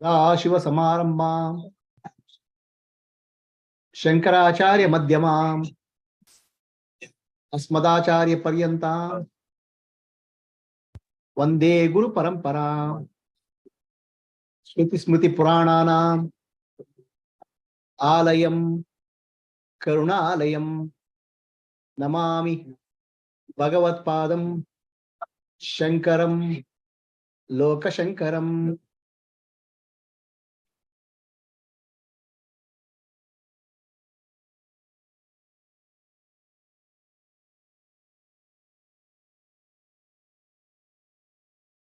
Shiva Samarambam Shankaracharya Madhyamam Asmadacharya Paryantam Vande Guru Parampara Smriti Smriti Purananam Alayam Karunalayam Namami Bhagavat Padam Shankaram Loka Shankaram.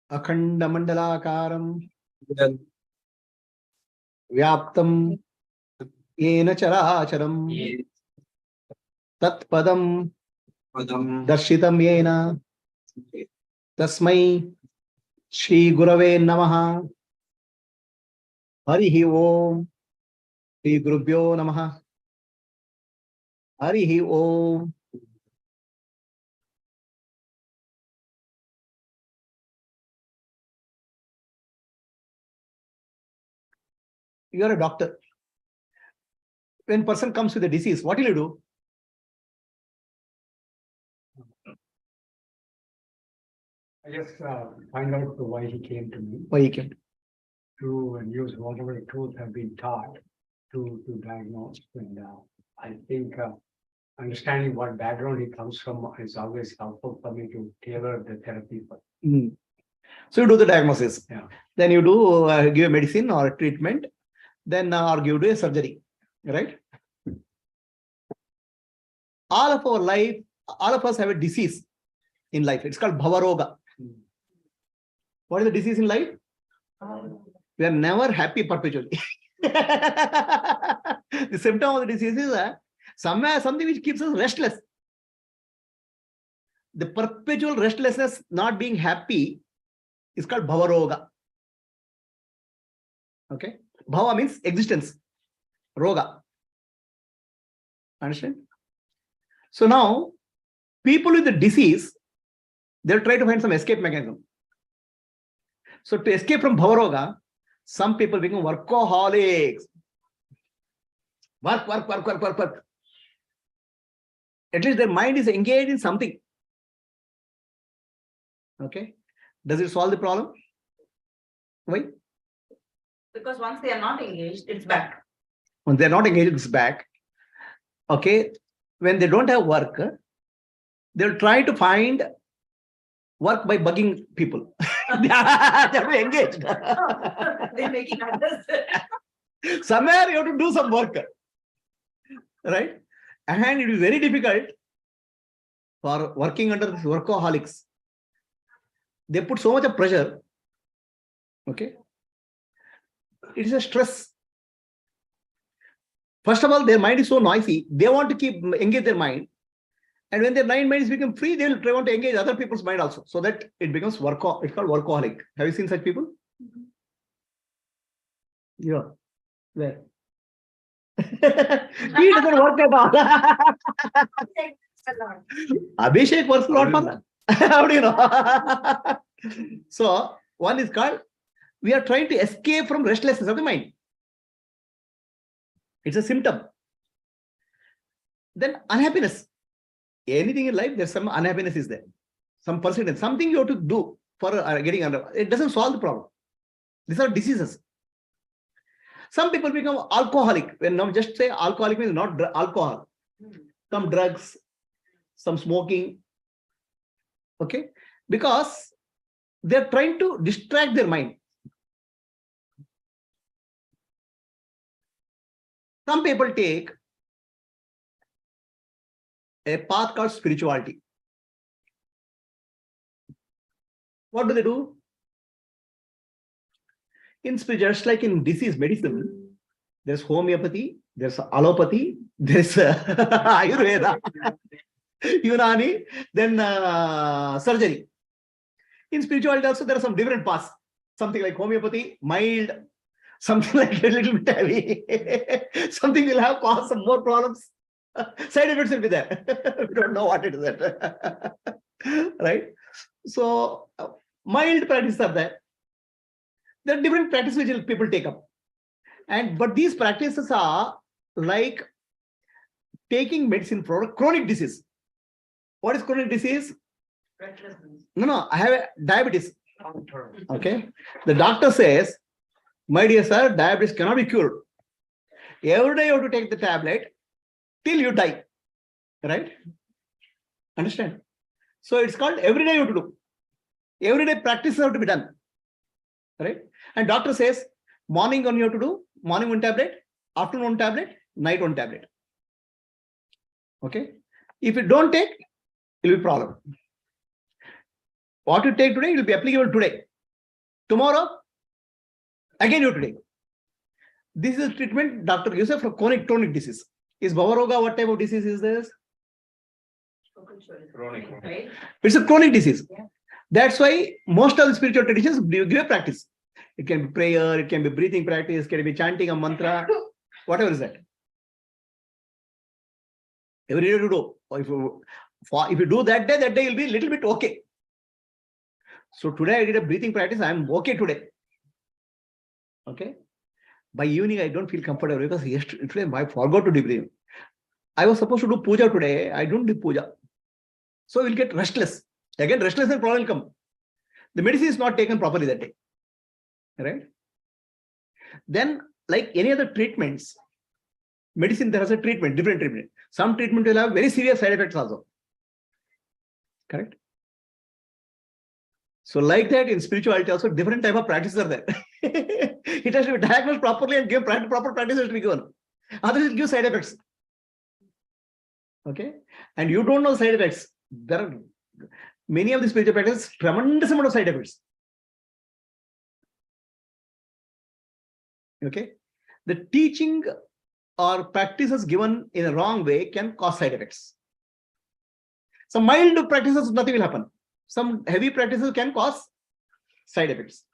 Akhanda Mandalakaram Vyaptam Yena Characharam Tat Padam Darshitam Yena Tasmai Shri Gurave Namaha Harihi Om Shri Gurubhyo Namaha Harihi Om. You are a doctor. When person comes with a disease, what will you do? I just find out why he came to me. Why he came? To use whatever tools have been taught to diagnose. And I think understanding what background he comes from is always helpful for me to tailor the therapy for. So you do the diagnosis. Yeah. Then you do give a medicine or a treatment. Then or you do a surgery, right? All of our life, all of us have a disease in life. It's called Bhavaroga. What is the disease in life? We are never happy perpetually. The symptom of the disease is something which keeps us restless. The perpetual restlessness, not being happy, is called Bhavaroga. Okay? Bhava means existence. Roga. Understand? So now, people with the disease, they'll try to find some escape mechanism. So to escape from Bhavaroga, some people become workaholics. Work. At least their mind is engaged in something. Okay? Does it solve the problem? Why? Because once they are not engaged, it's back. When they're not engaged, it's back. Okay? When they don't have work, they'll try to find work by bugging people. They're engaged. They're making others. Somewhere you have to do some work. Right? And it is very difficult for working under these workaholics. They put so much of pressure. Okay? It is a stress. First of all, their mind is so noisy. They want to keep engage their mind. And when their mind is become free, they will try to engage other people's mind also. So that it becomes it's called workaholic. Have you seen such people? Yeah. Where? He doesn't work at all. Abhishek works a lot for that. How do you know? So one is called, we are trying to escape from restlessness of the mind. It's a symptom. Then unhappiness. Anything in life, there's some unhappiness is there. Some percentage, something you have to do for getting under. It doesn't solve the problem. These are diseases. Some people become alcoholic. When now just say alcoholic means not alcohol. Some drugs, some smoking. Okay? Because they're trying to distract their mind. Some people take a path called spirituality. What do they do? In spiritual, just like in disease medicine, there's homeopathy, there's allopathy, there's Ayurveda, Unani, then surgery. In spirituality also, there are some different paths. Something like homeopathy, mild, something like a little bit heavy. Something will have caused some more problems. Side effects will be there. We don't know what it is. Right? So, mild practices are there. There are different practices which people take up. But these practices are like taking medicine for a chronic disease. What is chronic disease? Restlessness. No, I have diabetes. Long-term. Okay. The doctor says, my dear sir, diabetes cannot be cured. Every day you have to take the tablet till you die. Right? Understand? So it's called every day you have to do. Everyday practices have to be done. Right? And doctor says, morning one you have to do, morning one tablet, afternoon one tablet, night one tablet. Okay? If you don't take, it will be problem. What you take today, it will be applicable today. Tomorrow, again you have to take. This is treatment Dr. uses for chronic disease. Is Bhavaroga, what type of disease is this? Chronic, right? It's a chronic disease. Yeah. That's why most of the spiritual traditions give a practice. It can be prayer, it can be breathing practice, it can be chanting a mantra, whatever is that. Every day you do. If you do that day you'll be a little bit okay. So today I did a breathing practice, I am okay today. Okay. By evening, I don't feel comfortable because yesterday I forgot to do breathing. I was supposed to do puja today. I don't do puja. So we'll get restless. Again, restlessness problem will come. The medicine is not taken properly that day. Right? Then, like any other treatments, medicine, there is a treatment, different treatment. Some treatment will have very serious side effects also. Correct? So like that in spirituality also, different type of practices are there. It has to be diagnosed properly and give proper practices to be given. Otherwise it gives side effects. Okay? And you don't know side effects. There are many of the spiritual practices, tremendous amount of side effects. Okay? The teaching or practices given in a wrong way can cause side effects. Some mild practices, nothing will happen. Some heavy practices can cause side effects.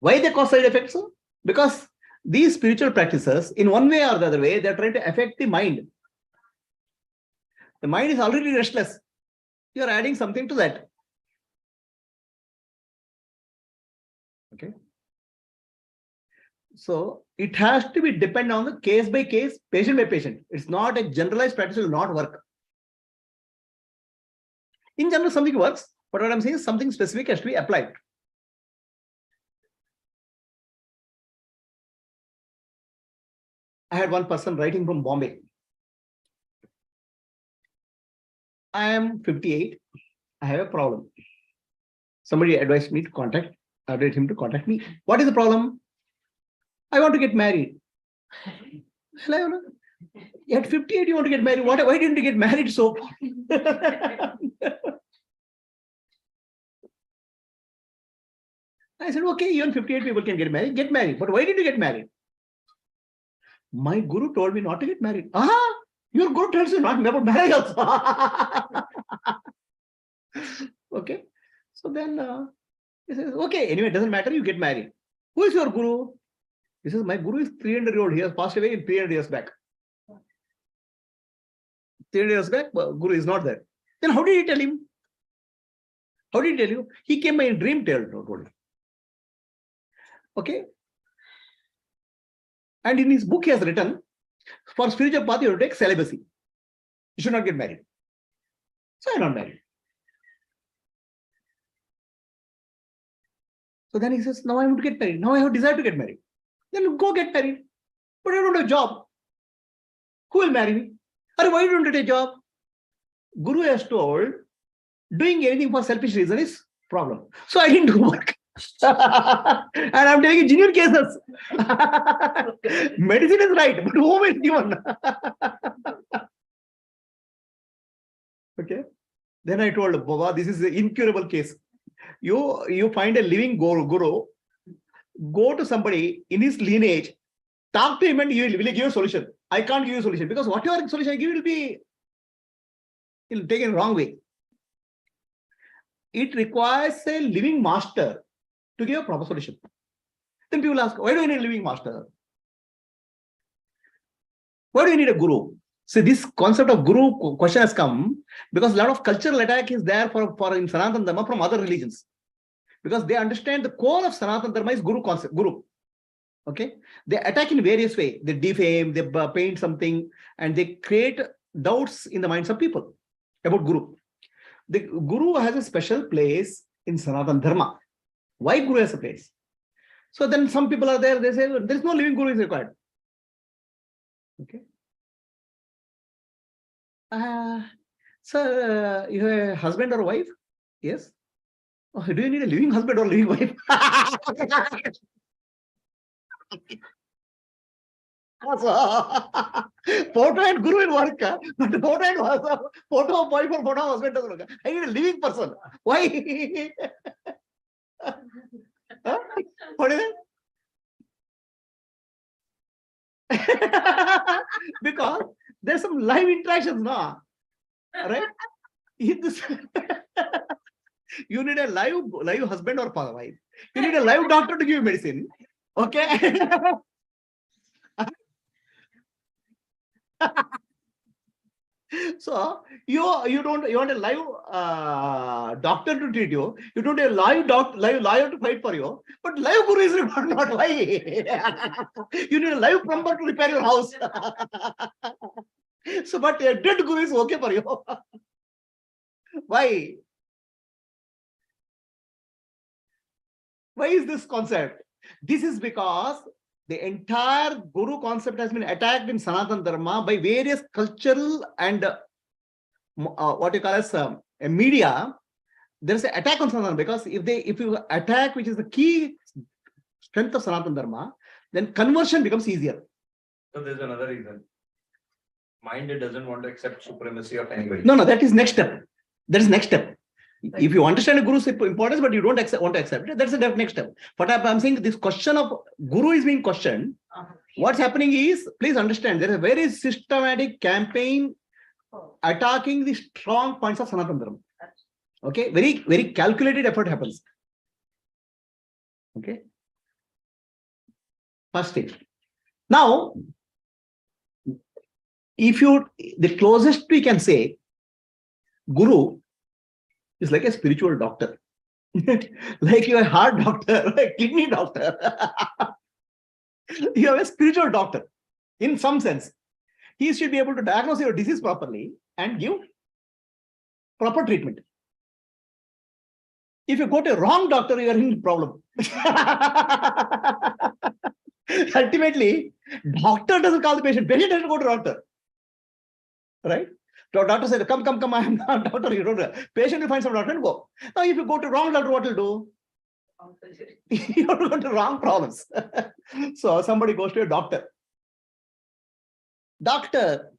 Why they cause side effects? Because these spiritual practices, in one way or the other way, they're trying to affect the mind. The mind is already restless. You're adding something to that. Okay. So it has to be dependent on the case by case, patient by patient. It's not a generalized practice, will not work. In general, something works, but what I'm saying is something specific has to be applied. I had one person writing from Bombay. I am 58. I have a problem. Somebody advised me to contact me. What is the problem? I want to get married. At 58, you want to get married. Why didn't you get married so far? I said, okay, even 58 people can get married. But why did you get married? My guru told me not to get married. Your guru tells you not about marriage also. Okay. So then he says, okay, anyway, it doesn't matter, you get married. Who is your guru? He says, my guru is 300-year-old. He has passed away in 300 years back. 300 years back, guru is not there. Then how did he tell him? How did he tell you? He came by a dream told him. Okay. And in his book, he has written, for spiritual path, you have to take celibacy. You should not get married. So I am not married. So then he says, now I want to get married. Now I have desire to get married. Then go get married. But I don't have a job. Who will marry me? Or why don't you take a job? Guru has told, doing anything for selfish reason is problem. So I didn't do work. And I'm taking genuine cases. Medicine is right, but whom is given? Okay. Then I told Baba, this is an incurable case. You find a living guru, go to somebody in his lineage, talk to him and he will give you a solution. I can't give you a solution because whatever solution I give will be taken wrong way. It requires a living master to give a proper solution. Then people ask, why do you need a living master? Why do you need a guru? So this concept of guru question has come because a lot of cultural attack is there for in Sanatana Dharma from other religions. Because they understand the core of Sanatana Dharma is guru concept, guru. Okay, they attack in various ways. They defame, they paint something, and they create doubts in the minds of people about guru. The guru has a special place in Sanatana Dharma. Why guru has a place? So then some people are there, they say there is no living guru is required. Okay. Sir, you have a husband or wife? Yes. Oh, do you need a living husband or living wife? Photo and guru will work, but photo and photo of wife or photo of husband doesn't work. I need a living person. Why? Huh? What is it? Because there's some live interactions, no? Right? In this, you need a live husband or wife. You need a live doctor to give you medicine. Okay. So you want a live doctor to treat you. You don't have a live lawyer to fight for you. But live guru is not why. You need a live plumber to repair your house. So, but a dead guru is okay for you. Why? Why is this concept? This is because the entire guru concept has been attacked in Sanatana Dharma by various cultural and what you call as a media. There is an attack on Sanatana because if you attack, which is the key strength of Sanatana Dharma, then conversion becomes easier. So there's another reason. Mind doesn't want to accept supremacy of anybody. No, that is next step. That is next step. If you understand a guru's importance, but you don't want to accept it, that's the next step. But I'm saying this question of guru is being questioned. What's happening is, please understand, there is a very systematic campaign attacking the strong points of Sanatana Dharma. Okay, very, very calculated effort happens. Okay. First stage. Now, the closest we can say, guru is like a spiritual doctor. Like you are a heart doctor, a kidney doctor. You have a spiritual doctor in some sense. He should be able to diagnose your disease properly and give proper treatment. If you go to a wrong doctor, you are in problem. Ultimately, doctor doesn't call the patient. Patient doesn't go to doctor. Right? So doctor said, come, I am not doctor. You don't know. Patient will find some doctor and go. Now, if you go to wrong doctor, what will do? You will go to wrong problems. So somebody goes to a doctor. Doctor,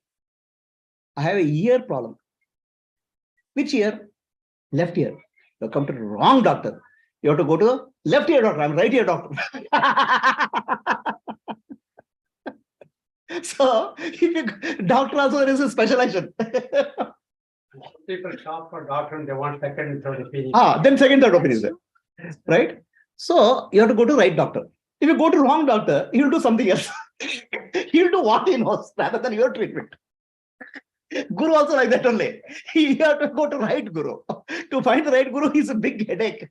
I have a ear problem. Which ear? Left ear. You come to the wrong doctor. You have to go to the left ear doctor. I'm right ear doctor. So, doctor also there is a specialization. People shop for doctor and they want second and third opinion. Then second, third opinion is there. Right? So, you have to go to right doctor. If you go to wrong doctor, he will do something else. He will do what he knows rather than your treatment. Guru also like that only. You have to go to right guru. To find the right guru is a big headache.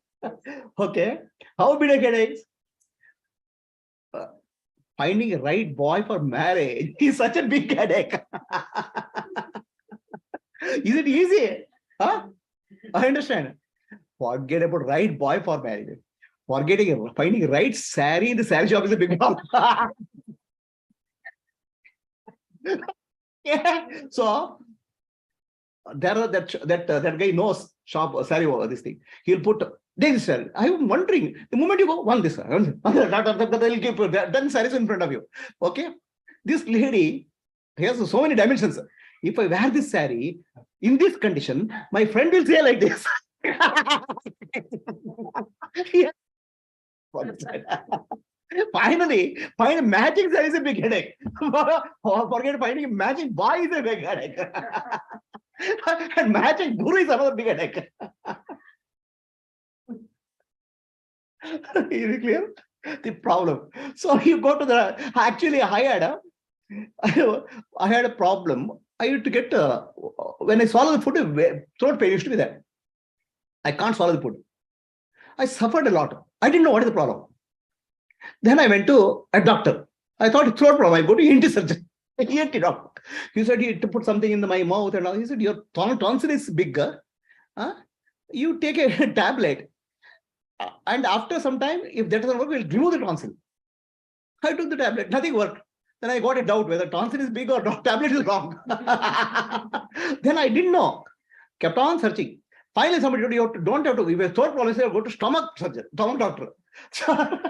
Okay. How big a headache? Finding a right boy for marriage is such a big headache. Is it easy? Huh? I understand. Forget about right boy for marriage. Finding right saree in the saree shop is a big problem. Yeah. So there are that guy knows shop saree over this thing. He'll put this saree. I'm wondering, the moment you go, one this, they'll give then sarees in front of you. Okay. This lady has so many dimensions. If I wear this saree in this condition, my friend will say like this. Yeah. Finally, find a matching saree is a big headache. Forget finding a matching boy is a big headache. And matching guru is another big headache. Is it clear? The problem. So you go to actually hired I had a problem. I used to get, when I swallow the food, throat pain used to be there. I can't swallow the food. I suffered a lot. I didn't know what is the problem. Then I went to a doctor. I thought it's throat problem. I go to ENT surgeon. ENT doctor. He said he had to put something in my mouth and all. He said, your tonsil is bigger. You take a tablet. And after some time, if that doesn't work, we'll remove the tonsil. I took the tablet. Nothing worked. Then I got a doubt whether tonsil is big or not. Tablet is wrong. Then I didn't know. Kept on searching. Finally, somebody told you don't have to. If you have throat problems, go to stomach surgeon, stomach doctor. Stomach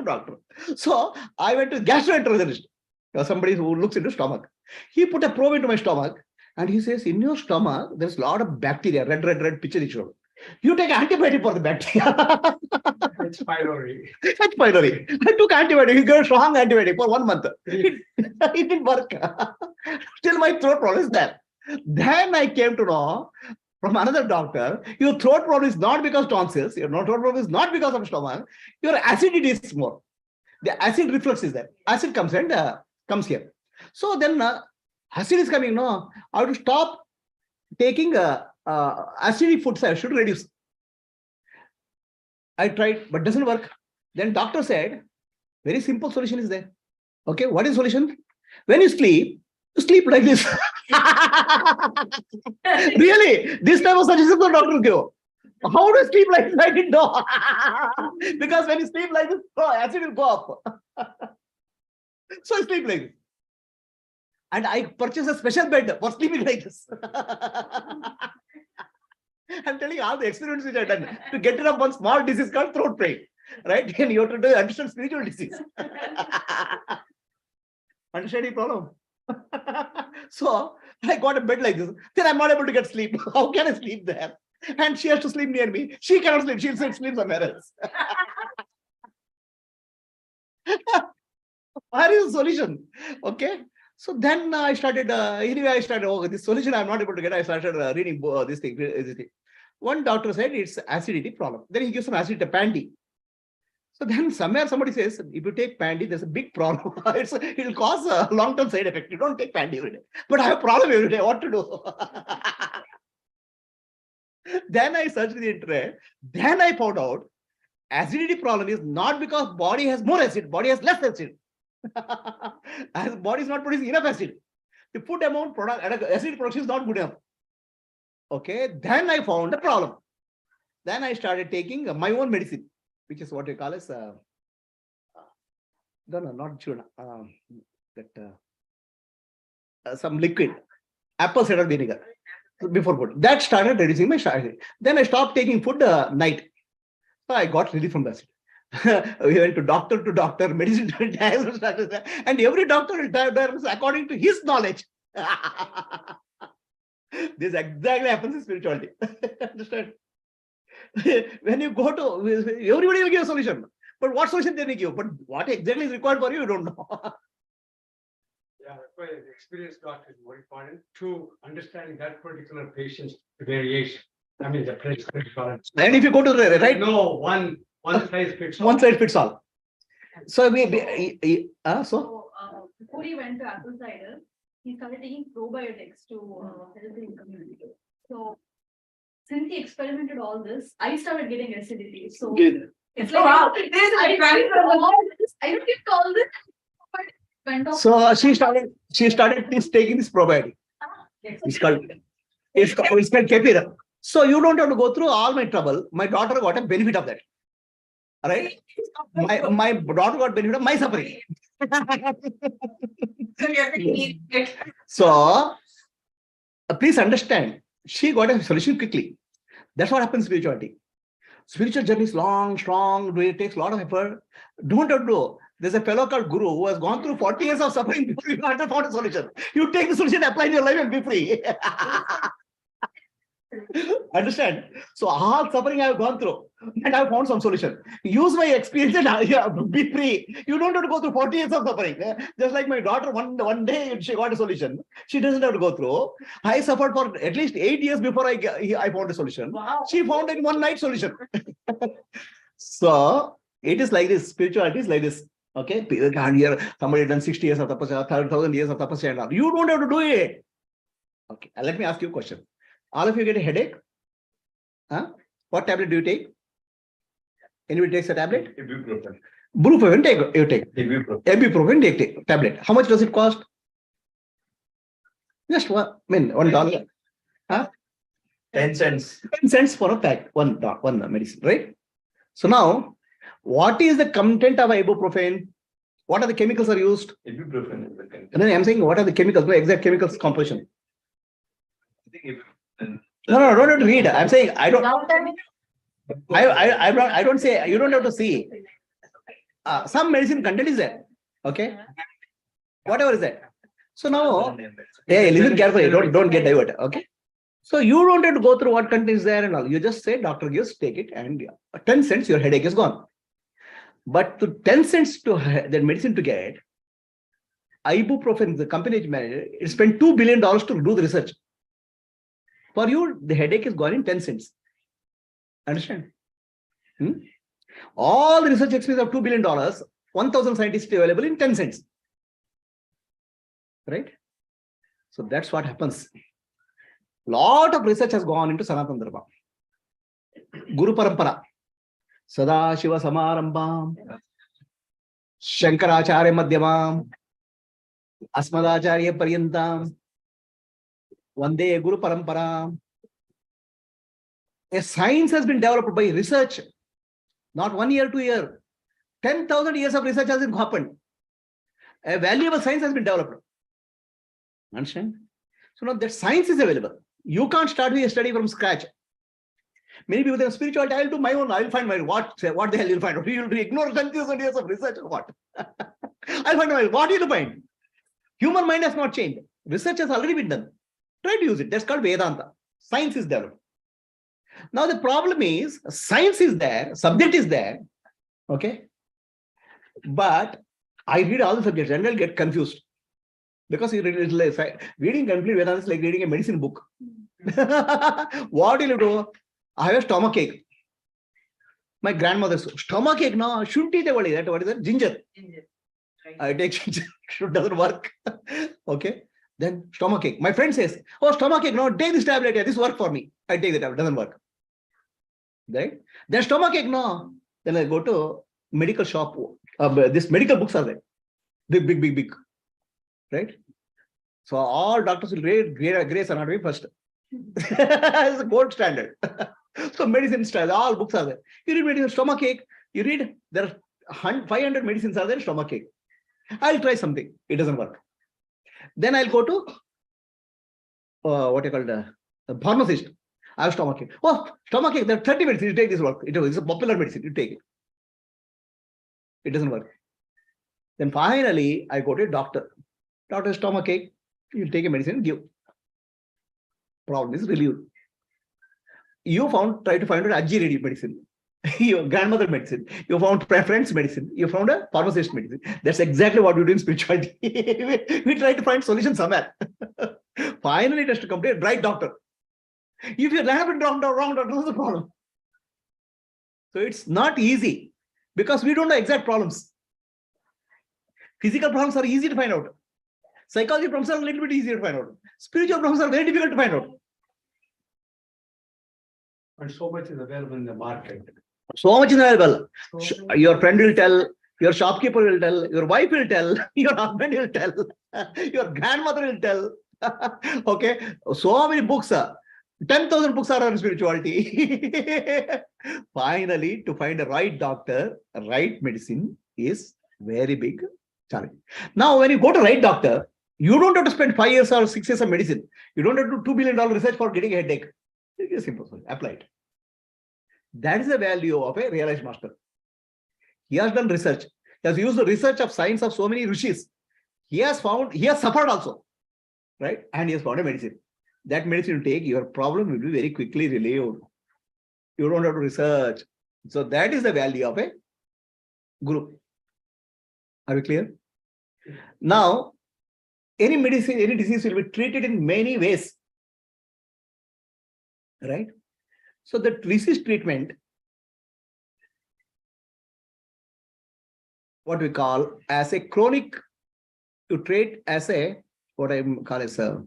doctor. So I went to gastroenterologist, somebody who looks into stomach. He put a probe into my stomach and he says, in your stomach, there's a lot of bacteria, red picture he showed. You take antibiotic for the bacteria. It's pylori. H. pylori. I took antibiotic. He got strong antibiotic for 1 month. It didn't work. Still my throat problem is there. Then I came to know from another doctor, your throat problem is not because tonsils, your throat problem is not because of stomach, your acidity is more. The acid reflux is there. Acid comes and comes here. So then acid is coming, no, I have to stop taking acidic foods. I should reduce. I tried, but doesn't work. Then doctor said, very simple solution is there. Okay, what is solution? When you sleep like this. Really, this type of suggestion the doctor give. How do you sleep like this? I didn't know. Because when you sleep like this, acid will go up. So I sleep like this. And I purchased a special bed for sleeping like this. I'm telling you all the experiments which I've done to get rid of one small disease called throat pain. Right? And you have to understand spiritual disease. Understand the problem? So I got a bed like this. Then I'm not able to get sleep. How can I sleep there? And she has to sleep near me. She cannot sleep. She'll sleep somewhere else. Where is the solution? Okay. So then I started, this solution I'm not able to get. I started reading this thing. One doctor said it's acidity problem. Then he gives some acidity, pandy. So then somewhere somebody says, if you take pandy, there's a big problem. It will cause a long-term side effect. You don't take pandy every day. But I have a problem every day. What to do? Then I searched the internet. Then I found out acidity problem is not because body has more acid, body has less acid. As body is not producing enough acid. The food amount acid production is not good enough. Okay, then I found the problem. Then I started taking my own medicine, which is what we call as not chuna, some liquid, apple cider vinegar before food. That started reducing my acidity. Then I stopped taking food night. So I got relief from that. We went to doctor, medicine to diagnosis, and every doctor will diagnose according to his knowledge. This exactly happens in spirituality. Understand? When you go to, everybody will give a solution. But what solution they give? But what exactly is required for you, you don't know. Yeah, that's why the experience doctor is more important to understanding that particular patient's variation. I mean, the place. And if you go to the right, no, one size fits all. One size fits all. So before he went to apple cider, he started taking probiotics to help him community. So since he experimented all this, I started getting acidity. So it's like I don't get all this, but went off. So she started taking this probiotic. It's called Kefir. So you don't have to go through all my trouble. My daughter got a benefit of that. Right? My daughter got benefit of my suffering. So please understand, she got a solution quickly. That's what happens in spirituality. Spiritual journey is long, strong, it takes a lot of effort. Don't have to do. There's a fellow called Guru who has gone through 40 years of suffering before you have found a solution. You take the solution, apply in your life and be free. Understand? So all suffering I have gone through and I have found some solution. Use my experience and be free. You don't have to go through 40 years of suffering. Just like my daughter, one day she got a solution. She doesn't have to go through. I suffered for at least 8 years before I found a solution. Wow. She found in one night solution. So it is like this. Spirituality is like this. Okay, people can't hear somebody done 60 years of tapasya, 1,000 years of tapasya and all. You don't have to do it. Okay, let me ask you a question. All of you get a headache? Huh? What tablet do you take? Anybody takes a tablet? Ibuprofen. Ibuprofen you take. Ibuprofen. Ibuprofen take tablet. How much does it cost? Just $1. Huh? 10 cents. 10 cents for a pack, one medicine, right? So now, what is the content of ibuprofen? What are the chemicals are used? Ibuprofen is the content. And then I'm saying, what are the chemicals? No exact chemicals composition. I think ibuprofen. No, don't have to read. I'm saying I don't. Downtown. I don't say you don't have to see. Some medicine content is there. Okay. Whatever is that. So now, hey, listen carefully. Don't get diverted. Okay. So you don't have to go through what content is there and all. You just say, doctor gives, take it, and 10 cents, your headache is gone. But to 10 cents to that medicine to get, ibuprofen, the company manager, it spent $2 billion to do the research. For you, the headache is gone in 10 cents. Understand? All the research expense of $2 billion, 1,000 scientists available in 10 cents. Right? So that's what happens. Lot of research has gone into Sanatana Dharma. Guru Parampara. Sada Shiva Samarambam. Shankaracharya Madhyamam. Asmadacharya Paryantam. Vande Guru Parampara. A science has been developed by research. Not 1 year, 2 years. 10,000 years of research has happened. A valuable science has been developed. Understand? So now that science is available. You can't start with a study from scratch. Many people think spirituality, I'll do my own, I'll find my own. What the hell you'll find out? You'll ignore 10,000 years of research or what? I'll find my own. What you'll find? Human mind has not changed. Research has already been done. Try to use it. That's called Vedanta. Science is developed. Now the problem is, science is there, subject is there, okay? But I read all the subjects and I'll get confused. Because reading complete Vedanta is like reading a medicine book. What will you do? I have a stomach ache. My grandmother's stomach ache, no, shouldn't eat what is that? Ginger. Right. I take ginger, it doesn't work. Okay. Then stomach ache. My friend says, oh, stomach ache, no, take this tablet. Yeah, this works for me. I take the tablet, doesn't work. Right? Then stomach ache, no. Then I go to medical shop. This medical books are there. Big. Right? So all doctors will read Grace Anatomy first. It's a gold standard. So medicine style, all books are there. You read medicine, stomach ache. You read, there are 500 medicines are there, stomach ache. I'll try something. It doesn't work. Then I'll go to what you call the pharmacist. I have stomach ache. Oh, stomach ache. There are 30 medicines. You take this work. It's a popular medicine. You take it. It doesn't work. Then finally, I go to a doctor. Doctor, stomach ache. You take a medicine, give. Problem is relieved. You try to find an Ajji ready medicine. Your grandmother medicine. You found friend's medicine. You found a pharmacist medicine. That's exactly what we do in spirituality. We try to find solution somewhere. Finally, it has to come to a right doctor. If you land in wrong doctor, what's the problem? So it's not easy because we don't know exact problems. Physical problems are easy to find out. Psychology problems are a little bit easier to find out. Spiritual problems are very difficult to find out. And so much is available in the market. So much is available. So Your friend will tell, your shopkeeper will tell, your wife will tell, your husband will tell, your grandmother will tell. Okay, so many books are. 10,000 books are on spirituality. Finally, to find a right doctor, right medicine is very big challenge. Now, when you go to right doctor, you don't have to spend 5 years or 6 years of medicine. You don't have to do $2 billion research for getting a headache. It is simple. Apply it. That is the value of a realized master. He has done research. He has used the research of science of so many rishis. He has suffered also. Right? And he has found a medicine. That medicine you take, your problem will be very quickly relieved. You don't have to research. So that is the value of a guru. Are we clear? Now, any medicine, any disease will be treated in many ways. Right? So the disease treatment what we call as a chronic, to treat as a, what I call as a,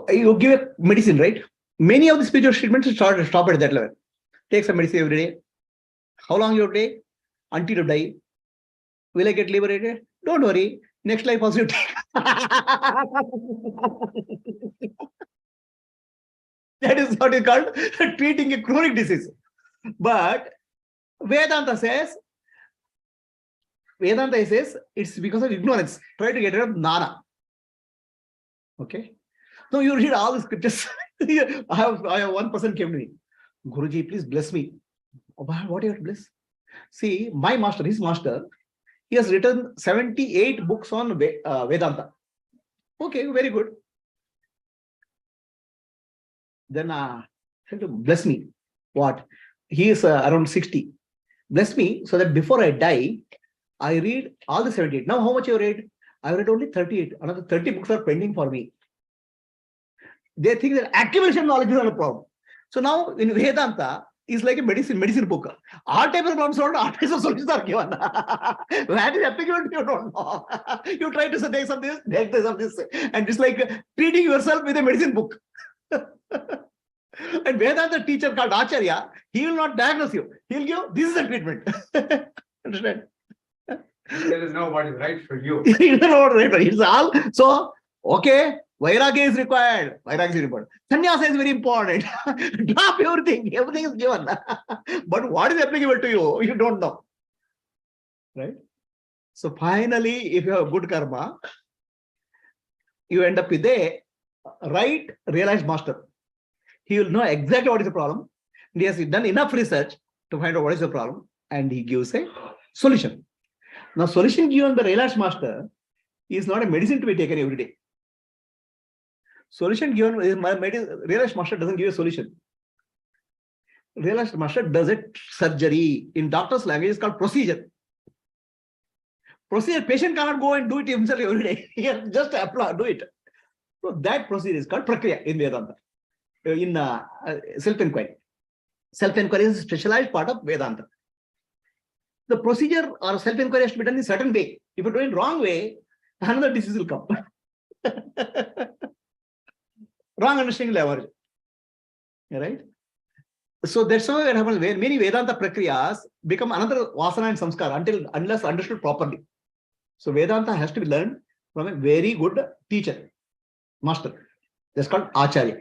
you give a medicine, right? Many of the spiritual treatments stop at that level. Take some medicine every day. How long you take? Until you die. Will I get liberated? Don't worry. Next life also you take. That is what is called treating a chronic disease. But Vedanta says it's because of ignorance. Try to get rid of Nana. Okay. So you read all the scriptures. I have one person came to me. Guruji, please bless me. Oh, what do you have to bless? See, my master, his master, he has written 78 books on Vedanta. Okay, very good. Then bless me. What? He is around 60. Bless me so that before I die, I read all the 78. Now, how much you read? I read only 38. Another 30 books are pending for me. They think that accumulation knowledge is not a problem. So now in Vedanta, is like a medicine book. All types of problems solved, all types of solutions are given. That is applicable, you don't know. You try to say take some this, and it's like treating yourself with a medicine book. And Vedanta teacher called Acharya, he will not diagnose you. He will give, this is the treatment. Understand? There is no what is right for you. It's all, so, okay, Vairagya is required. Vairagya is important. Sannyasa is very important. Drop everything. Everything is given. But what is applicable to you, you don't know. Right? So finally, if you have good karma, you end up with a right realized master. He will know exactly what is the problem. He has done enough research to find out what is the problem, and he gives a solution. Now, solution given by realized master is not a medicine to be taken every day. Solution given, realized master doesn't give a solution. Realized master does a surgery. In doctor's language, it's called procedure. Procedure, patient cannot go and do it himself every day. He has just apply, do it. So that procedure is called prakriya in Vedanta, in self-enquiry. Self-enquiry is a specialized part of Vedanta. The procedure or self-enquiry has to be done in a certain way. If you do it wrong way, another disease will come. Wrong understanding will emerge. Right? So that's why what happens, where many Vedanta prakriyas become another vasana and samskara unless understood properly. So Vedanta has to be learned from a very good teacher, master. That's called Acharya.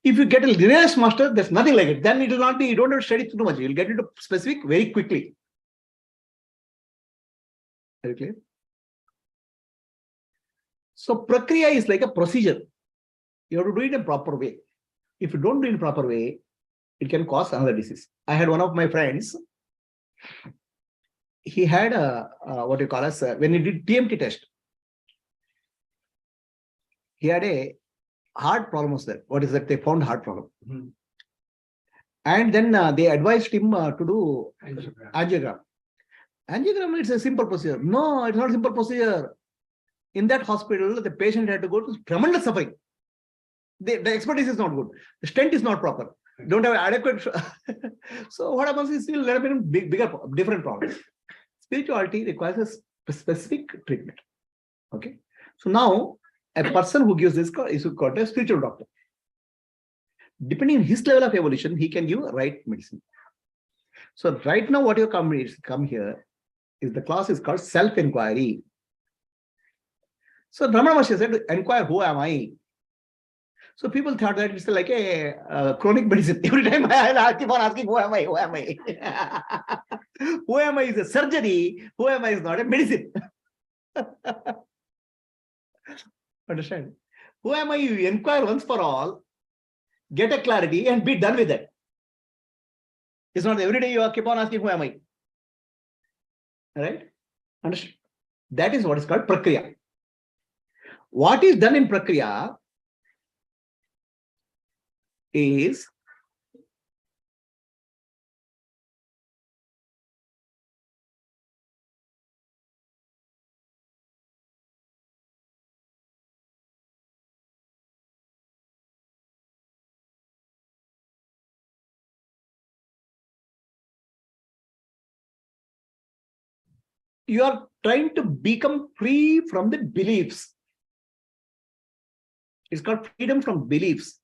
If you get a realized master, there's nothing like it. Then it will not be, you don't have to study too much. You'll get into specific very quickly. Very clear? So prakriya is like a procedure. You have to do it in a proper way. If you don't do it in a proper way, it can cause another disease. I had one of my friends. He had a what you call as when he did TMT test. He had a heart problem was there. What is that? They found heart problem. Mhm. And then they advised him to do Angiogram. angiogram. Angiogram, it's a simple procedure. No, it's not a simple procedure. In that hospital, the patient had to go to tremendous suffering. The expertise is not good. The stent is not proper. Don't have adequate. So what happens is you'll end up in bigger, different problems. Spirituality requires a specific treatment. Okay. So now a person who gives this is called a spiritual doctor. Depending on his level of evolution, he can give right medicine. So right now, what you come here is the class is called self-enquiry. So Brahma Maharshi said, inquire, who am I? So people thought that it's like a chronic medicine. Every time I keep on asking, who am I? Who am I? Who am I is a surgery. Who am I is not a medicine. Understand? Who am I? You inquire once for all, get a clarity and be done with it. It's not every day you keep on asking, who am I? Right? Understand? That is what is called prakriya. What is done in prakriya is you are trying to become free from the beliefs. It's called freedom from beliefs.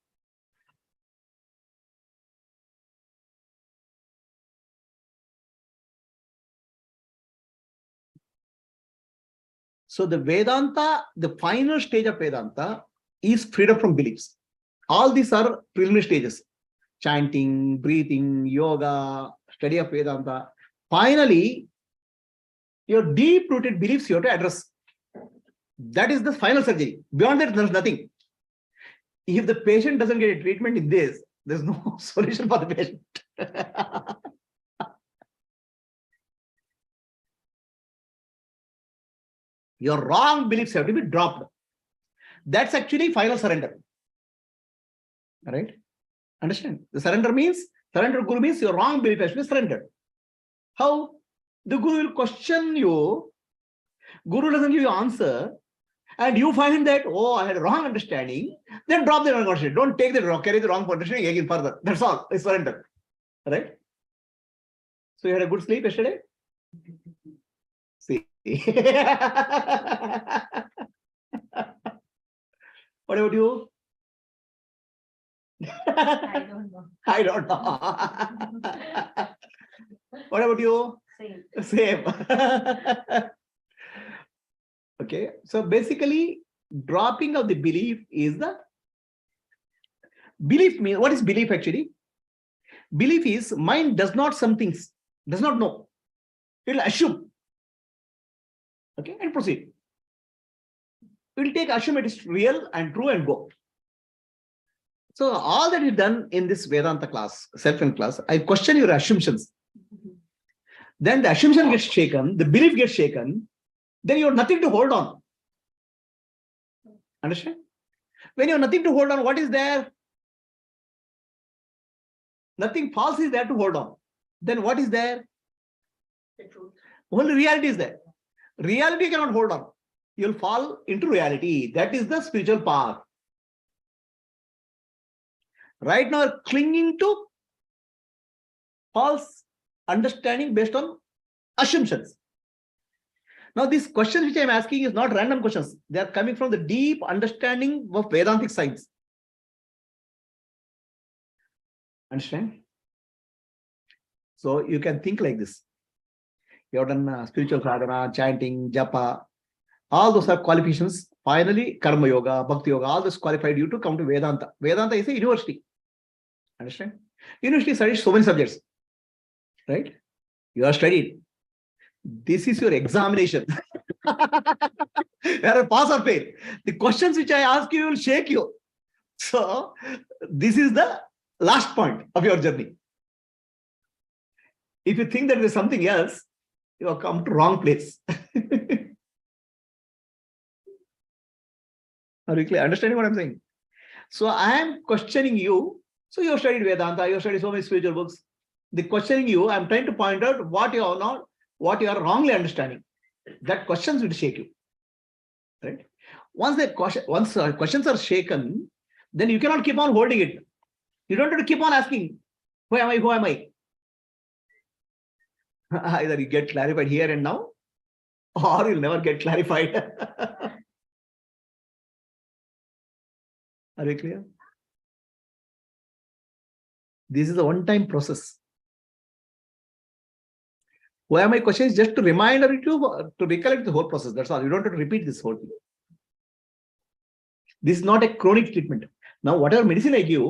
So the Vedanta, the final stage of Vedanta is freedom from beliefs. All these are preliminary stages. Chanting, breathing, yoga, study of Vedanta. Finally, your deep-rooted beliefs you have to address. That is the final surgery. Beyond that, there's nothing. If the patient doesn't get a treatment in this, there's no solution for the patient. Your wrong beliefs have to be dropped. That's actually final surrender. All right? Understand? The surrender Guru means your wrong belief has to be surrendered. How? The Guru will question you. Guru doesn't give you answer. And you find that, oh, I had a wrong understanding. Then drop the wrong understanding. Don't take the wrong, carry the wrong understanding again further. That's all. It's surrender. Right? So you had a good sleep yesterday? See. What about you? I don't know. I don't know. What about you? Same. Same. Okay. So basically, dropping of the belief is the belief means what is belief actually? Belief is mind does not some things, does not know. It will assume. Okay, and proceed. It will take assume it is real and true and go. So all that is done in this Vedanta class, self-help class, I question your assumptions. Then the assumption gets shaken, the belief gets shaken, then you have nothing to hold on. Understand? When you have nothing to hold on, what is there? Nothing false is there to hold on. Then what is there? The truth. Only reality is there. Reality cannot hold on. You'll fall into reality. That is the spiritual path. Right now, clinging to false understanding based on assumptions. Now, these questions which I am asking is not random questions. They are coming from the deep understanding of Vedantic science. Understand? So you can think like this. You have done spiritual sadhana, chanting, japa. All those are qualifications. Finally, karma yoga, bhakti yoga, all this qualified you to come to Vedanta. Vedanta is a university. Understand? University studies so many subjects. Right? You are studied. This is your examination. Whether pass or fail. The questions which I ask you will shake you. So, this is the last point of your journey. If you think that there is something else, you have come to wrong place. Are you clear? Understanding what I'm saying? So I am questioning you. So you have studied Vedanta, you have studied so many spiritual books. The questioning you, I'm trying to point out what you are not, what you are wrongly understanding. That questions will shake you. Right? Once questions are shaken, then you cannot keep on holding it. You don't have to keep on asking, who am I? Who am I? Either you get clarified here and now, or you'll never get clarified. Are you clear? This is a one-time process. Who am I question is just to remind you to recollect the whole process. That's all. You don't have to repeat this whole thing. This is not a chronic treatment. Now, whatever medicine I give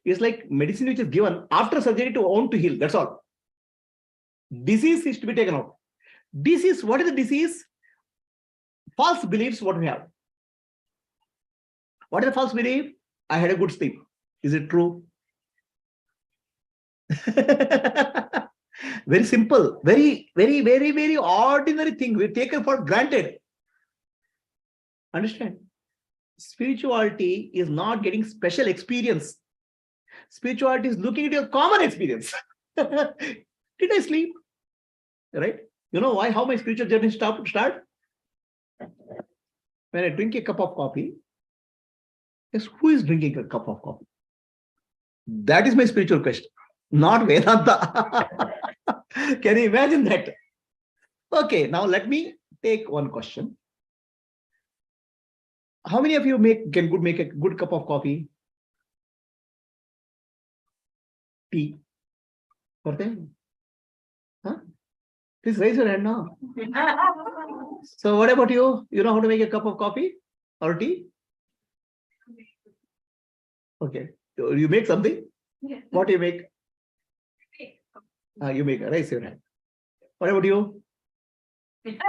is like medicine which is given after surgery to own to heal. That's all. Disease is to be taken out. Disease, what is the disease? False beliefs, what we have. What is the false belief? I had a good sleep. Is it true? Very simple, very ordinary thing. We take it for granted. Understand? Spirituality is not getting special experience. Spirituality is looking at your common experience. Did I sleep? Right? You know why? How my spiritual journey start? When I drink a cup of coffee, yes, who is drinking a cup of coffee? That is my spiritual question, not Vedanta. Can you imagine that? Okay, now let me take one question. How many of you can make a good cup of coffee? Tea? Huh? Please raise your hand now. So what about you? You know how to make a cup of coffee or tea? Okay. So you make something? Yeah. What do you make? You make. Raise your hand. What about you? It's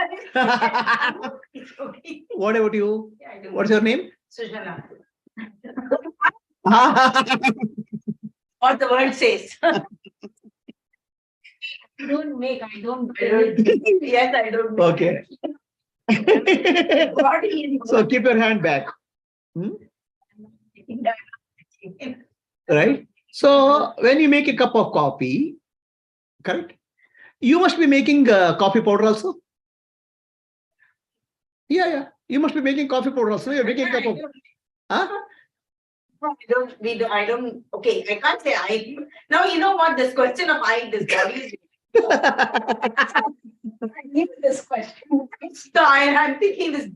okay. What about you? Yeah, I do. What's your name? Sujana. What the word says. I don't make, I don't. Yes, I don't make. Okay. What is- So keep your hand back. Right? So when you make a cup of coffee, correct? You must be making coffee powder also. Yeah. You must be making coffee powder also. You're making a cup of. Huh? I don't, okay, I can't say I. Now, you know what, this question of I, this body is. I need this question. So I'm thinking this,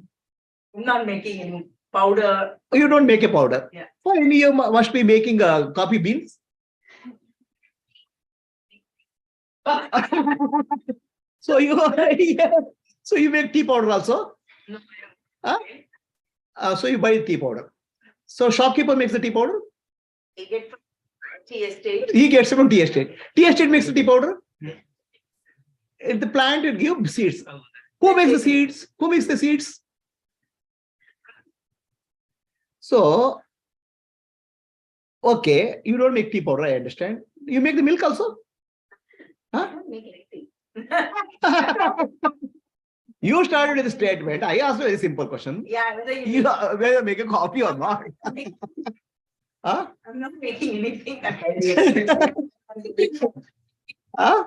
I'm not making any powder. You don't make a powder. Yeah. Fine, you must be making coffee beans. So you yeah. So you make tea powder also. No, Huh? So you buy tea powder. So shopkeeper makes the tea powder. I get from tea estate. He gets it from tea estate. Tea estate makes the tea powder. If the plant will give seeds. Who makes the seeds? Who makes the seeds? So, okay, you don't make tea powder, I understand. You make the milk also? I Huh? don't make anything. You started with a statement. I asked a very simple question. Yeah, whether You whether make a coffee or not. Huh? I'm not making anything. Huh?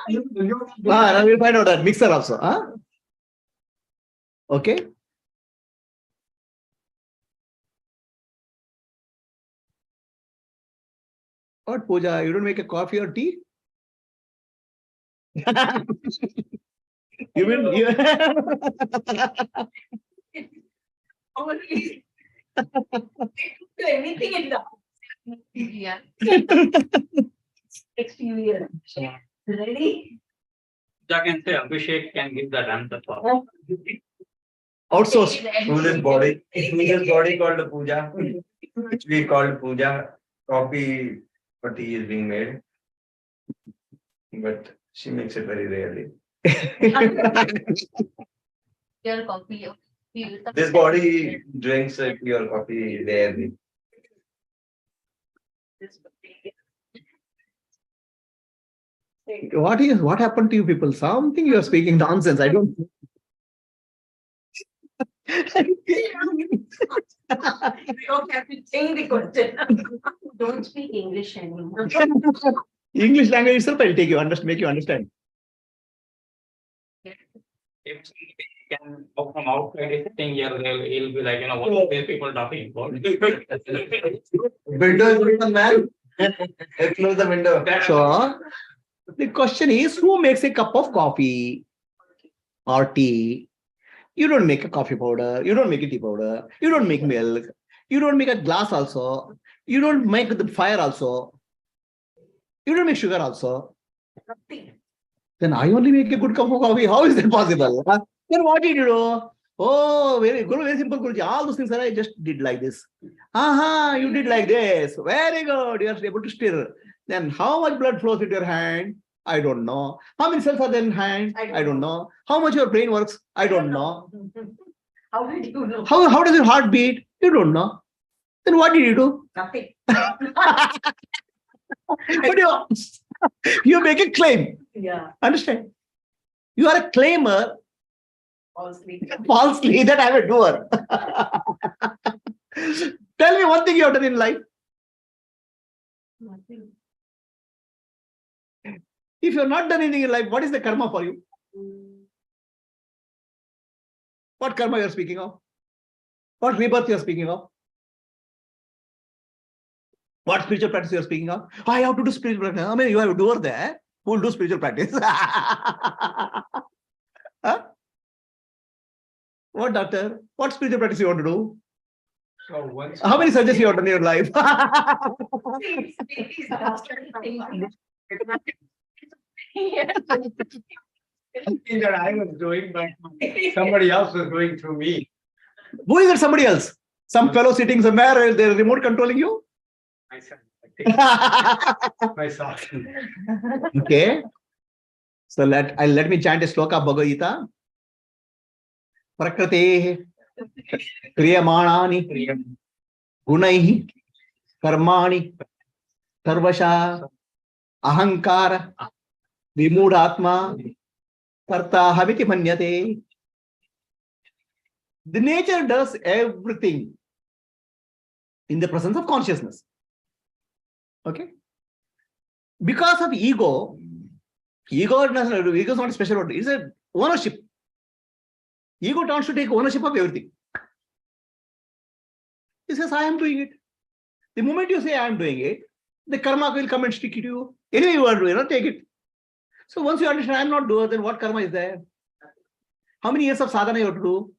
We'll find out that mixer also. Huh? Okay. What, Pooja? You don't make a coffee or tea? You mean you? Always. Do anything in the. Yeah. Next few years. Ready? I can say Abhishek can give that answer for. Outsource. Whose body, whose body called puja, which we called puja, coffee or tea is being made. But she makes it very rarely. Your coffee. This body drinks pure coffee rarely. What happened to you people? Something you are speaking nonsense. I don't. We don't have to change the question. Don't speak English anymore. English language itself will take you make you understand. If somebody can go from outside is sitting here, he'll be like, what are these people talking about? Window is open, man. Close the window. So the question is, who makes a cup of coffee or tea? You don't make a coffee powder. You don't make a tea powder. You don't make milk. You don't make a glass also. You don't make the fire also. You don't make sugar also. Nothing. Then I only make a good cup of coffee. How is that possible? Then what did you do? Oh, very simple, Guruji. All those things that I just did like this. You did like this. Very good. You are able to stir. Then how much blood flows into your hand? I don't know. How many cells are there in hand? I don't know. How much your brain works? I don't know. How did you know? How does your heart beat? You don't know. Then what did you do? Nothing. But you make a claim. Yeah, Understand? You are a claimer falsely. falsely that I'm a doer. Tell me one thing you have done in life. Nothing. If you're not done anything in life, what is the karma for you? What karma you're speaking of? What rebirth you're speaking of? What spiritual practice you're speaking of? I have to do spiritual practice. I mean, you have a doer there. who will do spiritual practice. Huh? What, doctor? What spiritual practice you want to do? So once. How many surgeries you have done in your life? Please don't start saying Something that I was doing, but somebody else was doing through me. Who is it? Somebody else? Some fellow sitting somewhere, they're remote controlling you? Myself, I think. Myself. Okay. So let me chant a sloka of Bhagavad Gita. Prakrate kriyamanani gunaihi karmani sarvasha ahankara vimudhatma karta haviti manyate. The nature does everything in the presence of consciousness. Okay? Because of ego is not a special word, it's an ownership. Ego wants to take ownership of everything. He says, I am doing it. The moment you say I am doing it, the karma will come and stick to you. Anyway, you are doing it, take it. So once you understand I am not doer, then what karma is there? How many years of sadhana you have to do?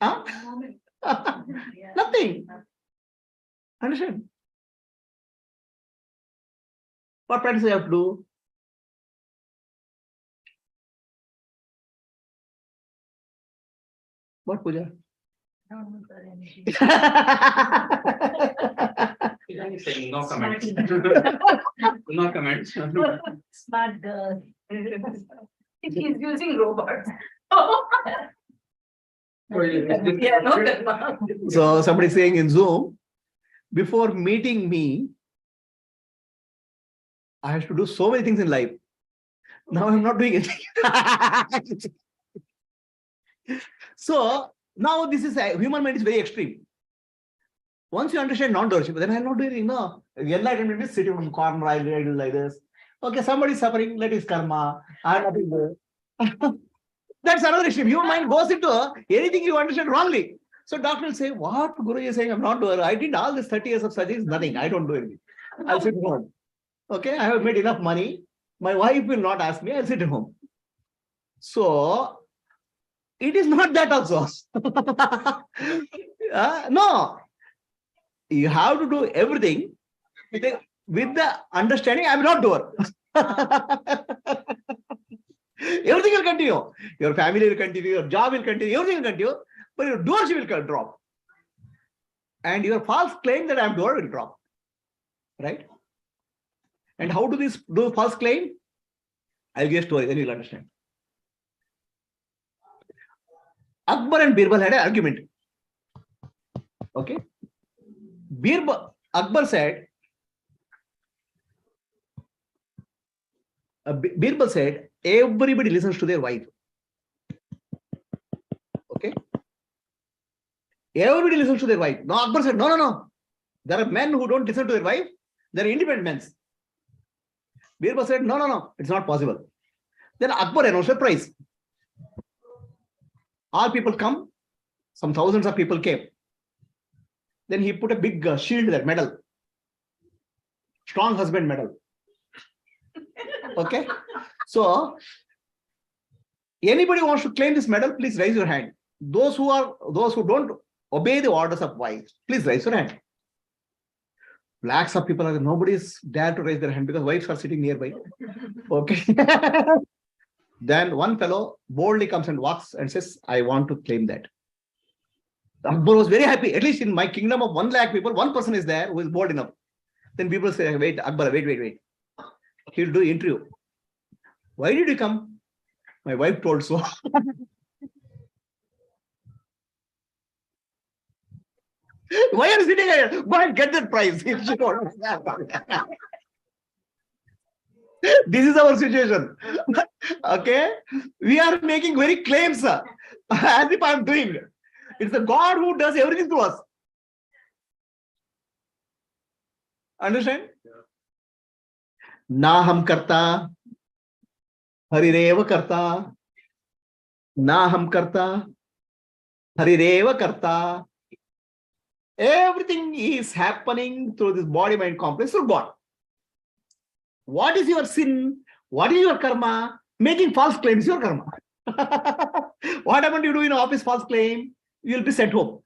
Huh? Nothing. Understand? What practice you have to do? What puja? He's saying no comments. No comments. smart girl. He's using robots. Yeah, no karma. So somebody saying in Zoom, before meeting me, I have to do so many things in life. Now I'm not doing it. So now this is human mind is very extreme. Once you understand non-doership, then I'm not doing it. No, enlightenment is sitting on corner, I do like this. Okay, somebody is suffering, let his karma. I'm not doing that. That's another extreme. Human mind goes into anything you understand wrongly. So doctor will say, what Guru is saying, I'm not doing. I did all this 30 years of studies, nothing. I don't do anything. I'll sit home. Okay, I have made enough money. My wife will not ask me, I'll sit at home. So it is not that also. No, you have to do everything with the understanding I'm not doer. Everything will continue. Your family will continue, your job will continue, everything will continue, but your doership will drop. And your false claim that I'm doer will drop. Right? And how do this do false claim? I'll give a story, then you'll understand. Akbar and Birbal had an argument. Okay? Akbar said, Birbal said, everybody listens to their wife. Okay? Everybody listens to their wife. No, Akbar said, no. There are men who don't listen to their wife. They are independent men. Birbal said, no, it's not possible. Then Akbar announced a prize. All people come, some thousands of people came. Then he put a big shield there, medal. Strong husband medal. Okay? So, anybody wants to claim this medal, please raise your hand. Those who don't obey the orders of wives, please raise your hand. Lakhs of people are there. Nobody is dare to raise their hand because wives are sitting nearby. Okay. Then one fellow boldly comes and walks and says, I want to claim that. Akbar was very happy. At least in my kingdom of 1 lakh people, one person is there who is bold enough. Then people say, wait, Akbar, wait. He'll do interview. Why did you come? My wife told so. Why are you sitting here? Go and get that prize. This is our situation. Okay? We are making very claims as if I am doing. It's the God who does everything to us. Understand? Na ham karta, harireva karta. Na ham karta, harireva karta. Everything is happening through this body-mind complex through God. What is your sin? What is your karma? Making false claims, your karma. Whatever you do in office, false claim, you will be sent home.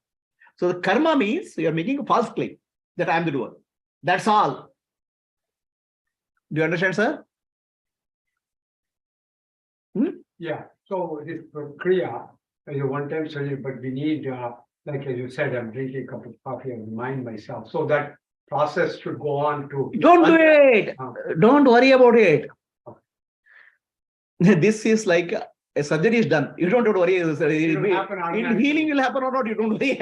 So the karma means you are making a false claim that I am the doer. That's all. Do you understand, sir? Yeah, so this kriya is a one-time solution, but we need, like as you said, I'm drinking a cup of coffee and remind myself. So that process should go on to. Don't do it. Don't worry about it. This is like a surgery is done. You don't have to worry. Healing will happen or not. You don't worry.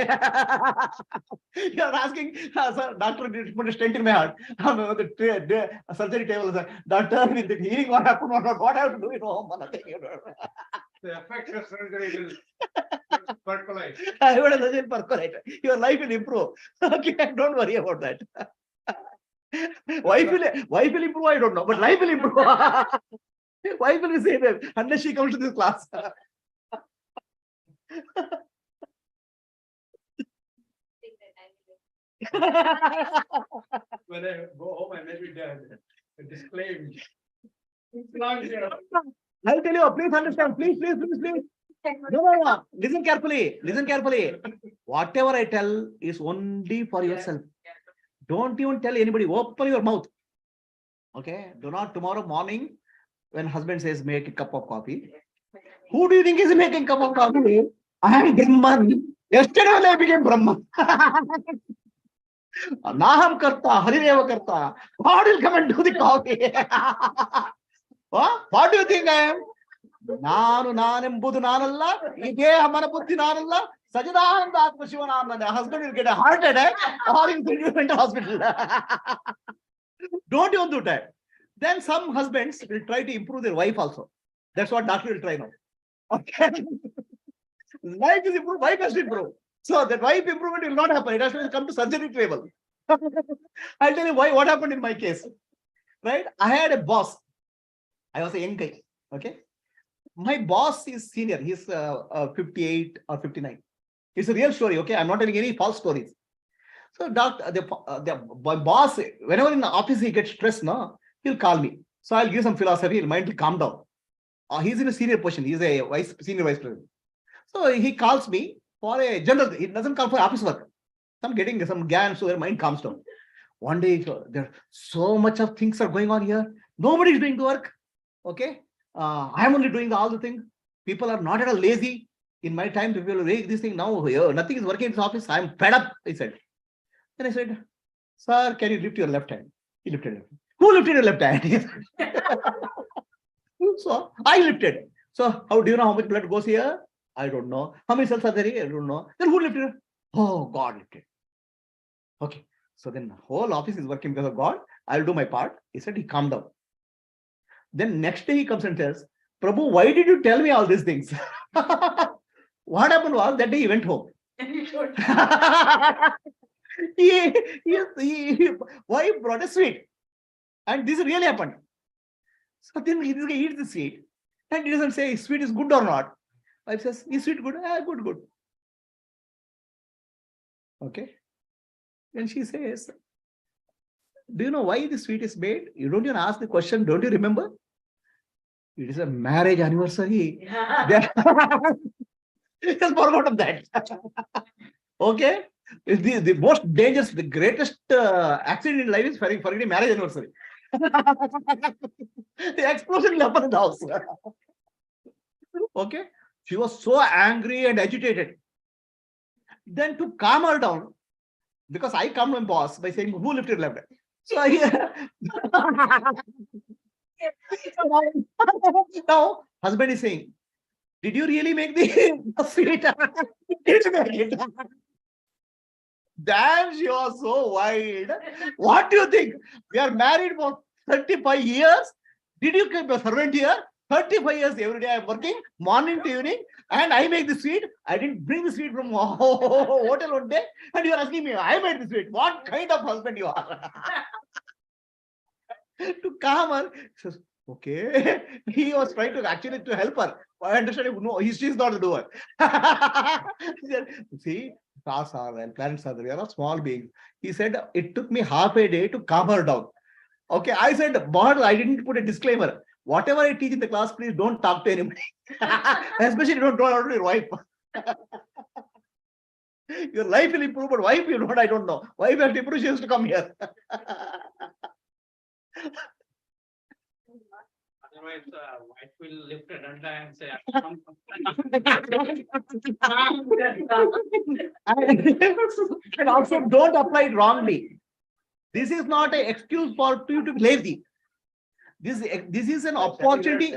You are asking, sir, doctor, put a stent in my heart. The surgery table, sir. Doctor, will the healing what happen or not? What I have to do at home? Nothing. The effects of surgery will percolate. Your life will improve. Okay, don't worry about that. Wife will improve, I don't know, but life will improve. Wife will be safe unless she comes to this class. When I go home, I maybe disclaim. I'll tell you, please understand, please. No. Listen carefully. Whatever I tell is only for yourself. Don't even tell anybody. Open your mouth. Okay? Do not tomorrow morning, when husband says, make a cup of coffee. Who do you think is making a cup of coffee? I am Brahman. Yesterday only I became Brahman. Naham karta, Harineva karta. God will come and do the coffee. What do you think I am? Nanembudu nanalla, Ide Manaputti nanalla, Sajadananda Atma Shivananda. The husband will get a heart attack or he will send you into hospital. Don't even do that. Then some husbands will try to improve their wife also. That's what doctor will try now. Okay. Wife is improved, wife has to improve. So that wife improvement will not happen. It has to come to surgery table. I'll tell you why. What happened in my case. Right? I had a boss. I was a young guy. Okay. My boss is senior. He's 58 or 59. It's a real story. Okay. I'm not telling any false stories. So my boss, whenever in the office he gets stressed, no, he'll call me. So I'll give some philosophy. He'll mind to calm down. He's in a senior position. He's a senior vice president. So he calls me for a general. He doesn't call for office work. I'm getting some GAN, so their mind calms down. One day, there so much of things are going on here. Nobody is doing the work. Okay. I'm only doing all the things. People are not at all lazy. In my time, people will make this thing now. Nothing is working in this office. I'm fed up, he said. Then I said, sir, can you lift your left hand? He lifted it. Who lifted your left hand? So I lifted. So how do you know how much blood goes here? I don't know. How many cells are there? I don't know. Then who lifted it? Oh, God lifted. Okay. So then the whole office is working because of God. I'll do my part. He said, he calmed down. Then next day he comes and tells, Prabhu, why did you tell me all these things? What happened was that day he went home. Wife brought a sweet. And this really happened. So then this guy eats the sweet. And he doesn't say sweet is good or not. Wife says, is sweet good? Good. Okay. Then she says, do you know why the sweet is made? You don't even ask the question. Don't you remember? It is a marriage anniversary. Just forgot of that. Okay. The most dangerous, the greatest accident in life is forgetting marriage anniversary. The explosion will happen in the house. Okay. She was so angry and agitated. Then to calm her down, because I calmed my boss by saying, who lifted left hand? So now husband is saying, did you really make the sweet? Did you make it? Damn, she was so wild. What do you think? We are married for 35 years. Did you keep a servant here? 35 years every day I'm working, morning to evening, and I make the sweet. I didn't bring the sweet from hotel one day, and you are asking me, I made the sweet. What kind of husband you are? To calm her, she says, okay. He was trying to actually to help her. I understand. No, she's not the doer. He said, see, stars are and planets are there. We are small beings. He said, it took me half a day to calm her down. Okay, I said, but I didn't put a disclaimer. Whatever I teach in the class, please don't talk to anybody. Especially don't talk to your wife. Your life will improve, but wife you don't, I don't know. Wife has to improve, she has to come here. Otherwise, wife will lift Advaita and say, And also don't apply it wrongly. This is not an excuse for you to be lazy. This is an opportunity.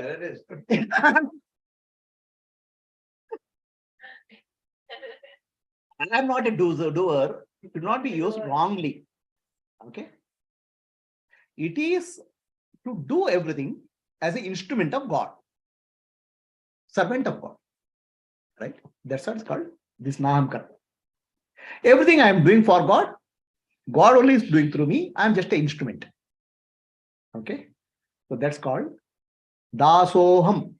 I am not a doer. It should not be used wrongly. Okay. It is to do everything as an instrument of God, servant of God. Right? That's what it's called. This Naham Karma. Everything I am doing for God, God only is doing through me. I am just an instrument. Okay. So that's called Dasoham.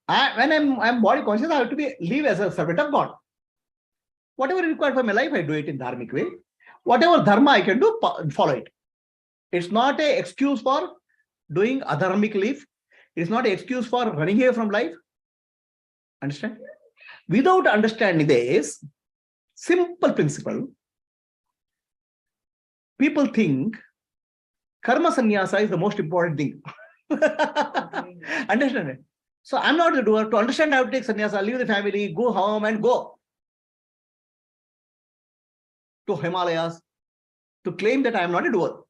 When I'm body conscious, I have to live as a servant of God. Whatever is required for my life, I do it in dharmic way. Whatever dharma I can do, follow it. It's not an excuse for doing adharmic life. It's not an excuse for running away from life. Understand? Without understanding this simple principle, people think karma sannyasa is the most important thing. Understand it? So I'm not the doer. To understand how to take sannyasa, leave the family, go home and go to Himalayas, to claim that I am not a doer.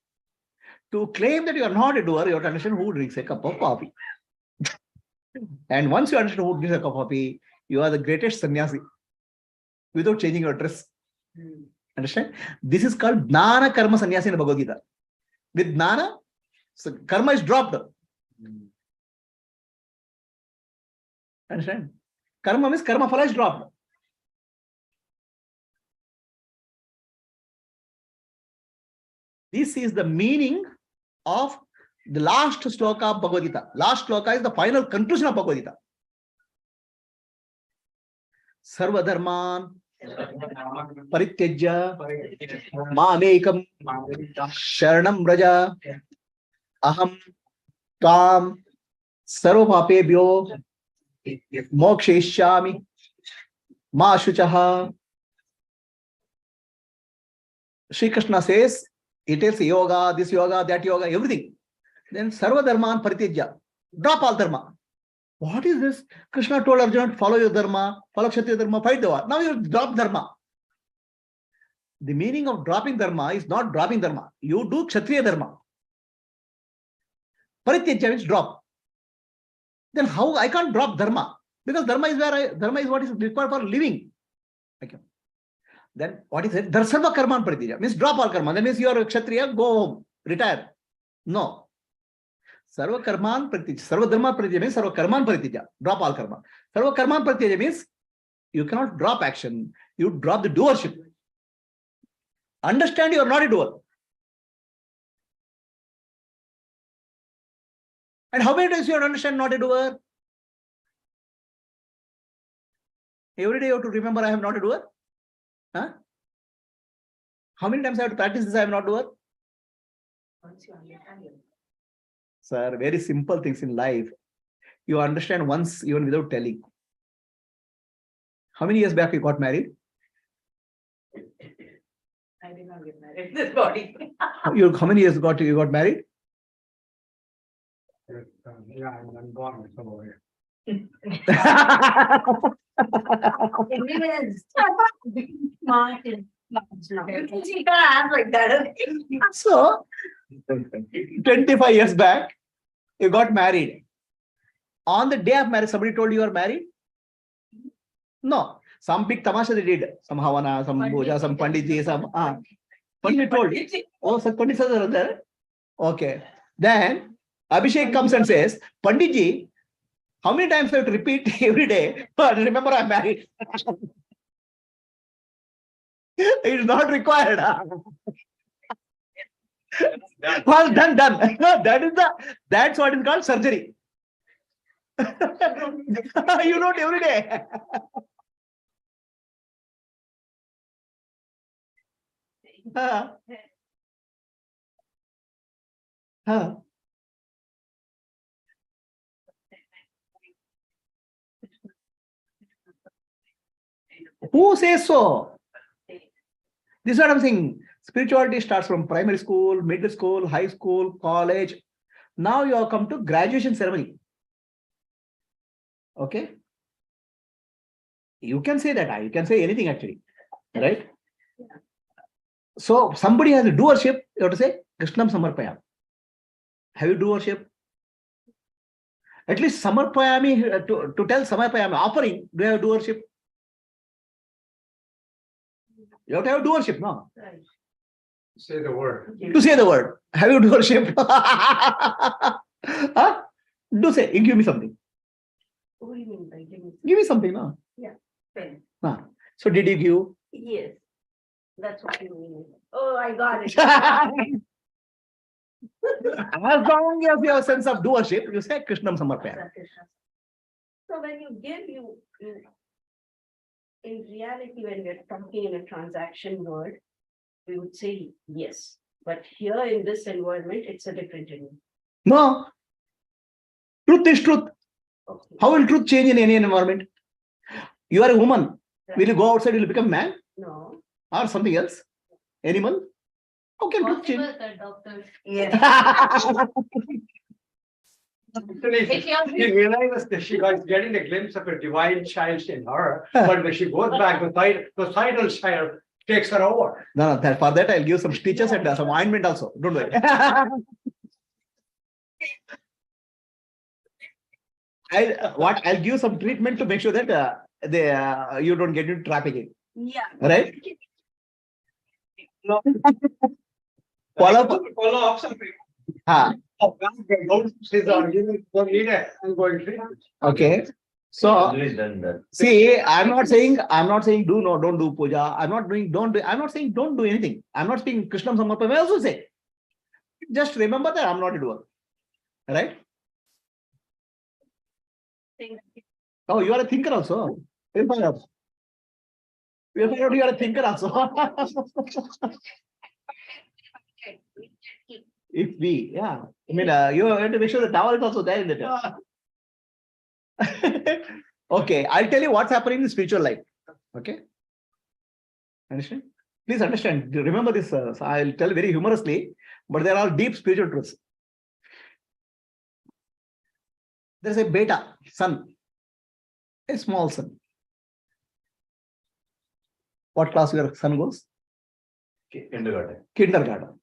To claim that you are not a doer, you have to understand who drinks a cup of coffee. And once you understand who drinks a cup of coffee, you are the greatest sannyasi without changing your dress. Understand? This is called Jnana Karma Sannyasi in the Bhagavad Gita. With Jnana, so karma is dropped. Understand? Karma means karma phala is dropped. This is the meaning of the last sloka of Bhagavad Gita. Last sloka is the final conclusion of Bhagavad Gita. Sarva dharman parityajya mamekam sharanam braja aham tvam sarvapapebhyo mokshayishyami ma shuchaha. Sri Krishna says, it is yoga, this yoga, that yoga, everything. Then sarva dharman parityajya, drop all dharma. What is this? Krishna told Arjuna, follow your dharma, follow Kshatriya dharma, fight the war. Now you drop dharma. The meaning of dropping dharma is not dropping dharma. You do Kshatriya dharma. Parityajya means drop. Then how I can't drop dharma? Because dharma is dharma is what is required for living. Okay. Then what is it? Sarva karman parityajya means drop all karma. That means you are a Kshatriya, go home, retire. No. Sarva karman parityajya. Sarva dharma parityajya means sarva karman parityajya. Drop all karma. Sarva karman parityajya means you cannot drop action. You drop the doership. Understand you are not a doer. And how many times you have to understand not a doer? Every day you have to remember I am not a doer. Huh? How many times I have to practice this I am not a doer? Once you understand it. Sir, very simple things in life. You understand once even without telling. How many years back you got married? I did not get married in this body. How many years you got married? Yeah, I'm born somewhere. Smart. You can't ask like that. So, 25 years back, you got married. On the day of marriage, somebody told you are married? No. Some big tamasha they did. Some Havana, some Boja, some Panditji, some... Pandit told. Oh, some Pandits are there? Okay. Then, Abhishek comes and says, Panditji, how many times I have to repeat every day? Remember, I'm married. It's not required. Well, done. That's what is called surgery. You do it every day. Who says so? This is what I'm saying. Spirituality starts from primary school, middle school, high school, college. Now you have come to graduation ceremony. Okay. You can say that. You can say anything actually. Right? So somebody has a doership, you have to say Krishnam Samarpayam. Have you doership? At least Samarpayami, to tell Samarpayami, offering, do you have doership? You have to have doership, no? Say the word. To say the word. Have you doership? Huh? Do say, give me something. What do you mean by giving? Give me something, no? Pen? Huh. So did you give? Yes. That's what you mean. Oh, I got it. As long as you have a sense of doership, you say Krishnam Samarpayam. So when you give, you in reality, when we're talking in a transaction word, we would say yes. But here in this environment, it's a different environment. No. Truth is truth. Okay. How will truth change in any environment? You are a woman. Will you go outside, will you become man? No. Or something else? Animal? How can truth change? Possible that doctors. Yes. Actually, If you are- she realizes that she was getting a glimpse of a divine child in her, but when she goes back, the societal child takes her over. No, for that I'll give some stitches and some ointment also. Don't worry. I'll give some treatment to make sure that you don't get into trap again. Yeah. Right? Follow up. Follow up something. Okay. So Always done that. see, I'm not saying don't do puja. I'm not saying don't do anything. I'm not saying Krishnam Samarpayam. I also say, just remember that I'm not a doer. Right? Oh, you are a thinker also. You are a thinker also. If we, yeah. I mean, you have to make sure the towel is also there in the towel. Okay, I'll tell you what's happening in spiritual life. Okay. Understand? Please understand. Remember this. So I'll tell very humorously, but there are deep spiritual truths. There's a beta, son, a small son. What class your son goes? Kindergarten. Kindergarten.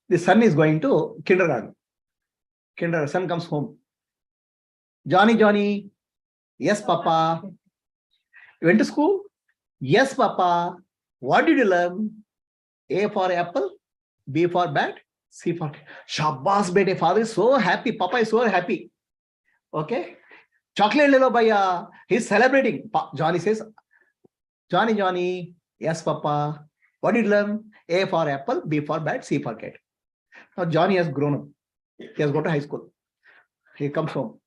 The son is going to kindergarten. Son comes home. Johnny. Yes, Papa. You went to school? Yes, Papa. What did you learn? A for apple, B for bat, C for Shabbas, bete. Father is so happy. Papa is so happy. Okay. Chocolate le lo bhaiya. He's celebrating. Johnny says, Johnny. Yes, Papa. What did you learn? A for apple, B for bat, C for cat. Now Johnny has grown up. He has gone to high school. He comes home.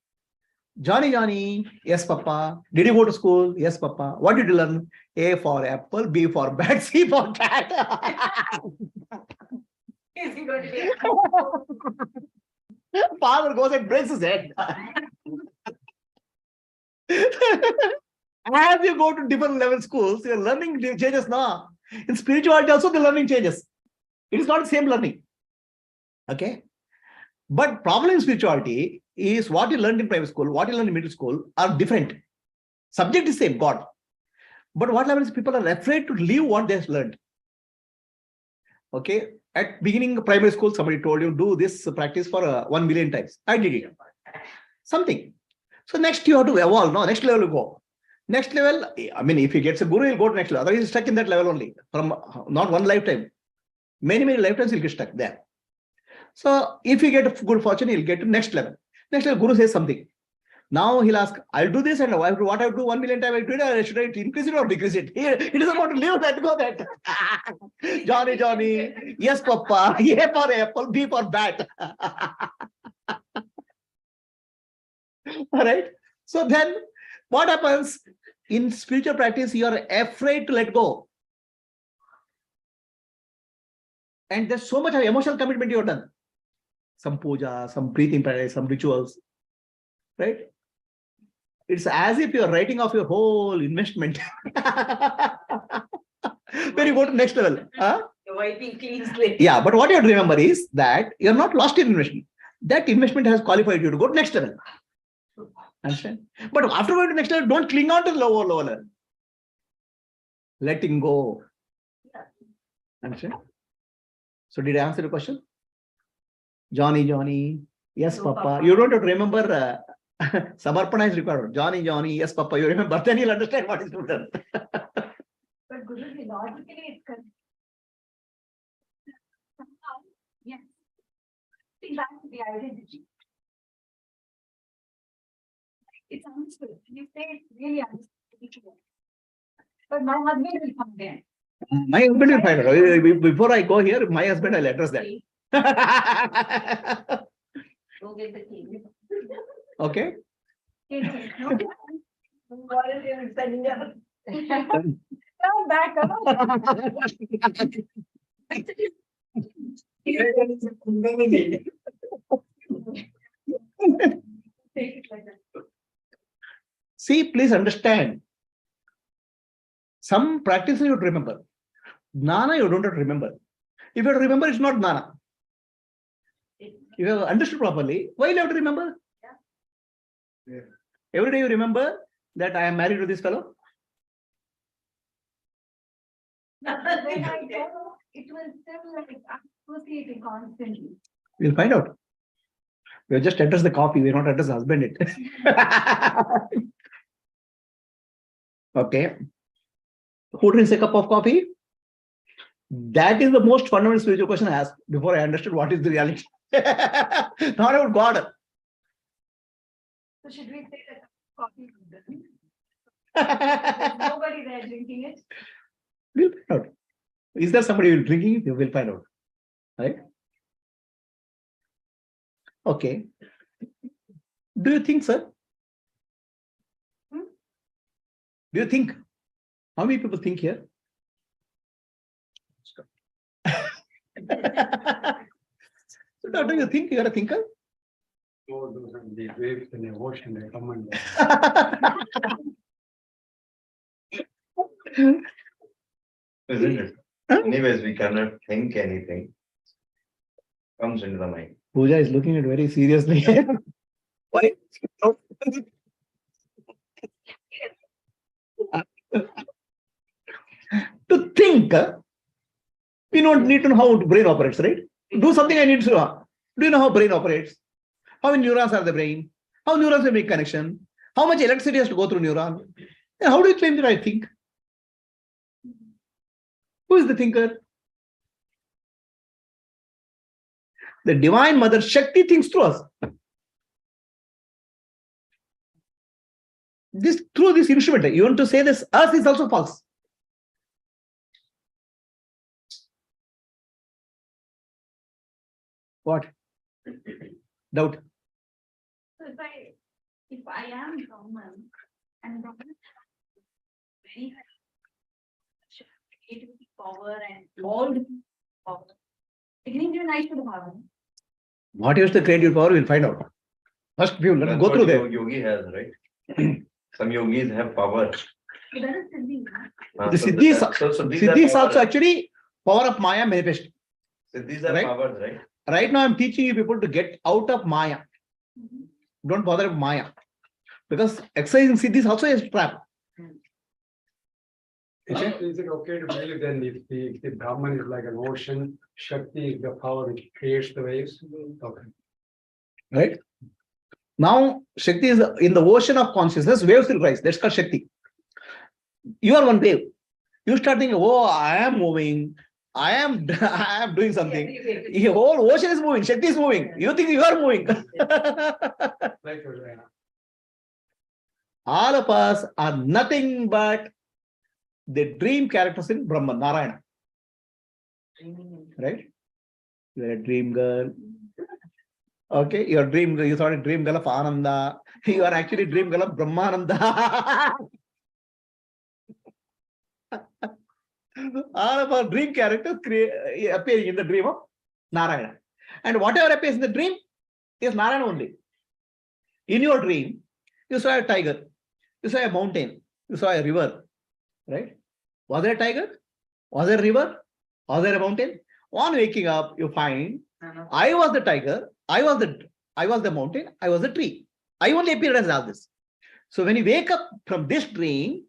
Johnny. Yes, Papa. Did you go to school? Yes, Papa. What did you learn? A for apple, B for bat, C for cat. Is he going to be? Father goes and breaks his head. As you go to different level schools, your learning changes now. In spirituality also the learning changes. It is not the same learning. Okay. But problem in spirituality is what you learned in private school, what you learned in middle school are different. Subject is same, God. But what happens is people are afraid to leave what they have learned. Okay. At beginning of primary school, somebody told you, do this practice for 1 million times. I did it. Something. So next you have to evolve. No, next level you go. Next level, I mean, if he gets a guru, he'll go to next level. Otherwise, he's stuck in that level only. From not one lifetime. Many lifetimes he'll get stuck there. So if you get good fortune, he'll get to next level. Next level, guru says something. Now he'll ask, I'll do this and what I have to do 1 million times, I do it, should I increase it or decrease it? He doesn't want to leave that, go that. Johnny, yes, Papa, A for apple, B for bat. All right. So then what happens in spiritual practice? You are afraid to let go. And there's so much of emotional commitment you have done. Some puja, some breathing practice, some rituals. Right? It's as if you're writing off your whole investment. when you go to next level. You're wiping clean slate. Yeah, but what you have to remember is that you're not lost in investment. That investment has qualified you to go to next level. Understand? But after going to next level, don't cling on to the lower level. Letting go. Understand? So did I answer the question? Johnny, yes, No, Papa. Papa. You don't have to remember Samarpana is required. Johnny, yes, Papa. You remember, then you'll understand what is done. But Guruji, logically it's correct. Somehow, yes. See, back to the identity. It's understood. You say it's really understood. But my husband will come there. My husband will find out. Before I go here, my husband will address that. Go get the key. Okay. What is your sending up? Come back, come on. Take it like that. See, please understand. Some practices you have to remember. Gnana, you don't have to remember. If you have to remember, it's not Gnana. If you have understood properly, why you have to remember? Yeah. Every day you remember that I am married to this fellow. When I go, it will still like associating constantly. We'll find out. We have just addressed the coffee. We not address the husband it. Okay. Who drinks a cup of coffee? That is the most fundamental spiritual question I asked before I understood what is the reality. Not about God. So should we say that coffee is done? There's nobody there drinking it. We'll find out. Is there somebody who will drinking it? We will find out. Right? Okay. Do you think, sir? Do you think? How many people think here? So do you think you are a thinker? Oh, those are the waves in the ocean, they come and Isn't it? Anyways, we cannot think anything. Comes into the mind. Pooja is looking at it very seriously. Why? To think, we don't need to know how the brain operates, right? Do something I need to know. Do you know how brain operates? How many neurons are the brain? How neurons will make connection? How much electricity has to go through neuron? And how do you claim that I think? Who is the thinker? The Divine Mother Shakti thinks through us. This through this instrument, you want to say this, us is also false. What? Doubt. So if I am Brahman and Brahman has very high creativity power and all the power, it means even I should have it. What is the creative power? We'll find out. First, let us That's go what through there. Yogi has, right? Some yogis have power. So that is Siddhi. The Siddhis, Siddhis also actually power of Maya manifest. Siddhis are Right? powers, right? Right now, I'm teaching you people to get out of Maya. Don't bother with Maya. Because exercising Siddhis also is a trap. Is it okay to believe then if the Brahman is like an ocean, Shakti is the power which creates the waves? Okay. Right? Now, Shakti is in the ocean of consciousness, waves will rise. That's called Shakti. You are one wave. You start thinking, oh, I am moving. I am doing something. The whole ocean is moving. Shakti is moving. You think you are moving. Like, All of us are nothing but the dream characters in Brahman, Narayana. Right? You are a dream girl. Okay, your dream girl, you thought a dream girl of Ananda. You are actually dream girl of Brahmananda. All of our dream characters appearing in the dream of Narayana. And whatever appears in the dream is Narayana only. In your dream, you saw a tiger, you saw a mountain, you saw a river, right? Was there a tiger? Was there a river? Was there a mountain? On waking up, you find I was the tiger, I was the mountain, I was the tree. I only appeared as all this. So when you wake up from this dream,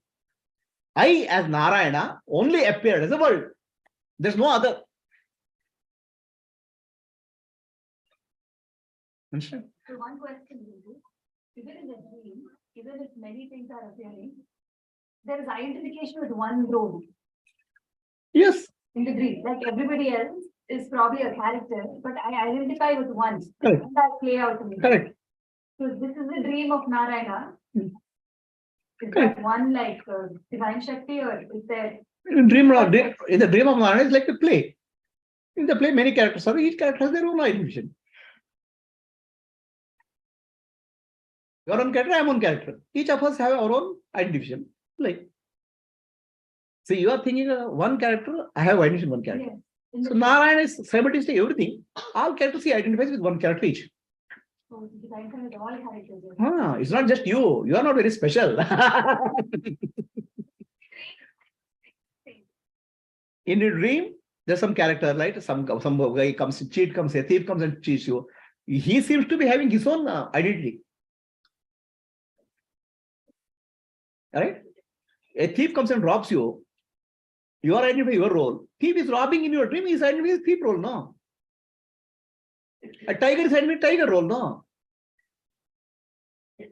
I as Narayana only appeared as a world. There's no other. Understand? So one question will be, even in the dream, even if many things are appearing, there is identification with one role Yes. in the dream. Like everybody else is probably a character, but I identify with one. Correct. And that play out to me. Correct. So this is the dream of Narayana. Is Correct. that one like divine Shakti, or is there? In the dream of Narayana is like a play. In the play, many characters are, each character has their own identification. Your own character, I am one character. Each of us have our own identification. Like, see, you are thinking one character, I have identification one character. Yes. In the So Narayana is simultaneously everything. All characters he identifies with one character each. so divine with all characters. Yes. It's not just you. You are not very special. In a dream, there's some character, right? Some guy comes, cheat comes, a thief comes and cheats you. He seems to be having his own identity. Right? A thief comes and robs you. You are identifying your role. Thief is robbing in your dream. He is identifying his thief role, no? A tiger is identifying tiger role, no? Yes,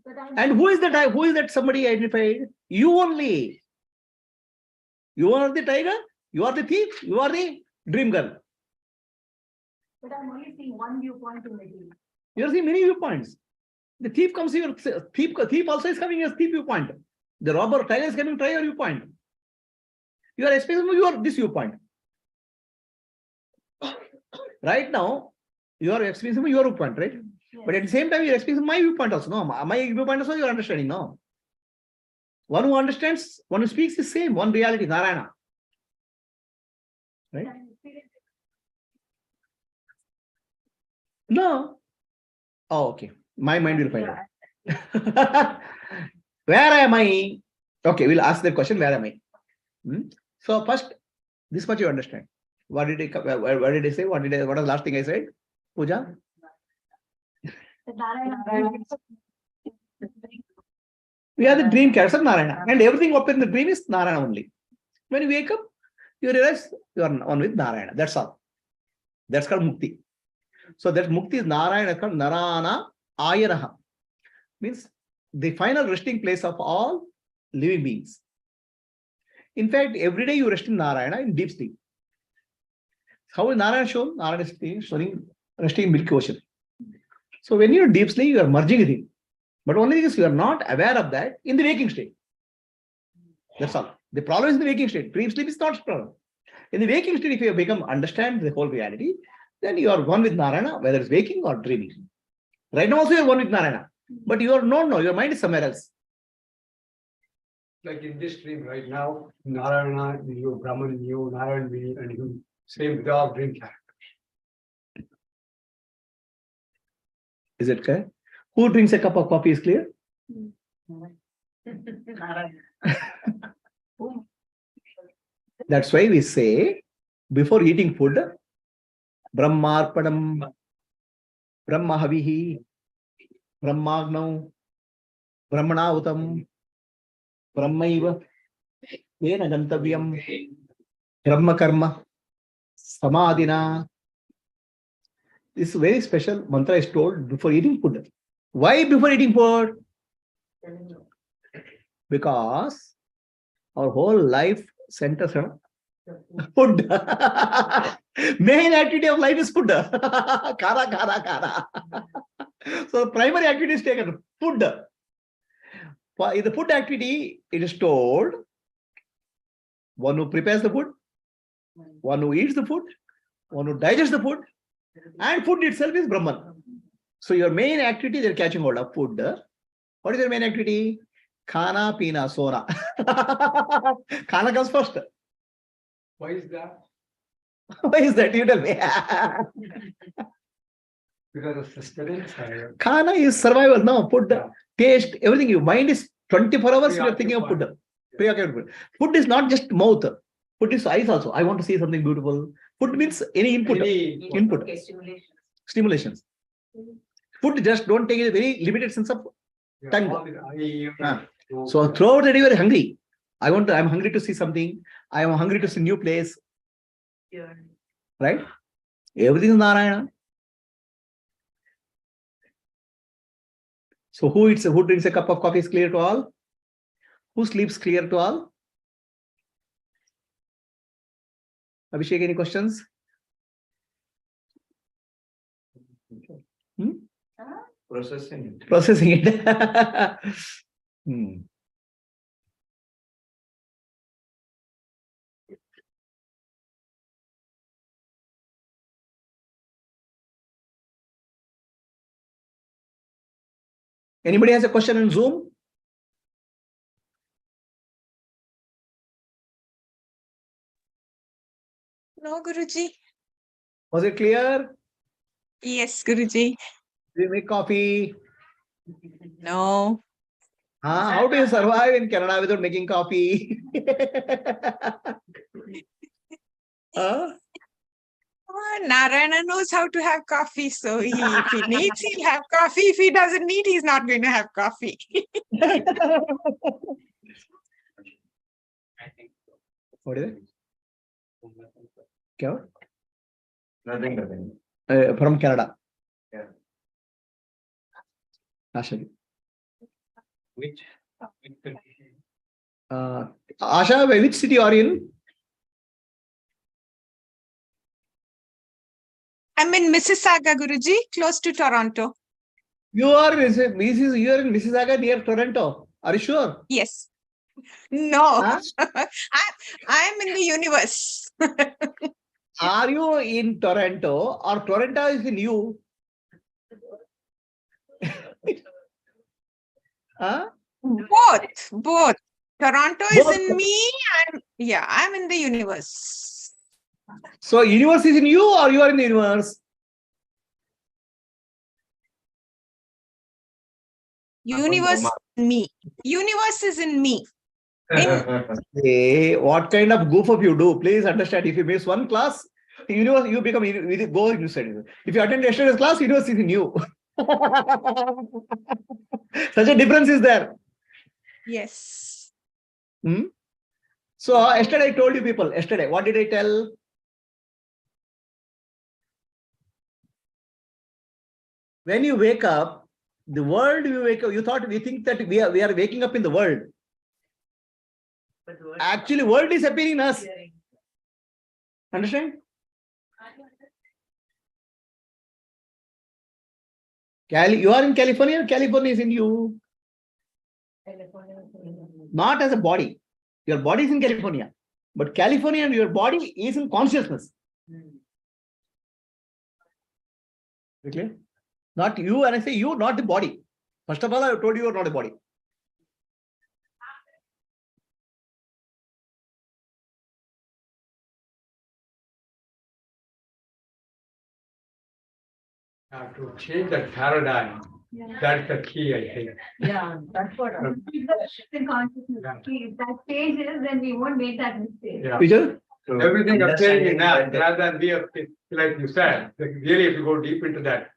but And who is that? Who is that somebody identified? You only. You are the tiger. You are the thief. You are the dream girl. But I'm only seeing one viewpoint in the dream. You are seeing many viewpoints. The thief comes here. Thief also is coming as thief viewpoint. The robber tiger is coming tiger viewpoint. You are experiencing your this viewpoint. Right now, you are experiencing your viewpoint, right? Yes. But at the same time, you are experiencing my viewpoint also. No, my viewpoint also you are understanding. No. One who understands, one who speaks is same, one reality, Narayana. Right? I'm experiencing- No. Oh, okay. My mind will find out. Where am I? Okay, we'll ask the question, where am I? So first, this much you understand. What did I say? What was the last thing I said? Puja? The Narayana. We are the dream characters of Narayana. And everything up in the dream is Narayana only. When you wake up, you realize you are one with Narayana. That's all. That's called Mukti. So that Mukti is Narayana, called Narana Ayanaha. Means the final resting place of all living beings. In fact, every day you rest in Narayana in deep sleep. How is Narayana shown? Narayana is showing resting in Milky Ocean. So when you're deep sleep, you are merging with him. But only because you are not aware of that in the waking state. That's all. The problem is in the waking state. Dream sleep is not a problem. In the waking state, if you understand the whole reality, then you are one with Narayana, whether it's waking or dreaming. Right now also you are one with Narayana. But you are no, your mind is somewhere else. Like in this dream right now, Narayana, you, Brahman, you, Narayana, me, and you, same with all dream characters. Is it clear? Who drinks a cup of coffee is clear? That's why we say, before eating food, Brahmarpanam, Brahmahavihi, Brahmagnau, Brahmanautam, Brahmaiva, Vena Gantavyam, Brahma Karma, Samadhina. This very special mantra is told before eating food. Why before eating food? Because our whole life centers on food. Main activity of life is food. Kara, kara, kara. So primary activity is taken food. In the food activity, it is told one who prepares the food, one who eats the food, one who digests the food, and food itself is Brahman. So your main activity, they're catching hold of food. What is your main activity? Khana, pina, sona. Khana comes first. Why is that? Why is that? You tell me. Because of sustenance. Khana is survival. No, food, taste, everything. Your mind is 24 hours, you are thinking of food. Food is not just mouth. Food is eyes also. I want to see something beautiful. Food means any input, input, Okay, stimulation. stimulations. Food just don't take a very limited sense of tongue. So throughout the day, you are hungry. I'm hungry to see something. I am hungry to see new place. Yeah. Right? Everything is Narayana. So who drinks a cup of coffee is clear to all? Who sleeps clear to all? Abhishek, any questions? Processing it. Processing it. Hmm. Anybody has a question on Zoom? No, Guruji. Was it clear? Yes, Guruji. Do you make coffee? No. How do you survive in Canada without making coffee? Huh? Narayana knows how to have coffee, so if he needs, he'll have coffee. If he doesn't need, he's not going to have coffee. I think. What is it? Kya? Nothing. From Canada. Yeah. Asha. Which Asha, which city are you in? I'm in Mississauga, Guruji, close to Toronto. You are in Mississauga near Toronto. Are you sure? Yes. No. Huh? I'm in the universe. Are you in Toronto or Toronto is in you? Huh? Both. Toronto is Both. in me, and I'm in the universe. So universe is in you or you are in the universe? Universe in me. Universe is in me. Hey, what kind of goof up you do? Please understand. If you miss one class, universe, you become go inside. If you attend yesterday's class, universe is in you. Such a difference is there. Yes. So yesterday I told you people. Yesterday, what did I tell? When you wake up, the world you wake up. We think that we are waking up in the world. But the word- Actually, world is appearing in us. Understand? You are in California. California is in you. Not as a body. Your body is in California, but California and your body is in consciousness. Okay? Not you, and I say you, not the body. First of all, I told you are not a body. To change that paradigm, that's the key, I think. Yeah, that's what. Shift in consciousness. If that changes, then we won't make that mistake. Yeah. Peter? So Everything appearing in that, understanding rather than be like you said, like really, if you go deep into that,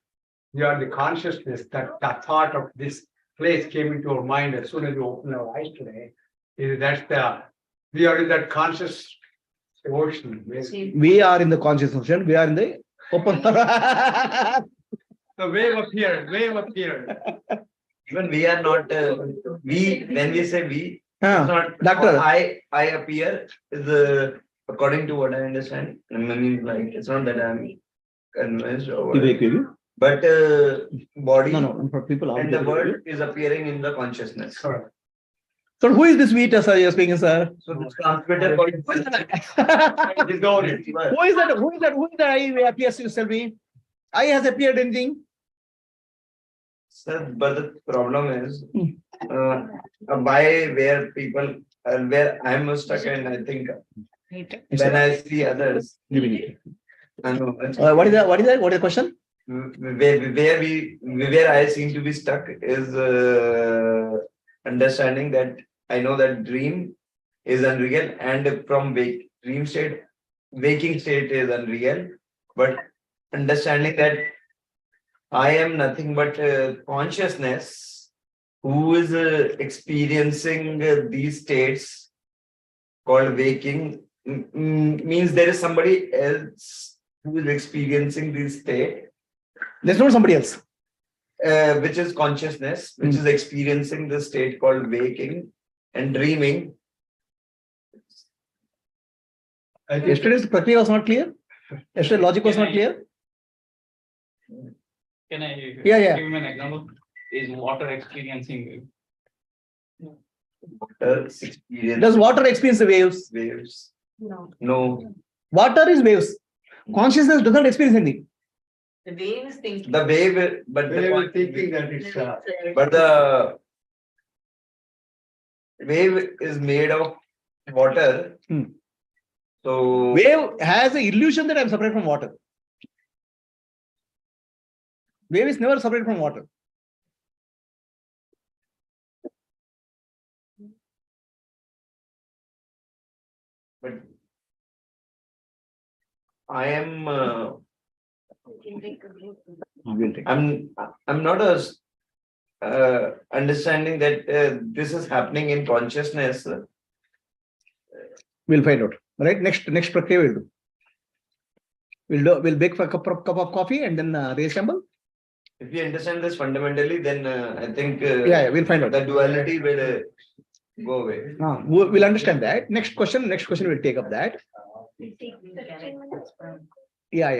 you are the consciousness that thought of this place came into our mind as soon as you open our eyes today. We are in that conscious ocean. We are in the conscious ocean. We are in the open. The wave appeared. even we are not when we say we, Huh. it's not Doctor. I appear is according to what I understand. I mean, like it's not that I'm convinced or whatever, but body No, for people out and the there. world is appearing in the consciousness. Correct. So who is this we, sir? You're speaking, sir. So this transmitter called Who is that? Who is that? I appears to tell me. I has appeared anything. Sir, but the problem is by where people where I'm stuck, and I think when I see others, I know What is that? What is the question? where I seem to be stuck is understanding that I know that dream is unreal, and from dream state, waking state is unreal, but understanding that I am nothing but consciousness who is experiencing these states called waking means there is somebody else who is experiencing this state. There's not somebody else. Which is consciousness, which is experiencing the state called waking and dreaming. Yesterday's prakriya was not clear. Yesterday logic was not clear. Can I Yeah. give an example? Is water experiencing Water experience. Does water experience the waves? Waves? No, No. Water is waves. Consciousness does not experience anything. the wave is thinking. The wave, but They were the thinking that it's but the wave is made of water. So Wave has the illusion that I'm separate from water. Wave is never separate from water. but I am I'm not understanding that this is happening in consciousness. We'll find out. Right? Next prakriya we'll bake for a cup of coffee and then reassemble. If we understand this fundamentally, then I think Yeah, we'll find out. the duality will go away. We'll understand that. Next question we'll take up that. Yeah.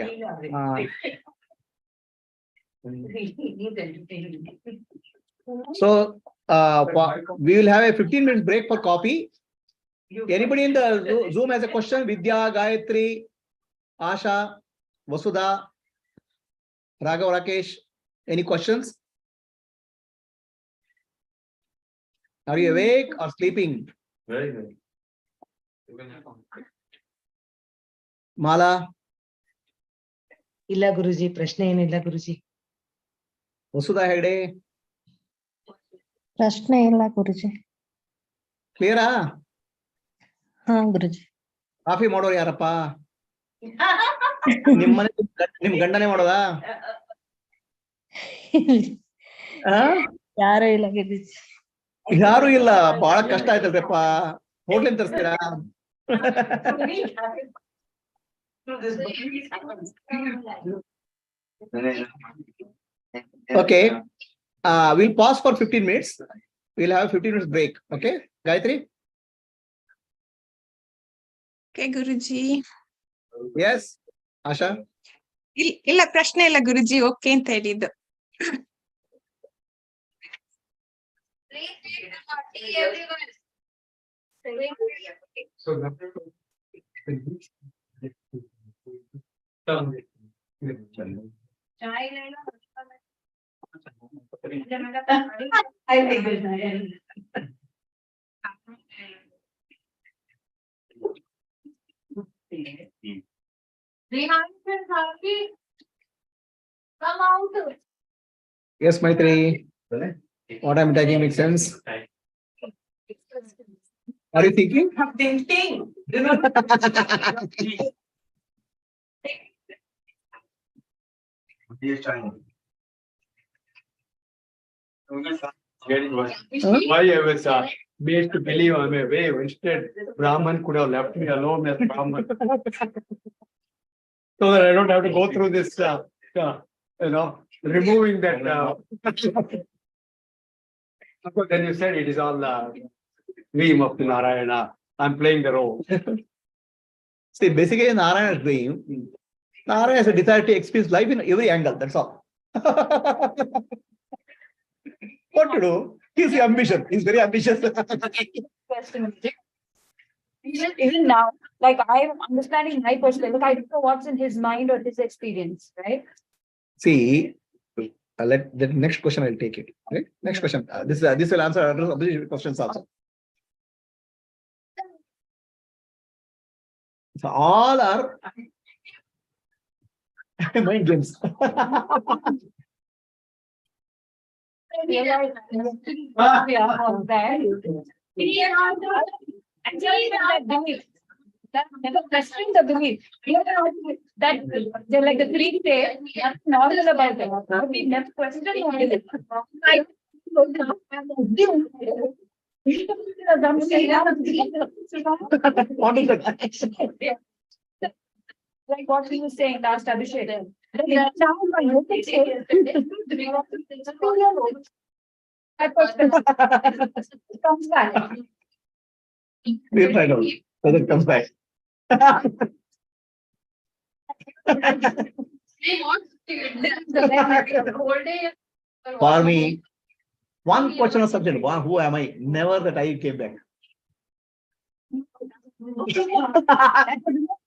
So we will have a 15 minutes break for coffee. Anybody in the Zoom has a question? Vidya, Gayatri, Asha, Vasudha, Raghav, Rakesh. Any questions? Are you awake or sleeping? Very good. Mala, ಇಲ್ಲ ಗುರುಜಿ ಪ್ರಶ್ನೆ ಏನಿಲ್ಲ ಗುರುಜಿ Vasudha Hegde. ಪ್ರಶ್ನೆ ಇಲ್ಲ ಗುರುಜಿ. Clear? ಹಾ ಗುರುಜಿ. Coffee ಮಾಡೋರು ಯಾರಪ್ಪ? ನಿಮ್ ಗಂಡನೇ ಮಾಡೋದಾ? ಯಾರು ಇಲ್ಲ ಗುರುಜಿ. ಯಾರು ಇಲ್ಲ, ಬಹಳ ಕಷ್ಟ ಆಯ್ತಲ್ರಪ್ಪ. ಹೋಟ್ಲಿಂದ ತರಿಸ್ತೀರಾ? Okay. We'll pause for 15 minutes. We'll have a 15 minutes break. Okay, Gayatri? Okay, Guruji. Yes, Asha? ಇಲ್ಲ ಪ್ರಶ್ನೆ ಇಲ್ಲ ಗುರುಜಿ, ಓಕೆ ಅಂತ ಹೇಳಿದ್ದು. Come out. Yes, Maitri. What I'm taking makes sense. Are you thinking? I'm thinking. why I was made to believe I'm a wave. Instead, Brahman could have left me alone as Brahman. So that I don't have to go through this, removing that. Of course, then you said it is all dream of Narayana. I'm playing the role. See, basically, Narayana's dream. Narayana has a desire to experience life in every angle. That's all. What to do? He's the ambition. He's very ambitious. Even now, like I'm understanding my perspective, I don't know what's in his mind or his experience, right? See, let the next question I'll take it. Right? Next question. This will answer other questions also. So all are mind games. That never questioning the belief. You know, that they're like the three days, that's normal about it. But we never question what is it. What is that? Like what we were saying last Abhishek. Comes back. We'll find out whether it comes back. For me, one question of subject, who am I? Never that I came back.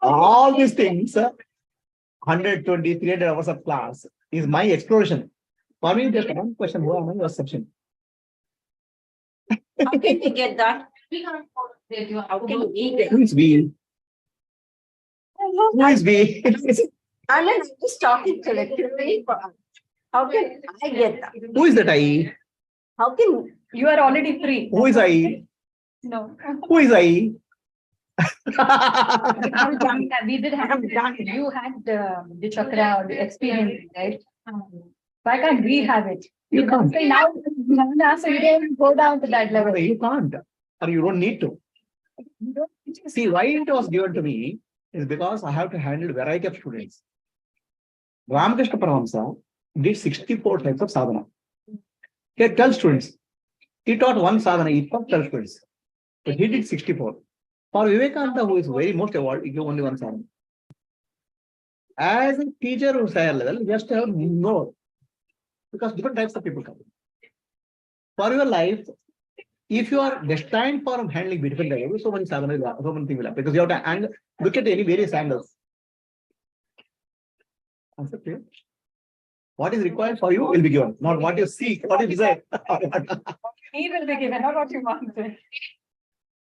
All these things, 120, 300 hours of class is my exploration. For me, just one question, who am I was subject. How can we get that? How can we get? Who is we? Who is we? I mean, I'm just talking collectively. How can I get that? Who is that I? How can You are already free. Who is I? No. Who is I? We did have, you had the chakra or the experience, right? Why can't we have it? You can't. Say now, so you don't go down to that level. You can't, or you don't need to. You don't- See, why it was given to me is because I have to handle variety of students. Ramakrishna Paramahamsa did 64 types of sadhana. He had 12 students. He taught one sadhana, each of 12 students. But he did 64. For Vivekananda, who is very most evolved, he gave only one sadhana. As a teacher who's higher level, you have to have more. Because different types of people come. For your life, if you are destined for handling different levels, so many sadhana, so many things will happen. Because you have to look at any various angles. What is required for you will be given, not what you seek, what you desire. He will be given, not what you want.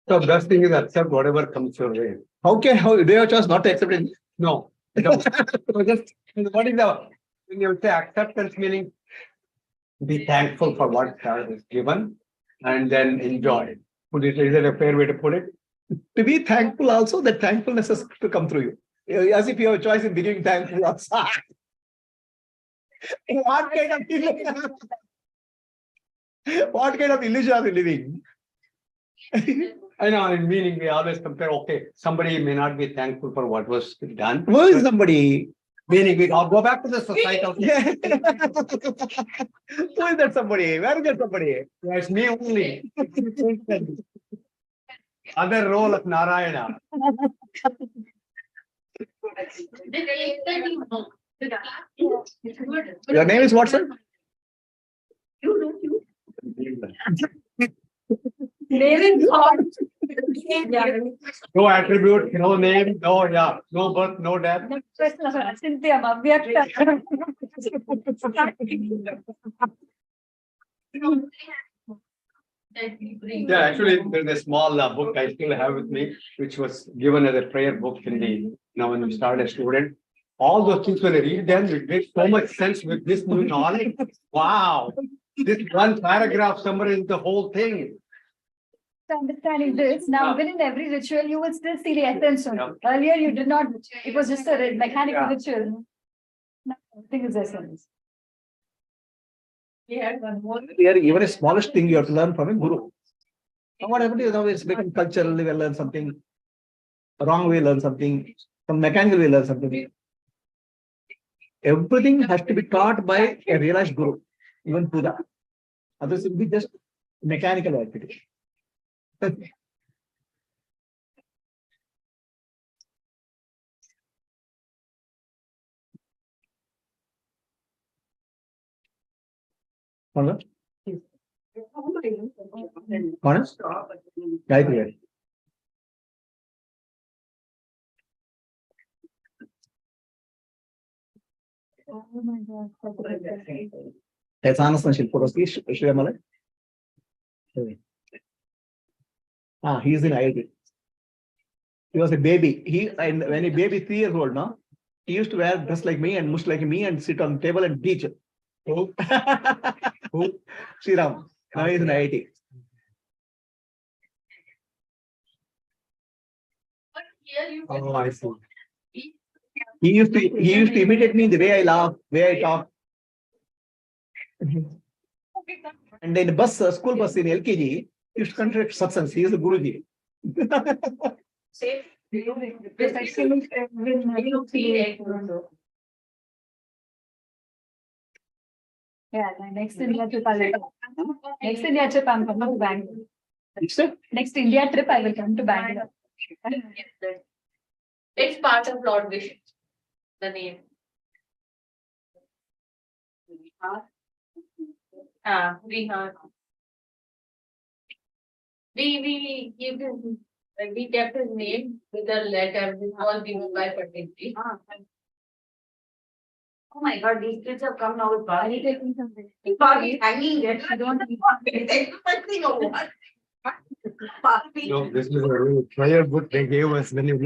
So the best thing is accept whatever comes your way. How do you have choice not to accept it? No. I don't. So just what is the when you say acceptance meaning be thankful for what God is given and then enjoy. Is it a fair way to put it? To be thankful also, that thankfulness has to come through you. As if you have a choice in becoming thankful also. What kind of illusion? What kind of illusion are you living? I know, in meaning we always compare, okay, somebody may not be thankful for what was done. Who is somebody? Meaning we all go back to the societal. Yeah. Who is that somebody? Where is that somebody? Yeah, it's me only. Other role of Narayana. Your name is what, sir? No attribute, no name, no birth, no death. Yeah, actually, there's a small book I still have with me, which was given as a prayer book when we started a student. All those things, when I read them, it makes so much sense with this new knowledge. Wow. This one paragraph summarizes the whole thing. Understanding this, now within every ritual, you will still see the essence of it. Yeah. Earlier, you did not, it was just a mechanical Yeah. ritual. Now, everything is essence. Here, even a smallest thing you have to learn from a guru. Now what happened is now it's become cultural, we learn something, wrong way learn something, some mechanical way learn something. Everything has to be taught by a realized guru, even Puja. Others will be just mechanical activity. What? Gayatri. Oh my God. That's Anasana Shilporoski, Shri Amala. He is in IIT. He was a baby. When a baby 3 years old, no, he used to wear dress like me and mush like me and sit on the table and teach. Who? Sri Ram. Now he is in IIT. hear you. Oh, I see. He used to imitate me the way I laugh, way I talk. And in the bus, school bus in LKG, he used to conduct satsang. He is the Guruji. Safe. Yeah, next India trip I will come. Next India trip I'm coming to Bangalore. Next India trip I will come to Bangalore. It's part of Lord Vision, the name. Vichara. We kept his name with a letter, this was given by Panditji. Oh my God, these kids have come now with Bali. Bali hanging there. I don't expecting a what? No, this is a really prayer book they gave us when you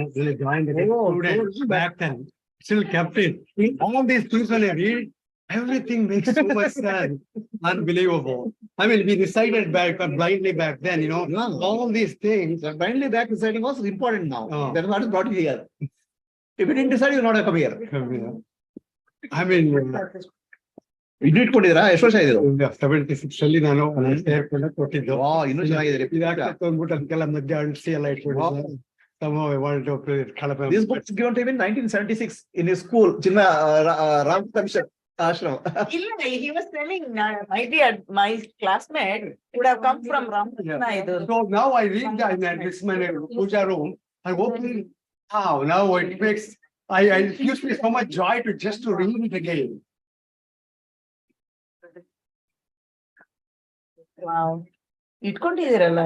joined the students back then. Still kept it. All these things when I read, everything makes so much sense. Unbelievable. I mean, we decided blindly back then, all these things. The blindly back deciding was important now. Oh. That's what is brought you here. If you didn't decide, you're not a come here. I mean, ಇದು ಇಟ್ಕೊಂಡಿದ್ದೀರಾ ಎಷ್ಟು ವರ್ಷ ಆಯ್ತು 76 ಅಲ್ಲಿ ನಾನು ಸೇರ್ಕೊಂಡು ಕೊಟ್ಟಿದ್ದು ವಾ ಇನ್ನೂ ಚೆನ್ನಾಗಿದೆ ಇದಾಗ್ತದೆ ಅಂದ್ಬಿಟ್ಟು ಅದಕ್ಕೆಲ್ಲ ಮಧ್ಯ ಅಂಟಿಸಿ ಎಲ್ಲ ಇಟ್ಬಿಟ್ಟು This book is given to him in 1976 in his school, Chinna Ramkamsha Ashram. He was telling my classmate would have come from Ramkamsha. So now I read that in this puja room, I open it. Now it makes, it gives me so much joy to read it again. Wow. ಇಟ್ಕೊಂಡಿದ್ದೀರಲ್ಲ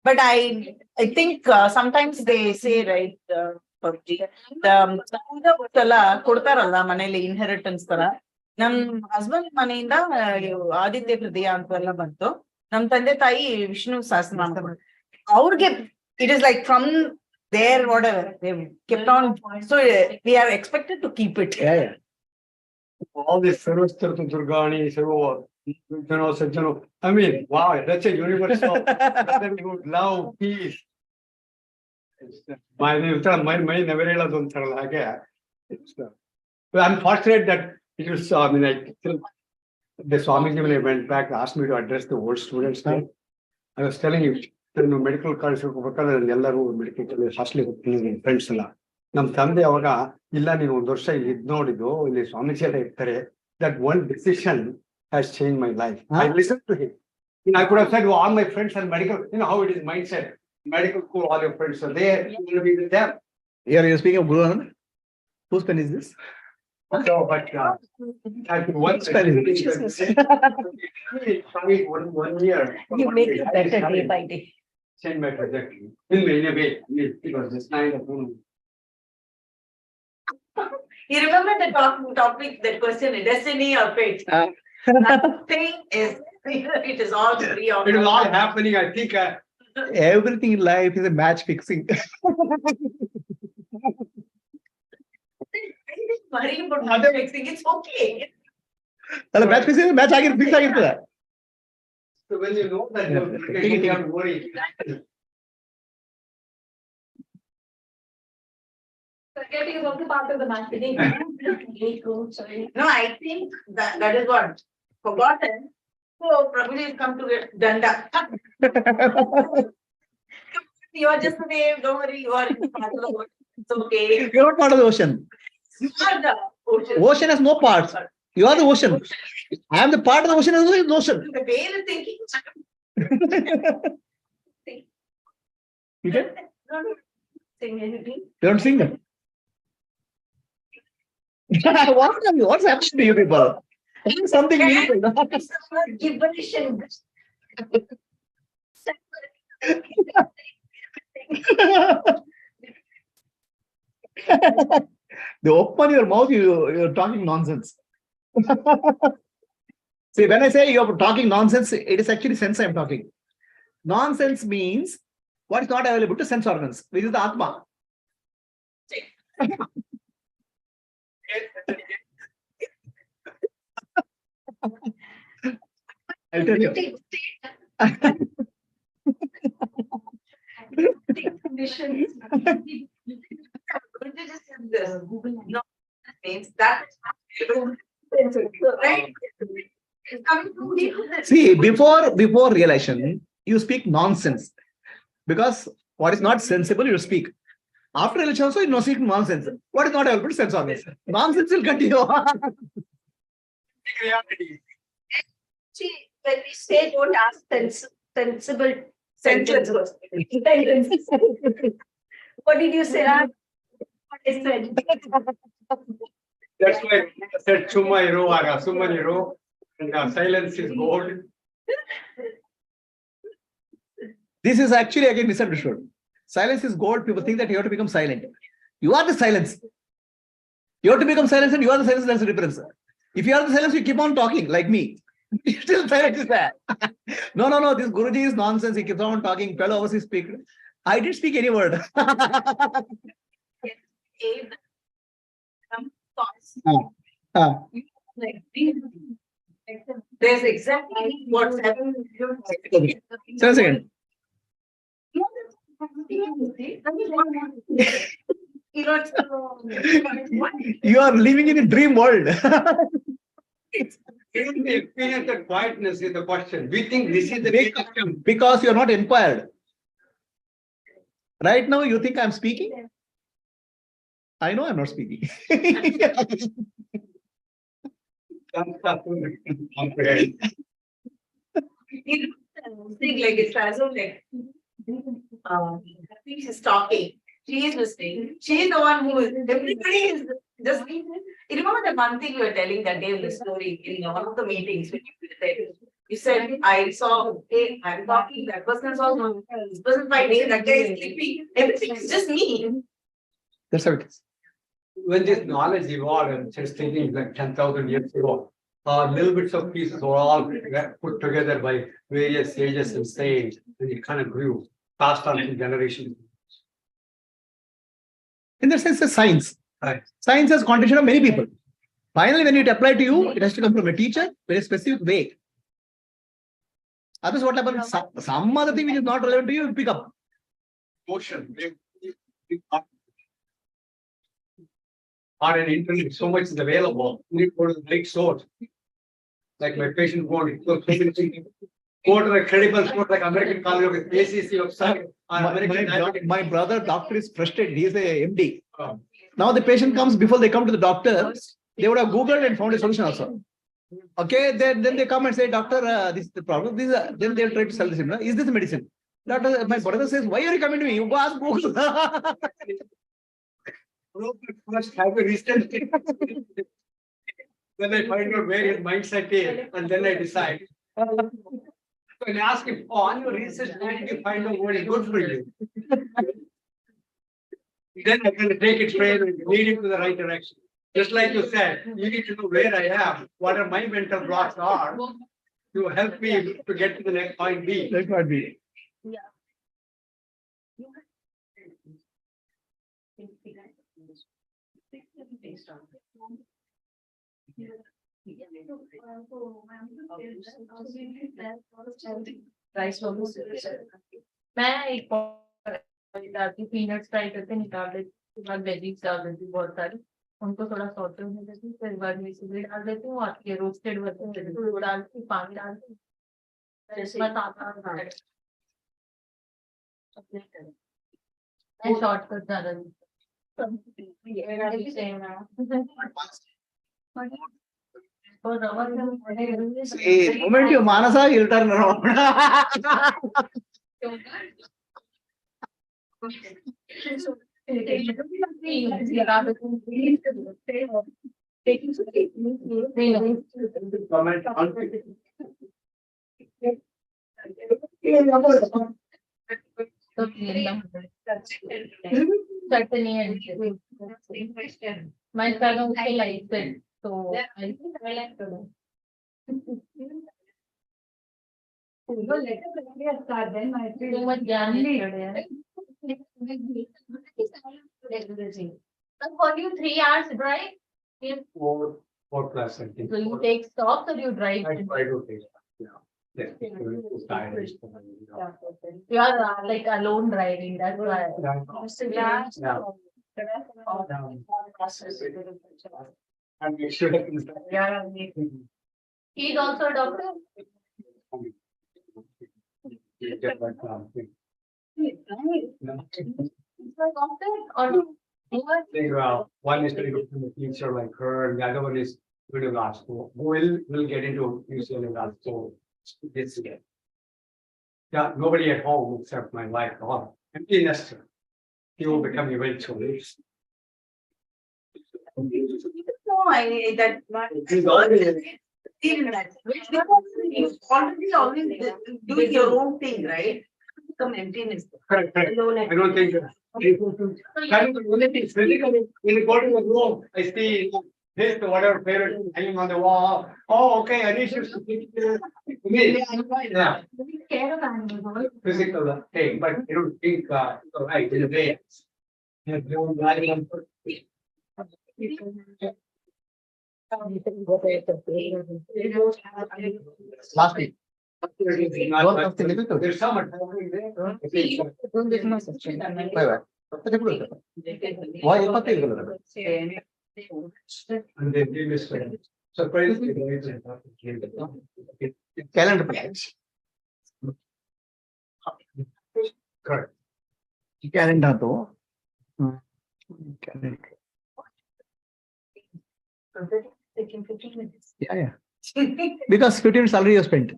but I think sometimes they say right Prabhuji, ಎಲ್ಲ ಕೊಡ್ತಾರಲ್ಲ ಮನೇಲಿ inheritance ತರ ನಮ್ husband ಮನೆಯಿಂದ ಆದಿತ್ಯ ಹೃದಯ ಅಂತ ಎಲ್ಲ ಬಂತು ನಮ್ ತಂದೆ ತಾಯಿ ವಿಷ್ಣು ಸಹಸ್ರನಾಮ ಅವ್ರಿಗೆ it is like from there whatever they kept on, so we are expected to keep it. All this Sarvastra Durgani, Sajjano. I mean, wow, that's a universal good love, peace. My never I'm fortunate that it was, the Swamiji, when I went back, asked me to address the old students there. I was telling you, medical college ಎಲ್ಲರೂ medical college hostel ಹೋಗ್ತೀನಿ friends ಎಲ್ಲ ನಮ್ ತಂದೆ ಅವಾಗ ಇಲ್ಲ ನೀನು ಒಂದ್ ವರ್ಷ ಇಲ್ಲಿ ನೋಡಿದ್ದು ಇಲ್ಲಿ ಸ್ವಾಮೀಜಿ ಎಲ್ಲ ಇರ್ತಾರೆ that one decision has changed my life. I listened to him. I could have said, well, all my friends are medical, how it is mindset, medical school, all your friends are there, you will be with them. Here you're speaking of Guru Anand. Whose pen is this? So, but one year. You make it better day by day. Change my trajectory. In a way, it was just kind of. You remember the topic, that question, destiny or fate? Nothing is, it is all free of. It is all happening, I think. Everything in life is a match fixing. Worry about match fixing, it's okay. Match fixing, match fix ಆಗಿರ್ತದೆ. So when you know that you have to worry. Forgetting is also part of the match. No, I think that is what forgotten. So Prabhuji has come to Danda. You are just a wave, don't worry, you are in part of the ocean. It's okay. You're not part of the ocean. You are the ocean. Ocean has no parts. You are the ocean. I am the part of the ocean as well as the ocean. The whale is thinking. You get? Sing anything. You don't sing them. What's happening to you people? Something meaningful. Gibberish and They open your mouth, you're talking nonsense. See, when I say you're talking nonsense, it is actually sense I'm talking. Nonsense means what is not available to sense organs, which is the Atma. I'll tell you. means that. Right? It's coming from the- See, before realization, you speak nonsense. Because what is not sensible, you speak. After realization also, you know, speak nonsense. What is not available, sense always. Nonsense will continue. See, when we say don't ask sensible Sentences. sentences. What did you say? What is it? That's why I said Chumairo, Sumaniro, and silence is gold. This is actually again misunderstood. Silence is gold. People think that you have to become silent. You are the silence. You have to become silent and you are the silence. That's the difference. If you are the silence, you keep on talking like me. Still silence is there. No. This Guruji is nonsense. He keeps on talking. 12 hours he speak. I didn't speak any word. Some thoughts. Ah. Like, there's exactly what's happening. Say a second. You know, You are living in a dream world. Even the experience of quietness is the question. We think this is the big question. Because you are not inquired. Right now, you think I'm speaking? I know I'm not speaking. Some stuff we can comprehend. think like it's as though like, she's talking, she is listening, she is the one who is, everybody is just, you remember the one thing you were telling that day in the story, in one of the meetings when you said, I saw, hey, I'm talking, that person is also, this person fighting, that guy is sleeping, everything is just me. That's how it is. When this knowledge evolved, and just thinking like 10,000 years ago, little bits of pieces were all put together by various sages and saints, and it kind of grew, passed on to generations. In that sense, it's science. Right. Science has contribution of many people. Finally, when it applies to you, it has to come from a teacher, very specific way. Others, what happens? Some other thing which is not relevant to you, you pick up. Motion. On an internet, so much is available. You need to go to the right source. Like my patient wanted, so many things. Go to the credible source like American College of ACC of Science. My brother doctor is frustrated. He is a MD. Now the patient comes, before they come to the doctor, they would have Googled and found a solution also. Okay, then they come and say, doctor, this is the problem. Then they'll try to sell this. Is this medicine? Doctor, my brother says, why are you coming to me? You go ask Google. First have a research. Then I find out where his mindset is, and then I decide. When I ask him, on your research, where did you find out what is good for you? Then I'm going to take it straight and lead him to the right direction. Just like you said, you need to know where I am, what are my mental blocks are, to help me to get to the next point B. That might be. मैं एक डालती peanuts fry करके निकाल देती हूँ, बाद veggies डाल देती हूँ बहुत सारी, उनको थोड़ा सॉटे होने देती हूँ, फिर बाद में इसीलिए डाल देती हूँ और ये रोस्टेड बर्तन डालती हूँ, पानी डालती हूँ, मैं शॉर्टकट ज्यादा See, moment you manasa, you'll turn around. My son also likes it, so I think I like to do. Too much jam yesterday. For you 3 hours drive? Four plus, I think. So you take stops or you drive? I do take, yeah. You are like alone driving, that's why. Yeah. And we should have. He is also a doctor. Get that, He's a doctor or no? one is going to become a teacher like her, and the other one is going to law school. Will get into usually law school. This year. Yeah, nobody at home except my wife. Oh, empty nester. He will become eventually. No, that. He's already. You already always do your own thing, right? Become emptiness. Correct. I don't think. When you go to the room, I see this, whatever favorite hanging on the wall. Oh, okay, Anish used to think, yeah, Care of animals. physical thing, but I don't think, right, in a way. Yeah, they won't lie on purpose. Last week. There's some. Why? What? And they missed it. Surprisingly. Calendar plans. Correct. Calendar though. Calendar. Taking 15 minutes. Yeah. Because 15 minutes already you spent.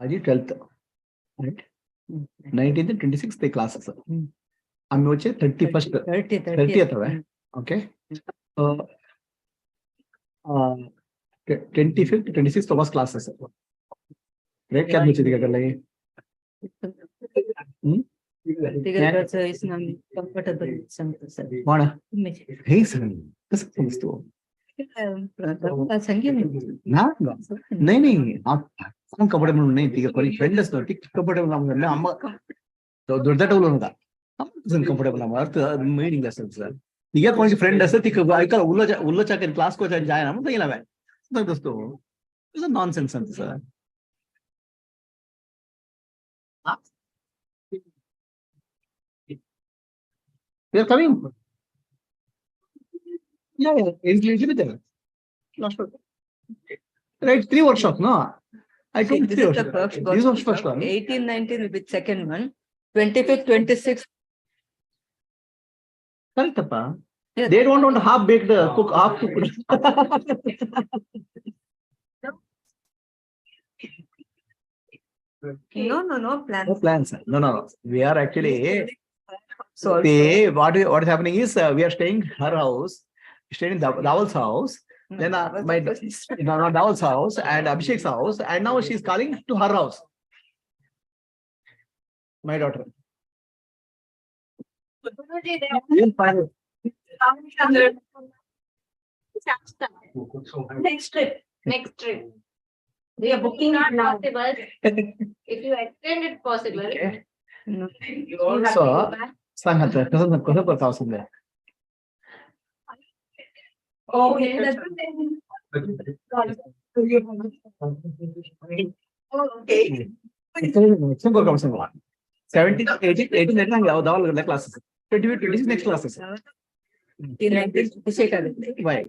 Aji 12th, right? 19th and 26th the classes. I'm watching 31st, 30th, okay? 25th, 26th was classes. Right? क्या मुझे दिखा कर लगे? is not comfortable. कौन? Hey sir, किस समझते हो? ना नहीं आप कंफर्टेबल नहीं थी कोई फ्रेंड्स तो टिक कंफर्टेबल ना मैं अम्मा तो दुर्दाटोलो होगा हम कंफर्टेबल ना अर्थ मीनिंग लेसन सर ये कौन सी फ्रेंड ऐसे टिक आजकल उल्लो चाकर क्लास को जाए ना मतलब ये ना मैं तो दोस्तों it's a nonsense sir we are coming it's legitimate right 3 workshops no I told This is the first this was first one 18, 19 will be second one. 25th, 26th. correct appa Yes. they don't want half baked cook half cooked No plans. no plans no we are actually So see what is happening is we are staying her house staying in Dawal's house then my Dawal's house and Abhishek's house and now she's calling to her house my daughter Next trip. We are booking it now. If you extend it possible. okay. No. You have to So go back. Sangat कसं करता समजा Oh, Okay, that's okay. super comes 17 18 19 classes 20 26 next classes 19, why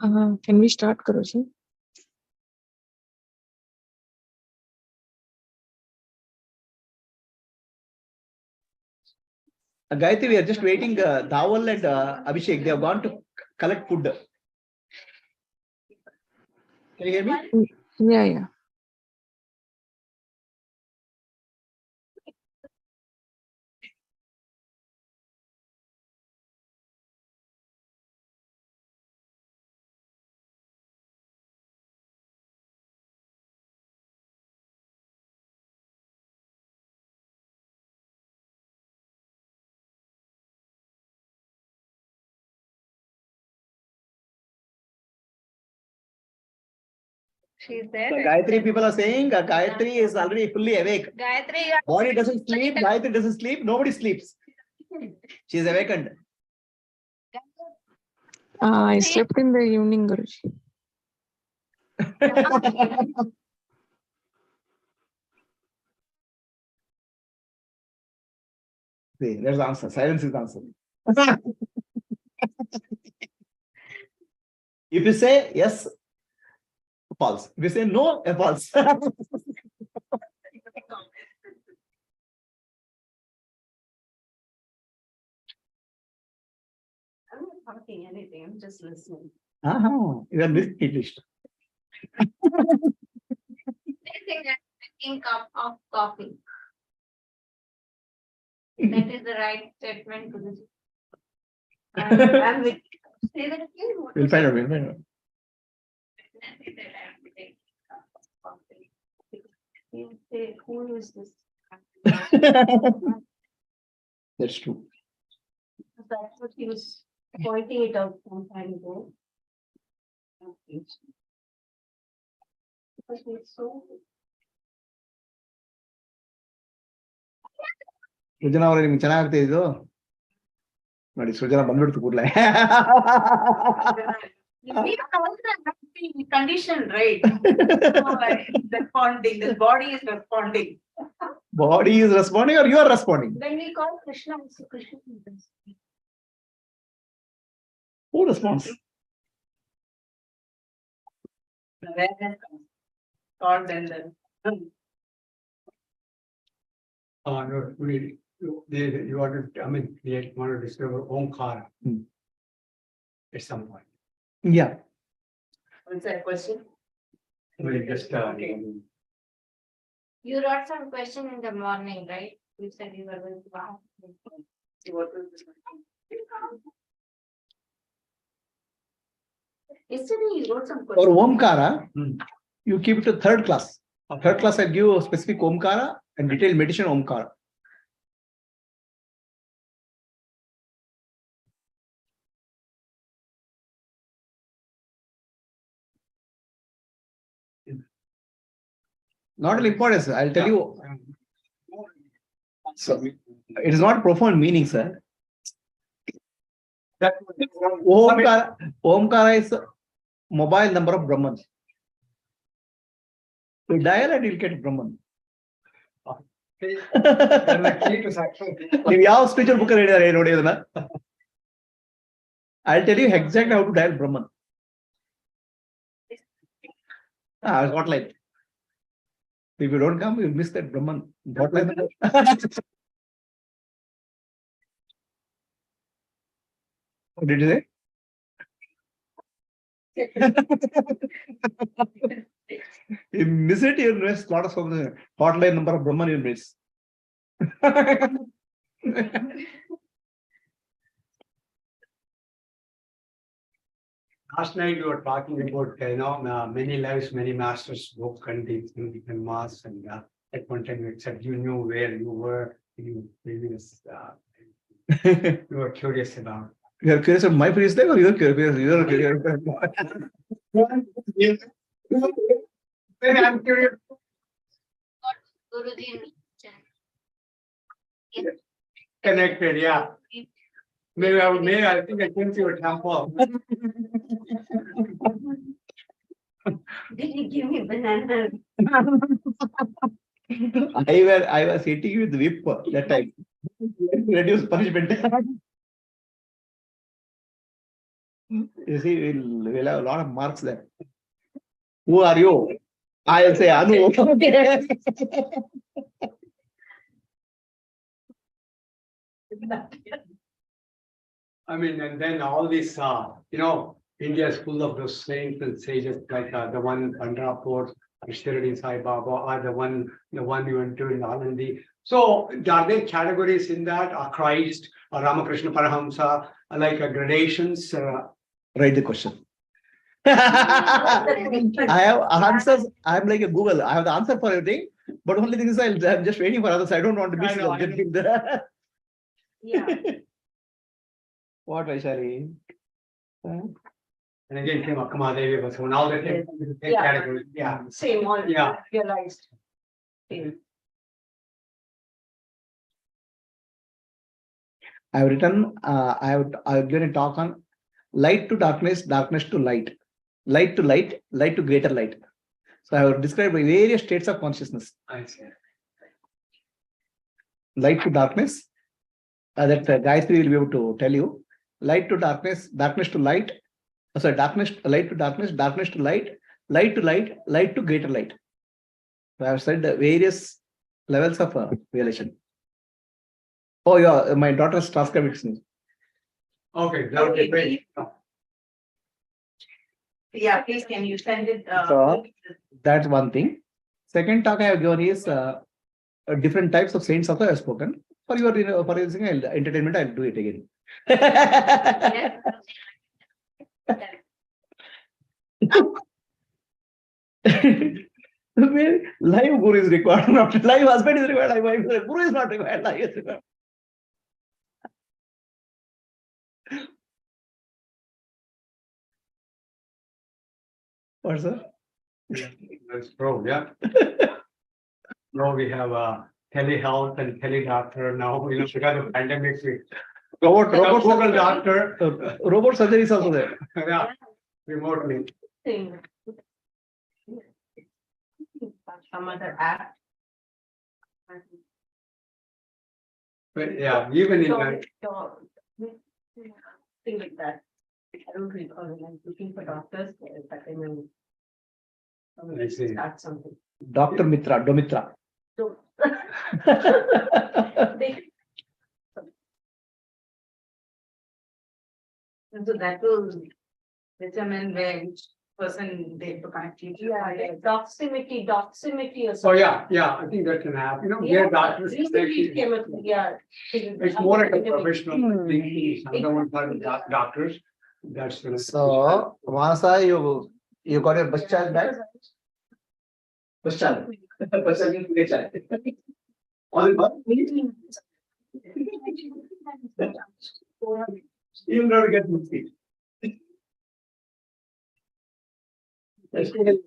Can we start, Guruji? Gayatri, we are just waiting. Dawal and Abhishek, they have gone to collect food. Can you hear me? Yeah. She's there. So Gayatri, people are saying Gayatri is already fully awake. Gayatri, Body doesn't sleep, Gayatri doesn't sleep, nobody sleeps. She is awakened. I slept in the evening, Guruji. See, there's the answer. Silence is the answer. If you say yes, false. If you say no, false. I'm not talking anything, I'm just listening. You are English. I think I'm drinking cup of coffee. That is the right statement to this. I'm with. Say that again. What We'll was find it? out. We'll find out. Definitely that I'm taking a cup of coffee. You say, who is this? That's true. That's what he was pointing it out some time ago. Because it's so. ಸೃಜನಾ ಅವರೇ ನಿಮ್ಗೆ ಚೆನ್ನಾಗುತ್ತೆ ಇದು ನೋಡಿ ಸೃಜನಾ ಬಂದ್ಬಿಡ್ತು ಕೂಡಲೇ We are also being conditioned, right? Responding, the body is responding. Body is responding or you are responding? When we call Krishna, also Krishna is. Who responds? Awareness comes. God and then. No, really, you want to, create, want to discover Omkara. At some point. Yeah. What's that question? Well, just, You wrote some question in the morning, right? You said you were going to ask. What was this? Yesterday you wrote some For question. Omkara, you keep it to third class. Third class, I give a specific Omkara and detailed meditation Omkara. Not an importance. I'll tell you. So, it is not profound meaning, sir. Omkara is a mobile number of Brahman. You dial and you'll get Brahman. ನೀವು ಯಾವ ಸ್ಪೀಚರ್ book ಹೇಳಿದಾರೆ ನೋಡಿ ಅದನ್ನ I'll tell you exactly how to dial Brahman. Hotline. If you don't come, you'll miss that Brahman. Hotline. What did you say? You miss it, you'll miss a lot of something. Hotline number of Brahman, you'll miss. Last night you were talking about, many lives, many masters book and mass and at one time you said you knew where you were, you previous, you were curious about. You are curious about my previous life or you are curious? You are curious. I'm curious. Guruji. Connected, yeah. Maybe I think I came to your temple. Did you give me banana? I was hitting you with whip that time. Reduce punishment. You see, we'll have a lot of marks there. Who are you? I'll say Anu. I mean, and then all these, India is full of those saints and sages, like the one in Pandharpur, Shirdi Sai Baba, or the one you went to in Alandi. So are there categories in that? Christ, or Ramakrishna Parahamsa, like gradations? Write the question. I have answers. I'm like a Google. I have the answer for everything. But only thing is, I'm just waiting for others. I don't want to miss I know. the Yeah. What, Vaishali? And again, came Akamadevi, but so now they take Yeah. categories. Yeah. Same, all Yeah. realized. Same. I have written. I've given a talk on light to darkness, darkness to light, light to light, light to greater light. So I have described various states of consciousness. I see. Light to darkness. That Gayatri will be able to tell you. Light to darkness, darkness to light. Sorry, darkness, light to darkness, darkness to light, light to light, light to greater light. So I have said the various levels of realization. Oh yeah, my daughter's transcript. Okay, that would be great. Yeah, please, can you send it? So, that's one thing. Second talk I have given is different types of saints also I have spoken. For your entertainment, I'll do it again. Live guru is required, not live husband is required, live wife is required. Guru is not required, live is required. What's that? That's true, yeah. Now we have telehealth and teledoctor now, because of pandemic, Robot Google doctor, robot surgery is also there. yeah, remotely. Thing. Some other app. But yeah, even in that, Thing like that. I don't recall, I'm looking for doctors, but I mean. I see. Start something. Dr. Mitra, Domitra. So. They. And so that will determine which person they to connect you to. Yeah, doximity or oh something. yeah, I think that can happen, Yeah, where doctors. recently it came up, yeah. It's more like a professional thing, other ones are doctors, that's. So, Vasa, you got your bus child back? Bus child. Bus child means play child. All bus? You'll never get moved. Crazy.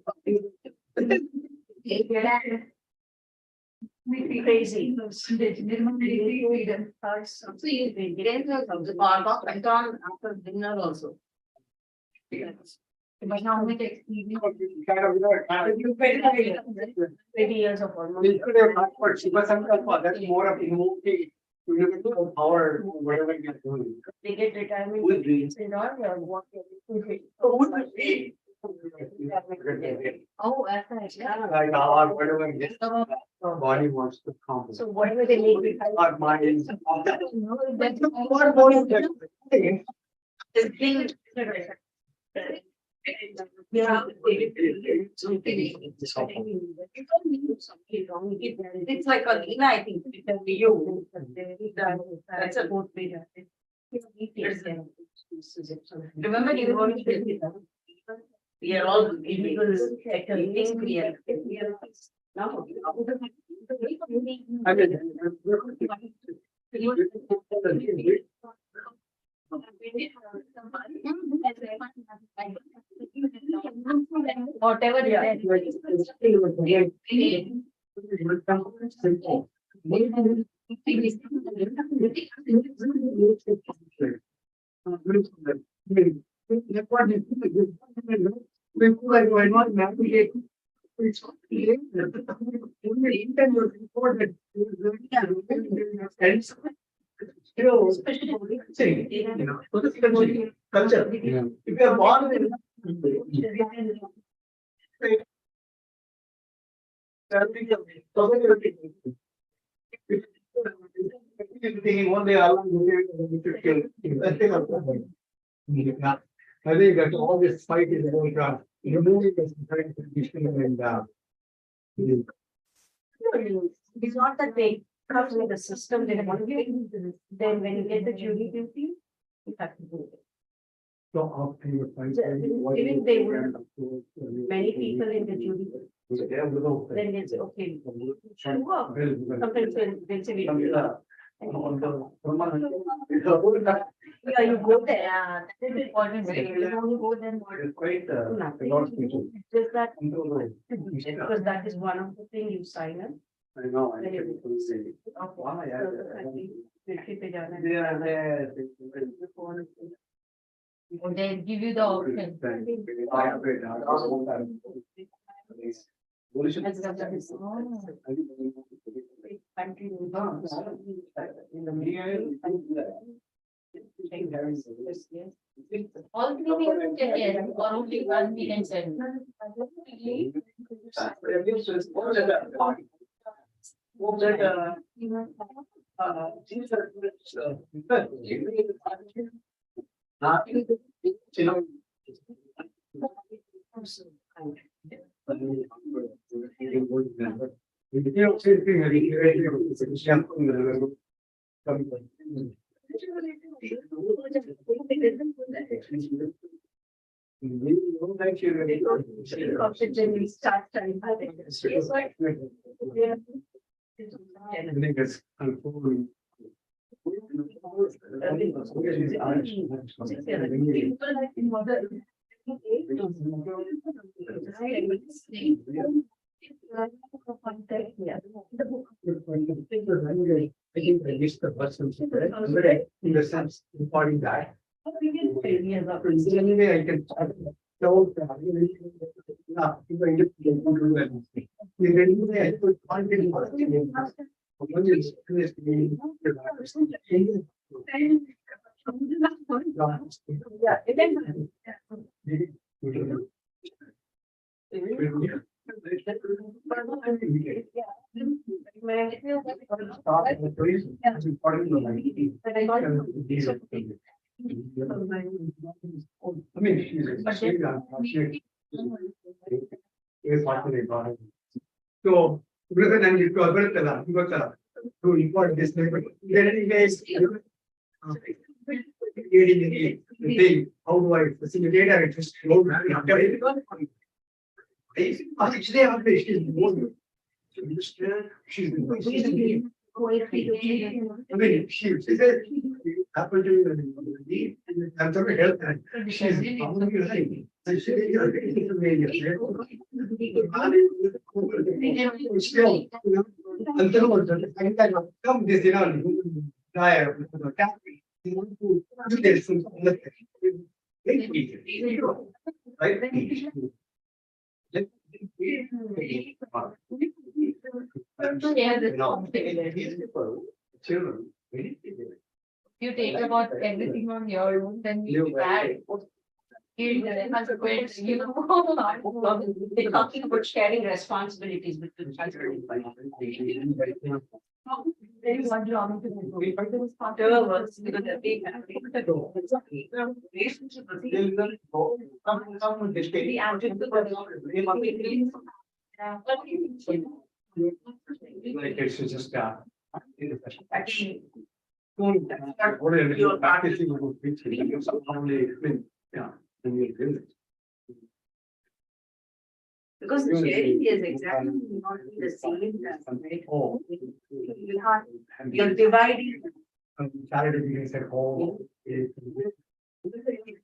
So you went on after dinner also. But now we take. Kind of, 20 years of hormones. we could have not for Shiva Sankalpa, that's more of emotive, power, whatever you're doing. They get retirement. Good dreams. And all, or what? Oh, that's nice. Like our, whatever gets, body wants to accomplish. So whatever they make. Our minds. That's What more is that? It's being. Yeah. It's like a Lina, I think. You. That's a good way. Remember you were. We are all individuals. We are. No. I mean. Whatever See, so this culture. Yeah. If you are born in thinking one day Allah will kill. Yeah. I think that all this fight is about removing the society condition and It's not that they come with the system, they want to do. Then when you get the jury duty, you have to do it. so after your fight. Even they were many people in the jury. Then they say, okay, should work. Sometimes they'll say, yeah, you go there. Yeah, that is important. You go then what? It's quite Just that, because that is one of the things you sign up. I know. Then you- They give you the option. All three we can check yes, or only one we can check. Then we start studying. I think I missed the person, in the sense, imparting that. Anyway, I can. So, I mean, she's extremely unfortunate. So, brother, and you got to import this neighbor. Then anyways, the thing, how do I facilitate her? It just flow. Actually, she's I mean, she said, happened to me, I'm sorry, help her. She's probably right. And she said, "You're really the way you're still, until come this, die, tap me. Do this. Children. You take about everything on your own, then you bad. They're talking about sharing responsibilities between children. There is one wrong to Like it's just Again, what you're practicing about preaching, only, yeah, then you do it. because the sharing is exactly not the same as, right? Oh. You're dividing, Saturday, you said, oh.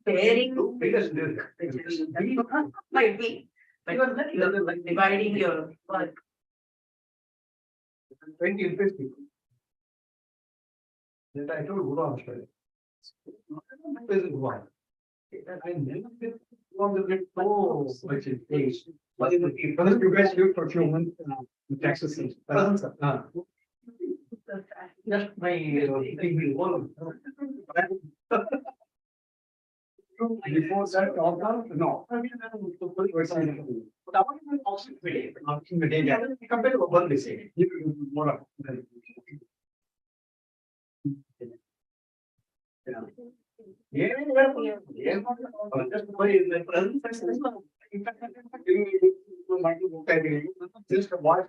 sharing. Because Might be, but you're dividing your work. 20 and 50. That I told Guru Amsterdam. I never did one of the much in place. But you guys do procurement, taxes. Just my thinking one. Before that, no. Compared to one, they say. More. Yeah. Just by the presence. Just watch.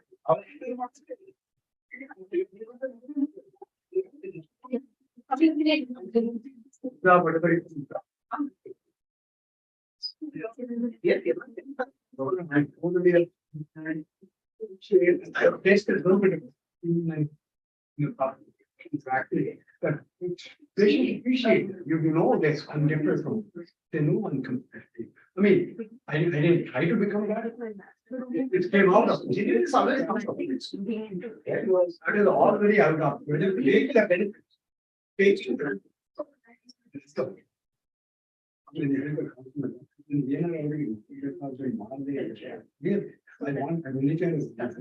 Exactly. But they appreciate it. You know this. I'm different from they know I'm competitive. I mean, I didn't try to become that. It came out of me. It always comes from it. That is already out of when you take the benefit, take it. I want a religion is and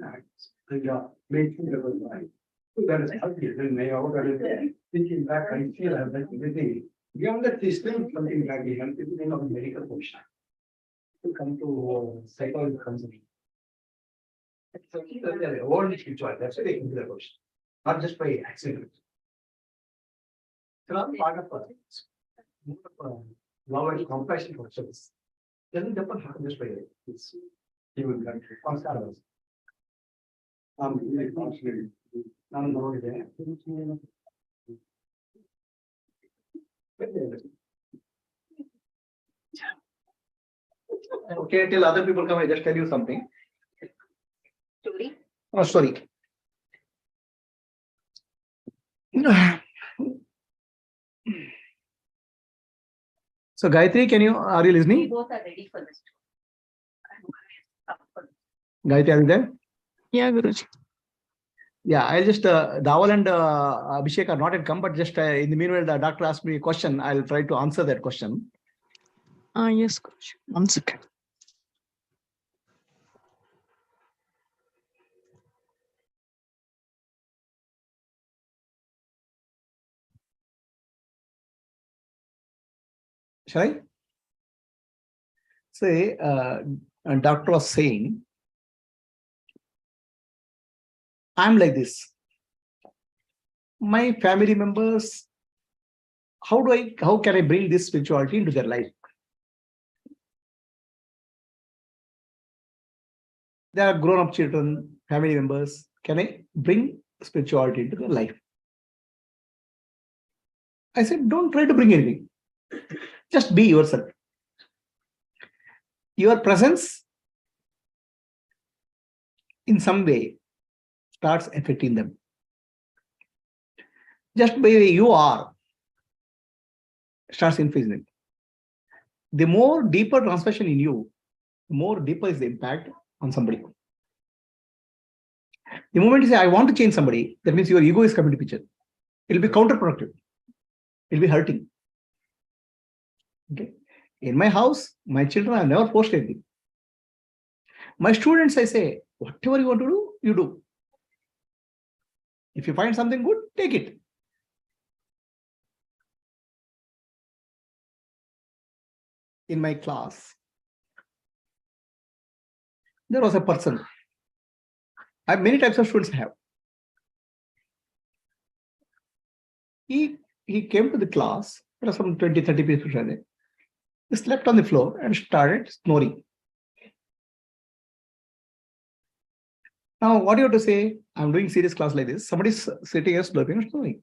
make sure that was right. So that is healthy. Then may out and thinking back, I feel I have done everything. Beyond that, there's still something back behind it in a medical position. To come to psychological consumption. All spiritual, that's why they come to the question. Not just by accident. It's not part of us. Love and compassion for service. Doesn't happen just by it's human country. Really constantly. I'm not there. Okay, till other people come, I just tell you something. Story. Oh, sorry. So Gayatri, are you We listening? both are ready for this. Gayatri, are you there? Yeah, Guruji. Yeah, I'll just, Dawal and Abhishek are not yet come, but just in the meanwhile, the doctor asked me a question. I'll try to answer that question. Yes, Guruji. 1 second. Shall I? Say, a doctor was saying, I'm like this. My family members, how can I bring this spirituality into their life? They are grown-up children, family members. Can I bring spirituality into their life? I said, don't try to bring anything. Just be yourself. Your presence in some way starts affecting them. Just by the way you are starts influencing them. The more deeper transformation in you, the more deeper is the impact on somebody. The moment you say, I want to change somebody, that means your ego is coming to picture. It will be counterproductive. It will be hurting. Okay. In my house, my children, I never forced anything. My students, I say, whatever you want to do, you do. If you find something good, take it. In my class, there was a person. I have many types of students I have. He came to the class, there are some 20, 30 people there. He slept on the floor and started snoring. Now, what do you have to say? I'm doing serious class like this. Somebody's sitting here slurping and snoring.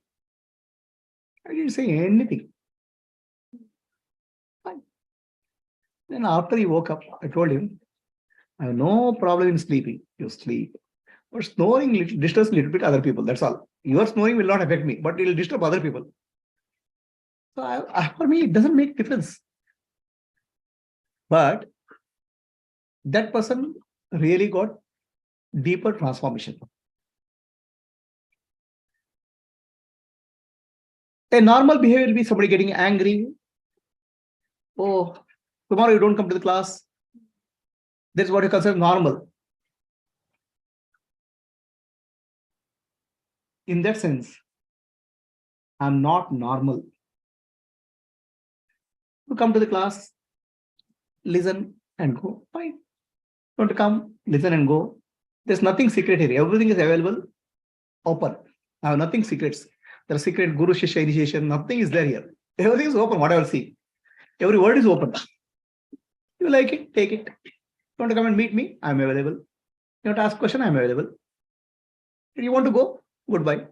I didn't say anything. Fine. Then after he woke up, I told him, I have no problem in sleeping. You sleep. But snoring disturbs a little bit other people. That's all. Your snoring will not affect me, but it will disturb other people. So for me, it doesn't make difference. But that person really got deeper transformation. A normal behavior will be somebody getting angry. Oh, tomorrow you don't come to the class. That's what you consider normal. in that sense, I'm not normal. You come to the class, listen and go. Fine. You want to come, listen and go. There's nothing secret here. Everything is available, open. I have nothing secrets. There's secret Guru Shishya initiation. Nothing is there here. Everything is open, whatever see. Every word is open. You like it, take it. You want to come and meet me? I'm available. You want to ask question? I'm available. You want to go? Goodbye.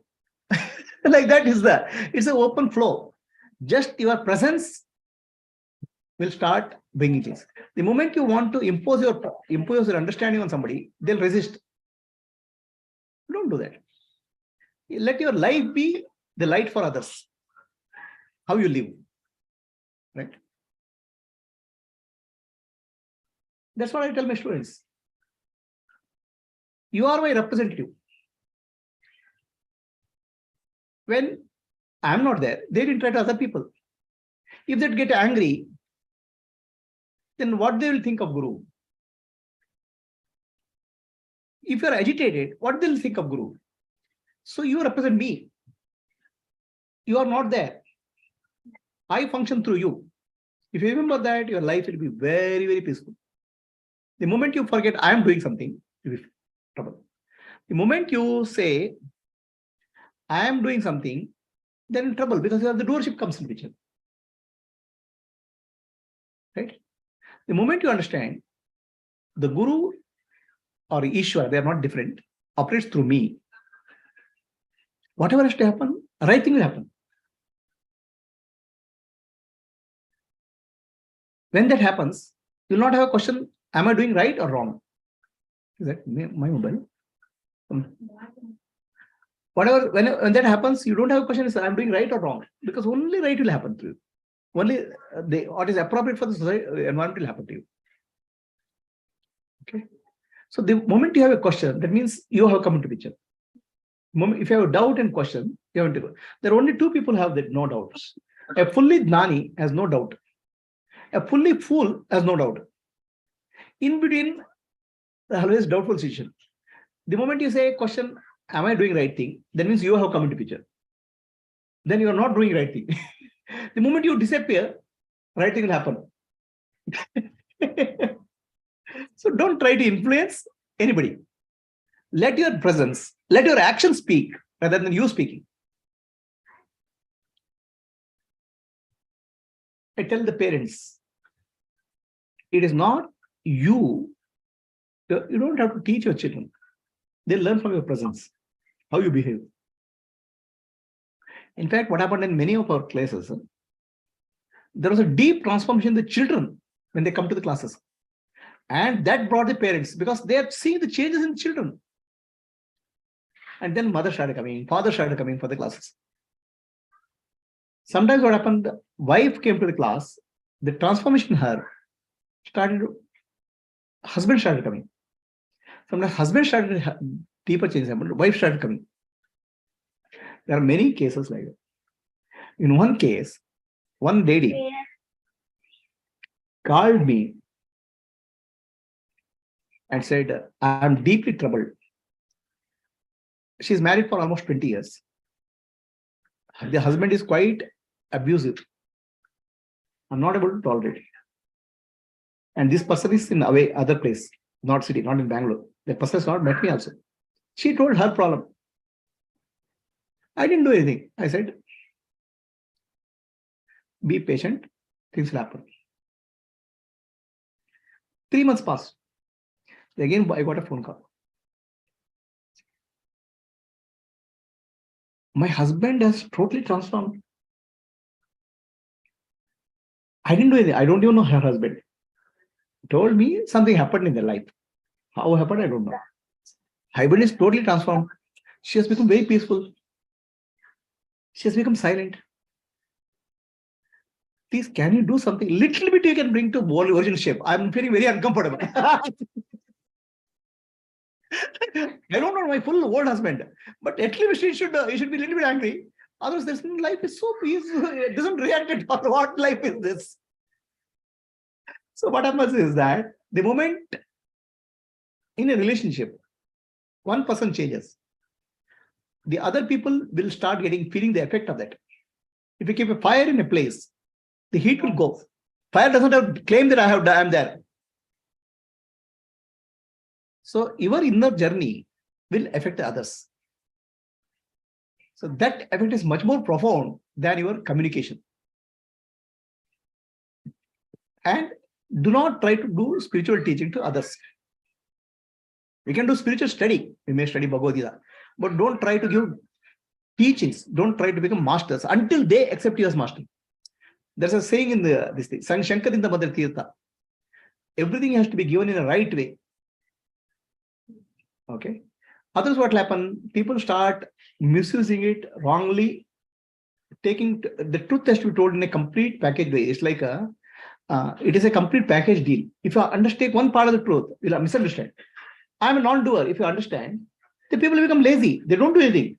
Like that is it's an open flow. Just your presence will start bringing things. The moment you want to impose your understanding on somebody, they'll resist. Don't do that. Let your life be the light for others. How you live, right? That's what I tell my students. You are my representative. When I'm not there, they interact with other people. If they get angry, then what they will think of Guru? If you are agitated, what they'll think of Guru? So you represent me. You are not there. I function through you. If you remember that, your life will be very, very peaceful. The moment you forget I am doing something, you'll be in trouble. The moment you say I am doing something, then in trouble, because the doership comes in picture. Right? The moment you understand the Guru or Ishwar, they are not different, operates through me. Whatever has to happen, right thing will happen. When that happens, you will not have a question, am I doing right or wrong? Is that my mobile? Whatever, when that happens, you don't have a question, is I'm doing right or wrong? Because only right will happen to you. Only what is appropriate for the society, environment will happen to you. Okay. So the moment you have a question, that means you have come into picture. If you have a doubt and question, you have to go. There are only two people who have that, no doubts. A fully Gnani has no doubt. A fully fool has no doubt. In between, always doubtful situation. The moment you say question, am I doing right thing? That means you have come into picture. Then you are not doing right thing. The moment you disappear, right thing will happen. So don't try to influence anybody. Let your presence, let your actions speak rather than you speaking. I tell the parents, it is not you don't have to teach your children. They learn from your presence, how you behave. In fact, what happened in many of our classes, there was a deep transformation in the children when they come to the classes. And that brought the parents, because they are seeing the changes in the children. And then mother started coming, father started coming for the classes. Sometimes what happened, the wife came to the class, the transformation in her started, husband started coming. Sometimes husband started, deeper changes happened, wife started coming. There are many cases like that. In one case, one lady called me and said, I'm deeply troubled. She's married for almost 20 years. The husband is quite abusive. I'm not able to tolerate it. And this person is in away, other place, not city, not in Bangalore. The person has not met me also. She told her problem. I didn't do anything. I said, be patient, things will happen. 3 months passed. Again, I got a phone call. My husband has totally transformed. I didn't do anything. I don't even know her husband. He told me something happened in their life. How happened, I don't know. Husband is totally transformed. She has become very peaceful. She has become silent. Please, can you do something? Little bit you can bring to original shape. I'm feeling very uncomfortable. I don't know my full old husband, but at least he should be a little bit angry. Otherwise, this life is so peaceful. It doesn't react at all. What life is this? So what happens is that the moment in a relationship, one person changes, the other people will start feeling the effect of that. If you keep a fire in a place, the heat will go. Fire doesn't have to claim that I am there. So your inner journey will affect the others. So that effect is much more profound than your communication. And do not try to do spiritual teaching to others. We can do spiritual study. We may study Bhagavad Gita, but don't try to give teachings. Don't try to become masters until they accept you as master. There's a saying in this thing, Shankar in the Mother Tirtha. Everything has to be given in a right way. Okay. Otherwise, what will happen? People start misusing it wrongly, taking the truth has to be told in a complete package way. It's like it is a complete package deal. If you undertake one part of the truth, you'll misunderstand. I'm a non-doer. If you understand, the people become lazy. They don't do anything.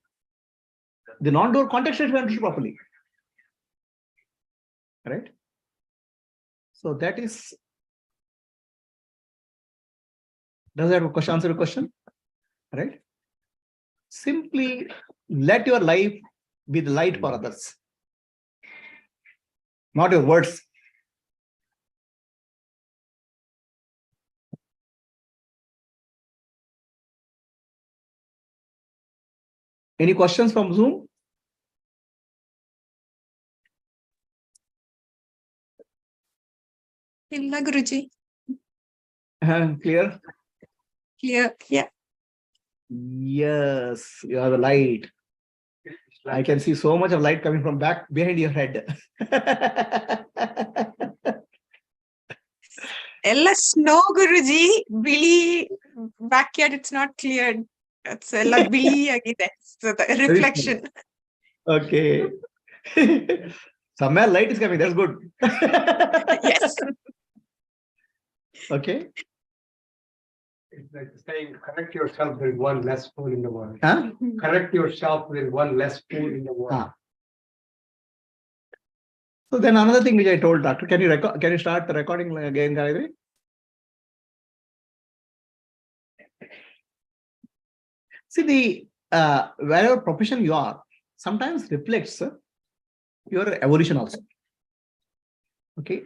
The non-doer context has to be understood properly. Right? So that is. Does that answer your question? Right? Simply let your life be the light for others, not your words. Any questions from Zoom? Illa Guruji. Clear? Clear. Yeah. Yes, you are the light. I can see so much of light coming from behind your head. Ella snow Guruji. Billy backyard, it's not cleared. That's Ella Billy again. So the reflection. Okay. Somewhere light is coming. That's good. Yes. Okay. It's like saying, correct yourself, there is one less fool in the world. Huh? Correct yourself, there is one less fool in the world. So then another thing which I told Doctor, can you start the recording again, Gayatri? See, wherever profession you are, sometimes reflects your evolution also. Okay.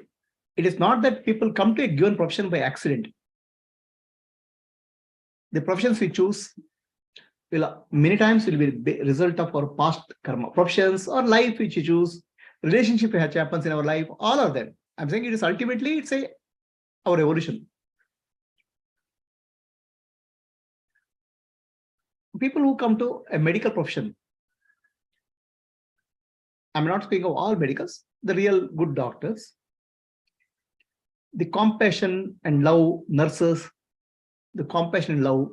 It is not that people come to a given profession by accident. The professions we choose will many times will be the result of our past karma. Professions or life which you choose, relationship which happens in our life, all of them. I'm saying it is ultimately it's our evolution. People who come to a medical profession, I'm not speaking of all medicals, the real good doctors, the compassion and love nurses, the compassion and love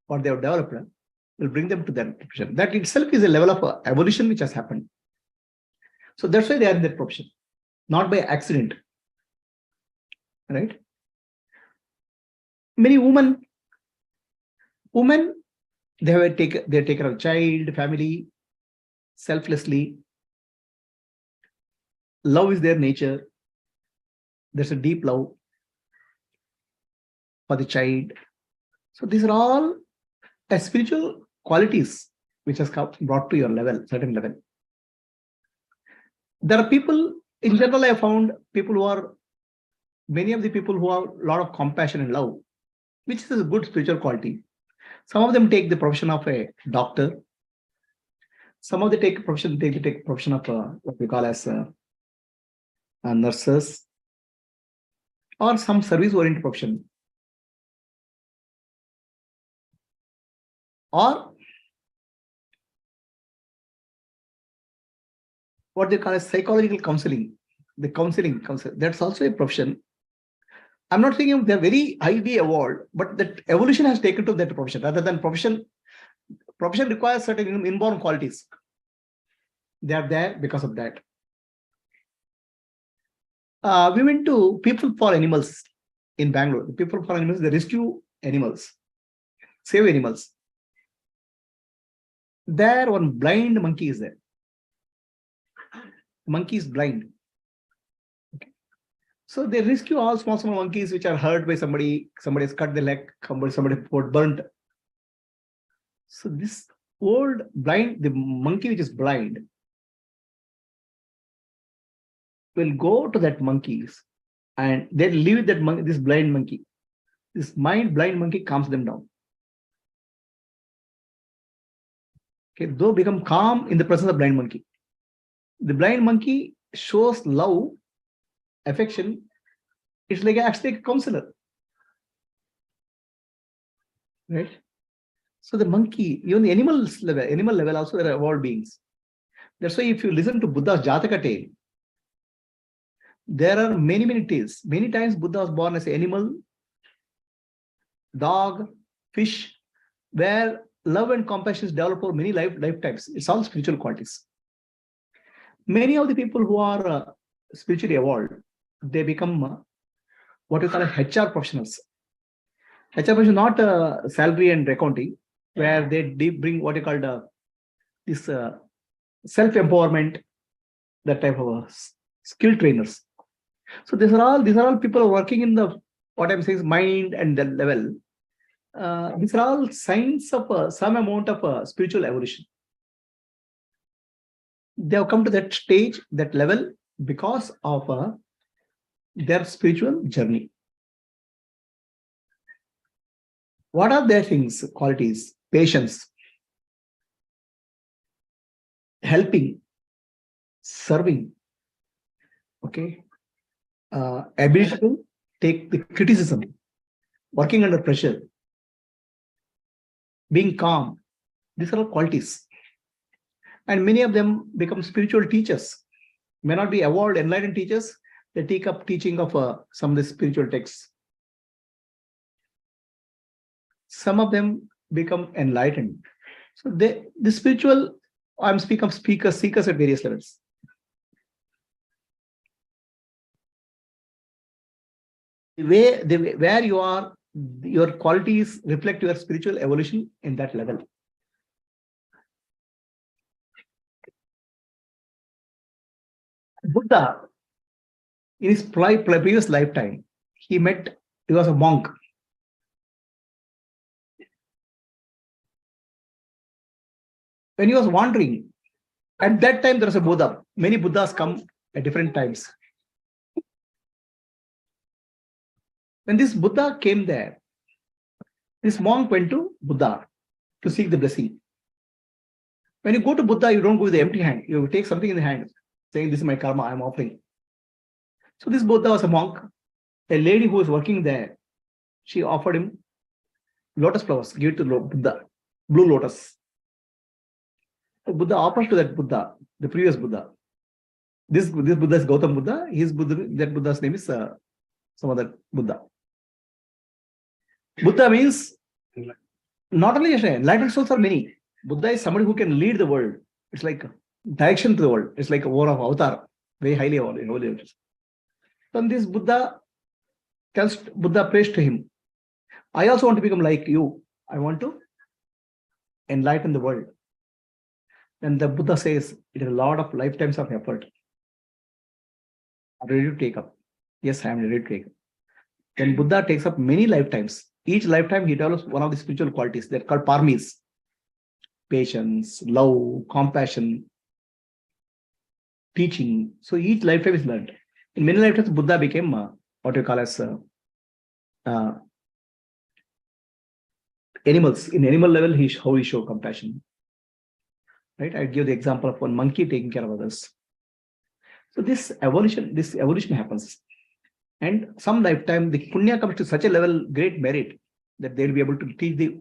what they have developed will bring them to that profession. That itself is a level of evolution which has happened. So that's why they are in that profession, not by accident. Right? Many women, they take care of child, family, selflessly. Love is their nature. There's a deep love for the child. So these are all spiritual qualities which has brought to your level, certain level. There are people, in general, I have found many of the people who have a lot of compassion and love, which is a good spiritual quality. Some of them take the profession of a doctor. Some of them take the profession of what we call as nurses, or some service-oriented profession, or what they call as psychological counseling. The counseling, that's also a profession. I'm not saying they're very highly evolved, but that evolution has taken to that profession rather than profession. Profession requires certain inborn qualities. They are there because of that. We went to People for Animals in Bangalore. The People for Animals, they rescue animals, save animals. There, one blind monkey is there. The monkey is blind. Okay. So they rescue all small monkeys which are hurt by somebody has cut the leg, somebody got burnt. So this old blind, the monkey which is blind, will go to that monkeys and they live with that monkey, this blind monkey. This blind monkey calms them down. Okay, though become calm in the presence of blind monkey. The blind monkey shows love, affection. It's like actually a counselor. Right? So the monkey, even the animal level also there are evolved beings. That's why if you listen to Buddha's Jataka tale, there are many tales. Many times Buddha was born as an animal, dog, fish, where love and compassion is developed over many lifetimes. It's all spiritual qualities. Many of the people who are spiritually evolved, they become what we call HR professionals. HR professionals, not salary and accounting, where they bring what you call this self-empowerment, that type of skill trainers. So these are all people working in the, what I'm saying is mind and the level. These are all signs of some amount of spiritual evolution. They have come to that stage, that level, because of their spiritual journey. What are their things, qualities? Patience, helping, serving, okay, ability to take the criticism, working under pressure, being calm. These are all qualities. And many of them become spiritual teachers. May not be evolved, enlightened teachers. They take up teaching of some of the spiritual texts. Some of them become enlightened. So the spiritual, I'm speaking of seekers at various levels. Where you are, your qualities reflect your spiritual evolution in that level. Buddha, in his previous lifetime, he was a monk. When he was wandering, at that time there was a Buddha. Many Buddhas come at different times. When this Buddha came there, this monk went to Buddha to seek the blessing. When you go to Buddha, you don't go with the empty hand. You take something in the hand, saying, this is my karma, I'm offering. So this Buddha was a monk. A lady who was working there, she offered him lotus flowers, give it to Buddha, blue lotus. So Buddha offers to that Buddha, the previous Buddha. This Buddha is Gautam Buddha. That Buddha's name is some other Buddha. Buddha means not only enlightened souls are many. Buddha is somebody who can lead the world. It's like direction to the world. It's like a war of avatar, very highly holy. So this Buddha prays to him, I also want to become like you. I want to enlighten the world. And the Buddha says, it is a lot of lifetimes of effort. I'm ready to take up. Yes, I am ready to take up. Then Buddha takes up many lifetimes. Each lifetime he develops one of the spiritual qualities. They're called paramis. Patience, love, compassion, teaching. So each lifetime is learned. In many lifetimes, Buddha became what we call as animals. In animal level, how he show compassion. Right? I give the example of one monkey taking care of others. So this evolution happens. And some lifetime, the punya comes to such a level, great merit, that they'll be able to teach the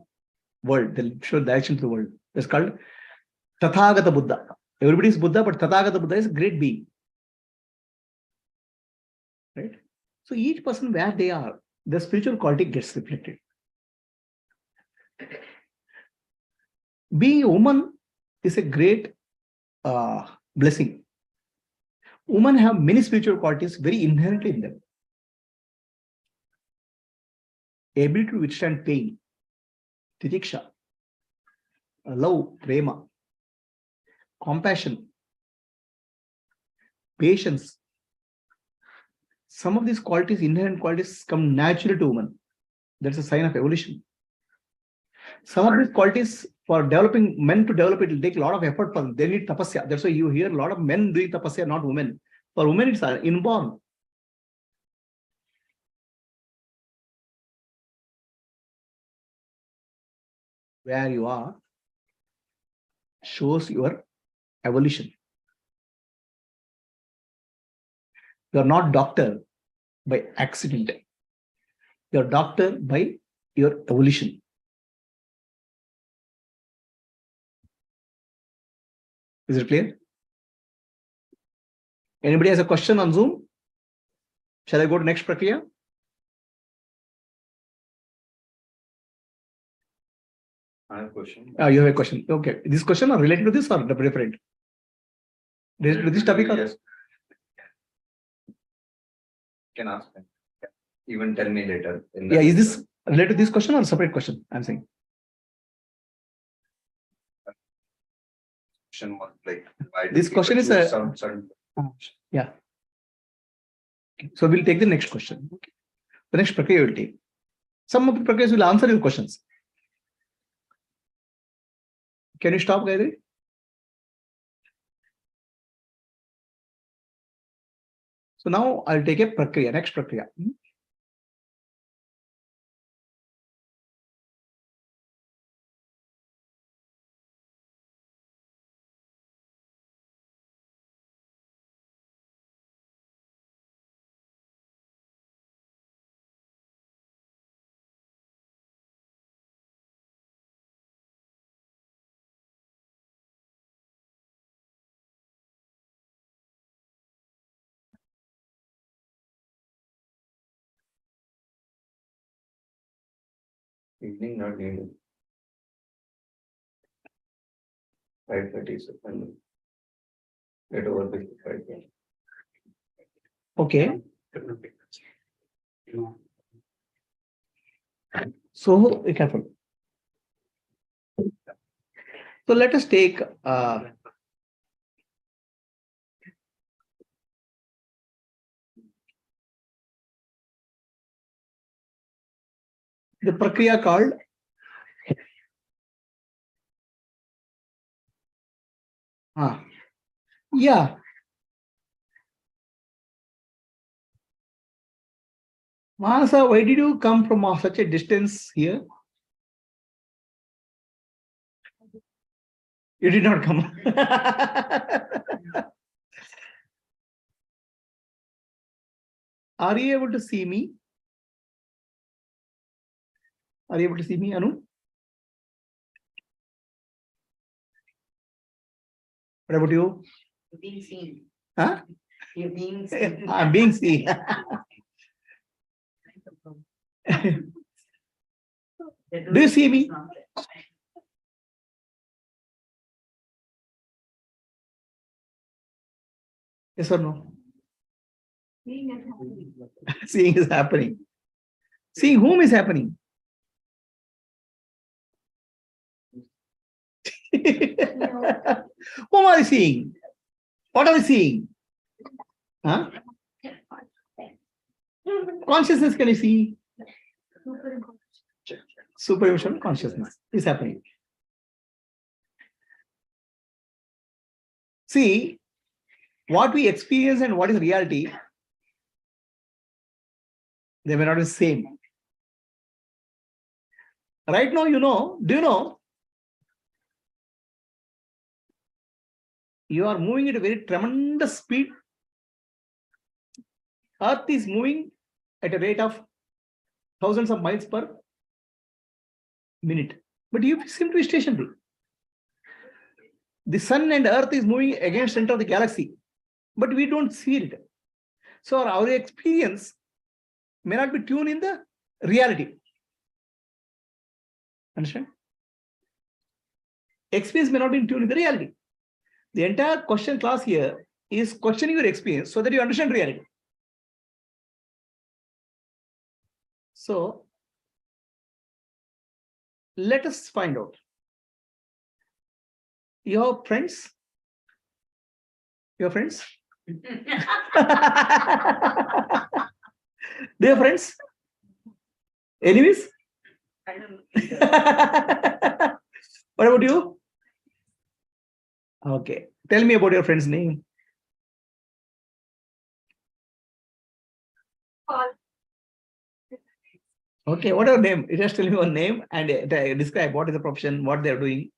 world. They'll show direction to the world. That's called Tathagata Buddha. Everybody is Buddha, but Tathagata Buddha is a great being. Right? So each person where they are, the spiritual quality gets reflected. Being a woman is a great blessing. Women have many spiritual qualities very inherently in them. Ability to withstand pain, titiksha, love, prema, compassion, patience. Some of these qualities, inherent qualities, come naturally to women. That's a sign of evolution. Some of these qualities for developing men to develop, it will take a lot of effort for them. They need tapasya. That's why you hear a lot of men doing tapasya, not women. For women, it's inborn. Where you are shows your evolution. You are not doctor by accident. You are doctor by your evolution. Is it clear? Anybody has a question on Zoom? Shall I go to next prakriya? I have a question. You have a question. Okay. This question are related to this or different? Related to this topic? Yes. Can ask them. Even tell me later. Yeah, is this related to this question or separate question? I'm saying. Question was like, why do This people question is choose a- some certain. Yeah. So we'll take the next question. Okay. The next prakriya will take. Some of the prakriyas will answer your questions. Can you stop, Gayatri? So now I'll take a prakriya, next prakriya. Evening not needed. 5:30 is fine. Get over the 5:30. Okay. So be careful. So let us take the prakriya called yeah. Manasa, why did you come from such a distance here? You did not come. Are you able to see me? Are you able to see me, Anu? What about you? Being seen. Huh? You're being seen. I'm being seen. Do you see me? Yes or no? Seeing is happening. Seeing whom is happening? Whom are you seeing? What are you seeing? Huh? Consciousness can you see? Super emotional consciousness is happening. See, what we experience and what is reality, they may not be the same. Right now, do you know, you are moving at a very tremendous speed. Earth is moving at a rate of thousands of miles per minute. But you seem to be stationary. The sun and earth is moving against the center of the galaxy, but we don't see it. So our experience may not be tuned in the reality. Understand? Experience may not be in tune with the reality. The entire question class here is questioning your experience so that you understand reality. So let us find out. You have friends? Your friends? Do you have friends? Enemies? I don't know. What about you? Okay. Tell me about your friend's name. Okay, what are your name? You just tell me one name and describe what is the profession, what they are doing.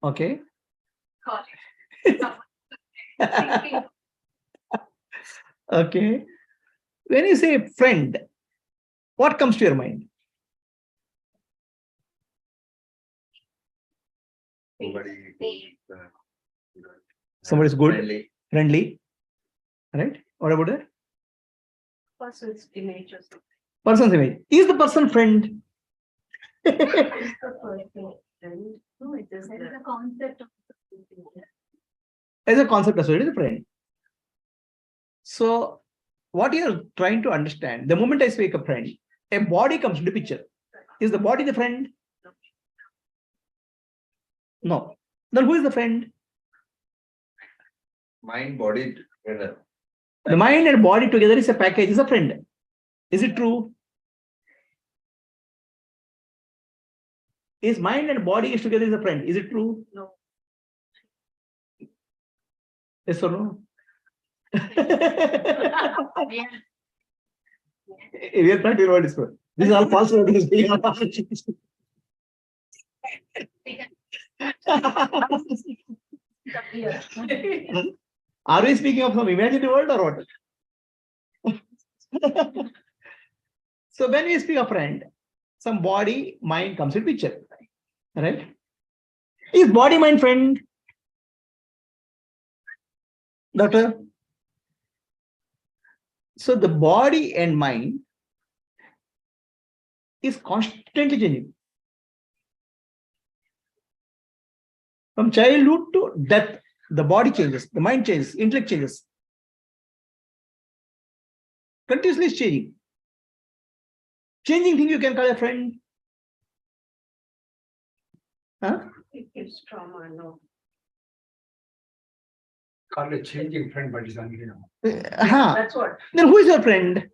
Okay. Okay. When you say friend, what comes to your mind? Somebody is good, friendly, right? What about that? Person's image or something. Person's image. Is the person friend? No, it is There is a concept of. As a concept, as well, it is a friend. So, what you are trying to understand, the moment I speak of friend, a body comes into picture. Is the body the friend? No. Then who is the friend? Mind, body together. The mind and body together is a package, is a friend. Is it true? Is mind and body is together is a friend? Is it true? No. Yes or no? We are practical what is good. This is all false word is being Are we speaking of some imaginary world or what? So when we speak of friend, some body, mind comes in picture. Right? Is body mind friend? Doctor? So the body and mind is constantly changing. From childhood to death, the body changes, the mind changes, intellect changes. Continuously is changing. Changing thing you can call a friend. Huh? It gives trauma, no. Call a changing friend, but it's unreal. That's what. Then who is your friend?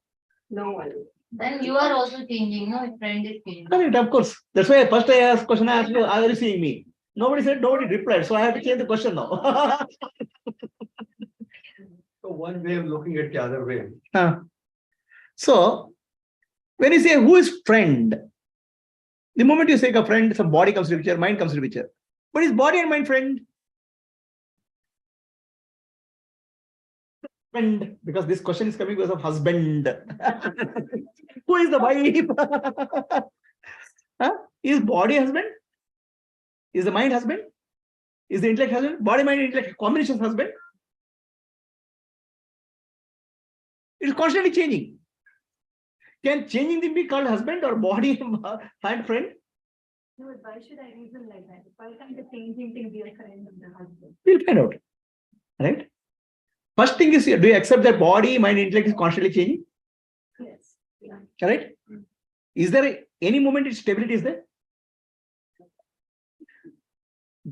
No one. Then you are also changing, no? Your friend is changing. Correct, of course. That's why first I asked question, I asked you, are you seeing me? Nobody said, nobody replied. So I have to change the question now. So one way of looking at the other way. So when you say who is friend, the moment you say a friend, some body comes to the picture, mind comes to the picture. But is body and mind friend? Friend, because this question is coming because of husband. Who is the wife? Huh? Is body husband? Is the mind husband? Is the intellect husband? Body, mind, intellect combination husband? It is constantly changing. Can changing thing be called husband or body and friend? No, why should I reason like that? Why can't the changing thing be a friend of the husband? We'll find out. Right? First thing is, do you accept that body, mind, intellect is constantly changing? Yes. Yeah. Correct? Is there any moment its stability is there?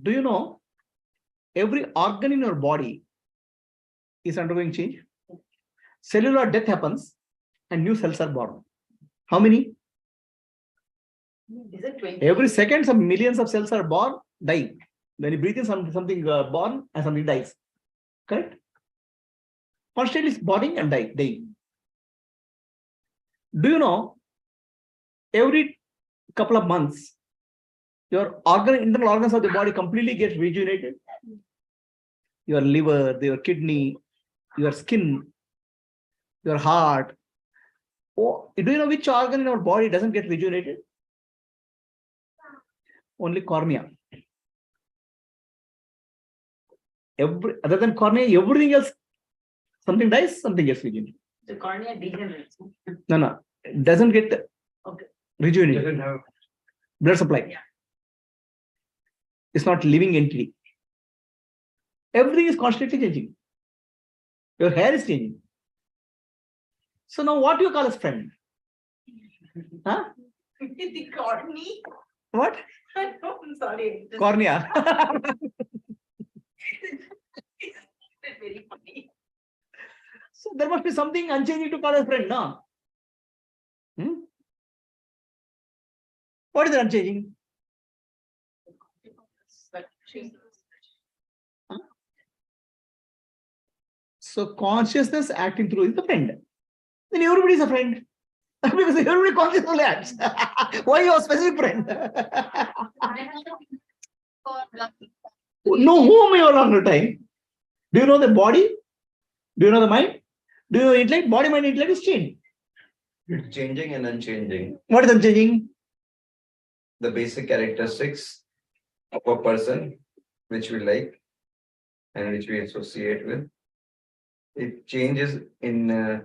Do you know every organ in your body is undergoing change? Cellular death happens and new cells are born. How many? Is it 20? Every second, some millions of cells are born, die. When you breathe in something born and something dies. Correct? Constantly spawning and dying. Do you know every couple of months, your internal organs of the body completely get rejuvenated? Your liver, your kidney, your skin, your heart. Oh, do you know which organ in our body doesn't get rejuvenated? Only cornea. Other than cornea, everything else, something dies, something gets rejuvenated. The cornea degenerates. No, it doesn't get rejuvenated. Doesn't have Blood supply. Yeah. It's not living entity. Everything is constantly changing. Your hair is changing. So now what do you call as friend? Huh? The cornea? What? No, I'm sorry. Just Cornea. it's very funny. So there must be something unchanging to call as friend, no? What is the unchanging? So consciousness acting through is the friend. Then everybody is a friend. Because everybody consciously acts. Why your specific friend? Know whom you are longer time. Do you know the body? Do you know the mind? Do you know intellect? Body, mind, intellect is changed. It's changing and unchanging. What is unchanging? The basic characteristics of a person which we like and which we associate with. It changes in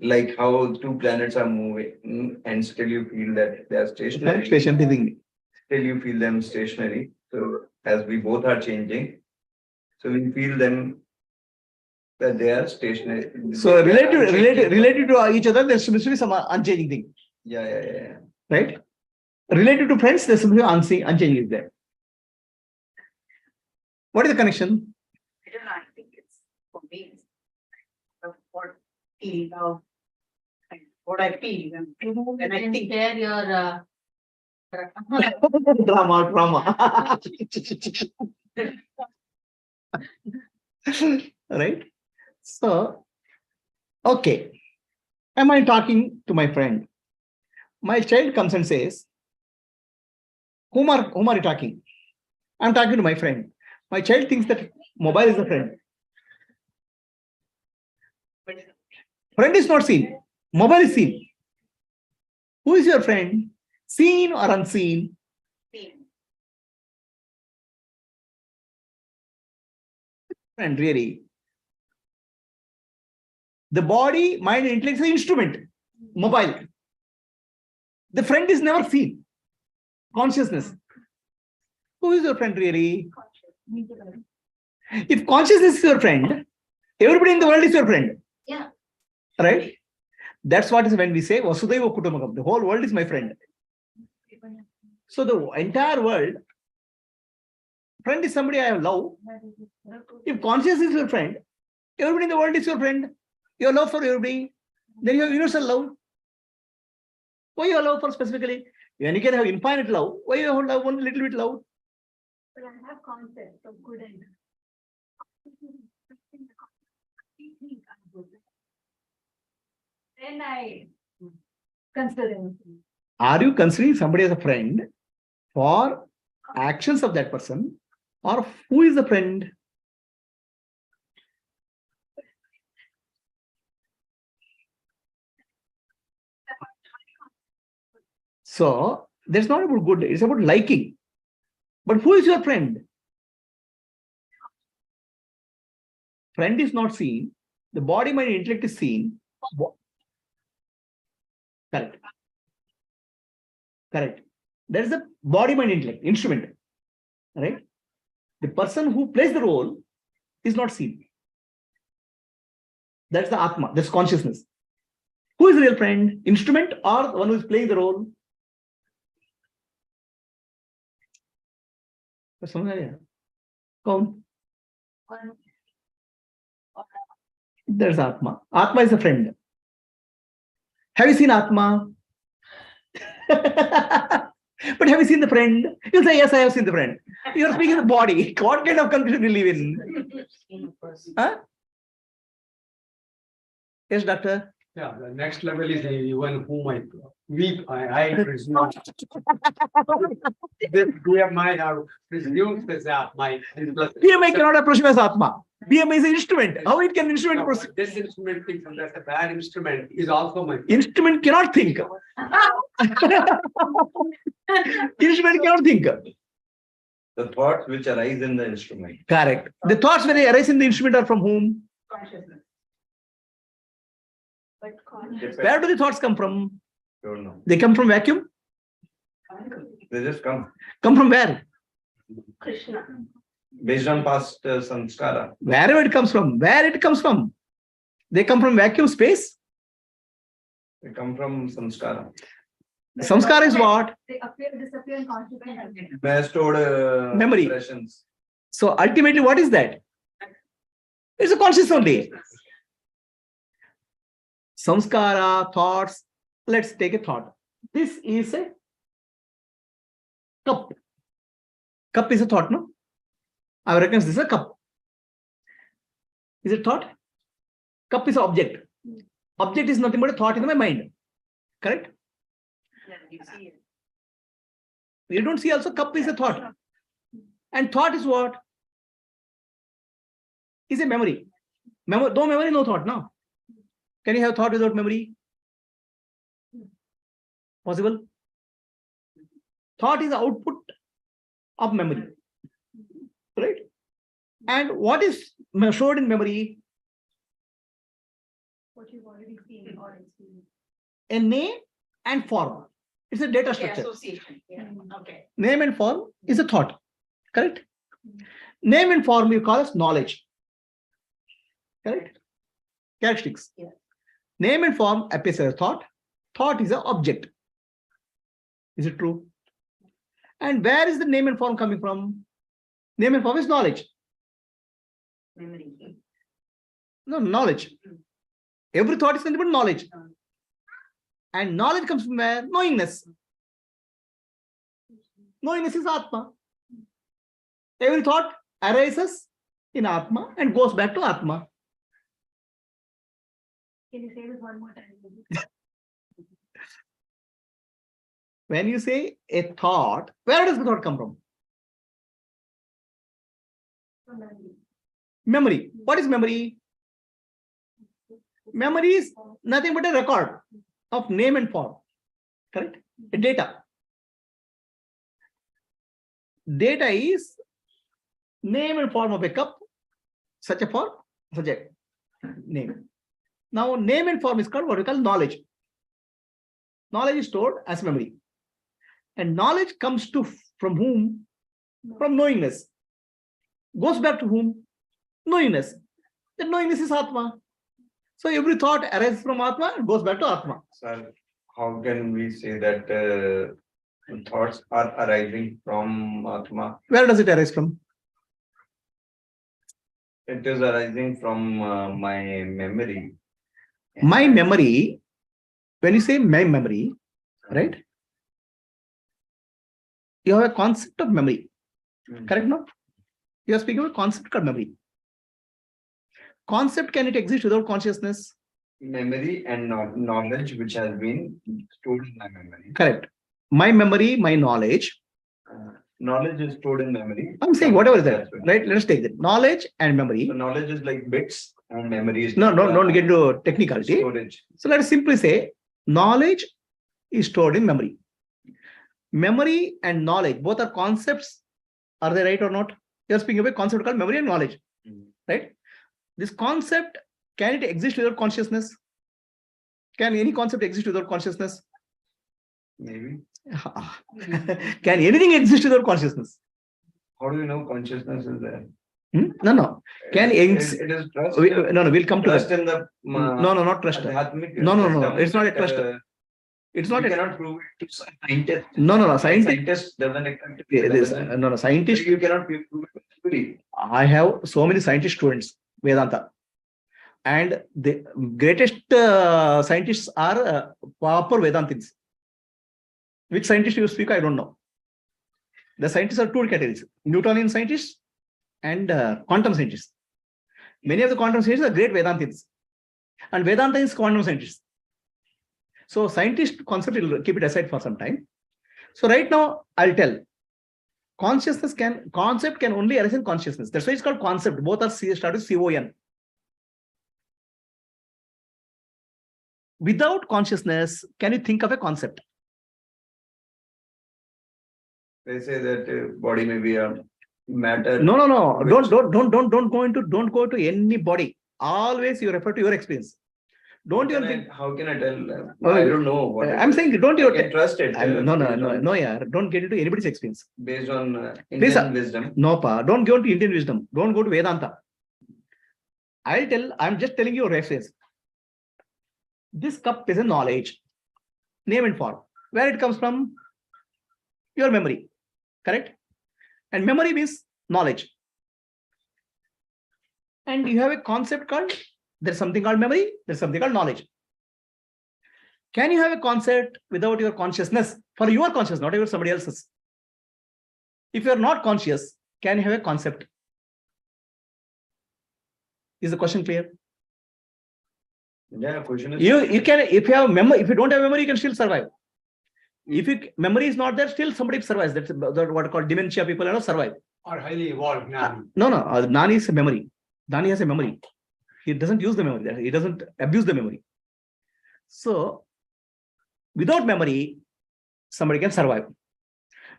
like how two planets are moving, and still you feel that they are stationary. Still you feel them stationary. So as we both are changing, so we feel them that they are stationary. So related to each other, there should be some unchanging thing. Yeah. Right? Related to friends, there should be unchanging is there. What is the connection? I don't know. I think it's for me. What feel now? What I feel when I think. Share your Drama. Right? So, okay. Am I talking to my friend? My child comes and says, whom are you talking? I'm talking to my friend. My child thinks that mobile is a friend. Friend is not seen. Mobile is seen. Who is your friend? Seen or unseen? Seen. Friend, really. The body, mind, and intellect is an instrument. Mobile. The friend is never seen. Consciousness. Who is your friend really? If consciousness is your friend, everybody in the world is your friend. Yeah. Right? That's what is when we say Vasudhaiva Kutumbakam. The whole world is my friend. So the entire world, friend is somebody I love. If consciousness is your friend, everybody in the world is your friend. Your love for everybody, then you have universal love. Why you love for specifically? When you can have infinite love, why you have love one little bit love? But I have concept of good and then I consider anything. Are you considering somebody as a friend for actions of that person, or who is the friend? So that's not about good, it's about liking. But who is your friend? Friend is not seen. The body, mind, intellect is seen. Correct. Correct. There is the body, mind, intellect, instrument. Right? The person who plays the role is not seen. That's the Atma, that's consciousness. Who is the real friend? Instrument or the one who is playing the role? Count. There's Atma. Atma is a friend. Have you seen Atma? But have you seen the friend? You'll say, yes, I have seen the friend. You're speaking of the body. What kind of confusion you live in? Huh? Yes, doctor. Yeah, the next level is even whom I weep, I presume. This BMI have presumed as my. BMI cannot approach him as Atma. BMI is an instrument. How it can instrument proceed? This instrument thinks that's a bad instrument is also my. Instrument cannot think. Instrument cannot think. The thoughts which arise in the instrument. Correct. The thoughts when they arise in the instrument are from whom? Consciousness. But conscious. Where do the thoughts come from? Don't know. They come from vacuum? They just come Come from where? Krishna. based on past samskara. Wherever it comes from. Where it comes from? They come from vacuum space? They come from samskara. Samskara is what? They appear, disappear in consciousness. Stored Memory. impressions. So ultimately, what is that? It's a conscious only. Samskara, thoughts. Let's take a thought. This is a Cup. Cup is a thought, no? I reckon this is a cup. Is it thought? Cup is an object. Object is nothing but a thought in my mind. Correct? You don't see also cup is a thought. And thought is what? Is a memory. No memory, no thought, no? Can you have thought without memory? Possible? Thought is the output of memory. Right? And what is stored in memory? What you've already seen or experienced. A name and form. It's a data Yeah, structure. association. Yeah, okay. Name and form is a thought. Correct? Name and form you call as knowledge. Correct? Characteristics. Yeah. Name and form appears as a thought. Thought is an object. Is it true? And where is the name and form coming from? Name and form is knowledge. Memory. No, knowledge. Every thought is nothing but knowledge. And knowledge comes from where? Knowingness. Knowingness is Atma. Every thought arises in Atma and goes back to Atma. Can you say this one more time? When you say a thought, where does the thought come from? Memory. What is memory? Memory is nothing but a record of name and form. Correct? A data. Data is name and form of a cup, such a form, such a name. Now, name and form is called what we call knowledge. Knowledge is stored as memory. And knowledge comes to from whom? From knowingness. Goes back to whom? Knowingness. That knowingness is Atma. So every thought arises from Atma and goes back to Atma. Sir, how can we say that thoughts are arising from Atma? Where does it arise from? It is arising from my memory. My memory, when you say my memory, right? You have a concept of memory. Correct, no? You are speaking of a concept called memory. Concept, can it exist without consciousness? Memory and knowledge which has been stored in my memory. Correct. My memory, my knowledge. Knowledge is stored in memory. I'm saying whatever is that, That's right. right? Let us take that. Knowledge and memory. So knowledge is like bits and memory is No, don't get into technicality. storage. So let us simply say knowledge is stored in memory. Memory and knowledge, both are concepts. Are they right or not? You're speaking of a concept called memory and knowledge, right? This concept, can it exist without consciousness? Can any concept exist without consciousness? Maybe. Can anything exist without consciousness? How do you know consciousness is there? No. Can it is trust. no, we'll come to Trust that. in the No, not trust. Adhyatmic No. system, It's not a but, trust. It's not you a cannot prove it to scientist. no. Scientist doesn't accept it. No. Scientist. You cannot prove it fully. I have so many scientist students, Vedanta. And the greatest scientists are proper Vedantins. Which scientist you speak, I don't know. The scientists are two categories: Newtonian scientists and quantum scientists. Many of the quantum scientists are great Vedantins, and Vedanta is quantum scientists. So scientist concept, will keep it aside for some time. So right now I'll tell, concept can only arise in consciousness. That's why it's called concept. Both are started with CON. Without consciousness, can you think of a concept? They say that body may be a matter. No. Don't go to anybody. Always you refer to your experience. Don't even think. How can I tell? I don't know. What I'm saying don't I you can trust it. no, yeah. Don't get into anybody's experience. Based on Please, Indian wisdom. No, pa. Don't go into Indian wisdom. Don't go to Vedanta. I'm just telling you a reference. This cup is a knowledge, name and form. Where it comes from? Your memory, correct? And memory means knowledge. And you have a concept called, there's something called memory, there's something called knowledge. Can you have a concept without your consciousness? For your consciousness, not even somebody else's. If you are not conscious, can you have a concept? Is the question clear? Yeah, question is. You can, if you have memory, if you don't have memory, you can still survive. If memory is not there, still somebody survives. That's what are called dementia people survive. Or highly evolved now. No, Gnani is a memory. Gnani has a memory. He doesn't use the memory. He doesn't abuse the memory. So, without memory, somebody can survive.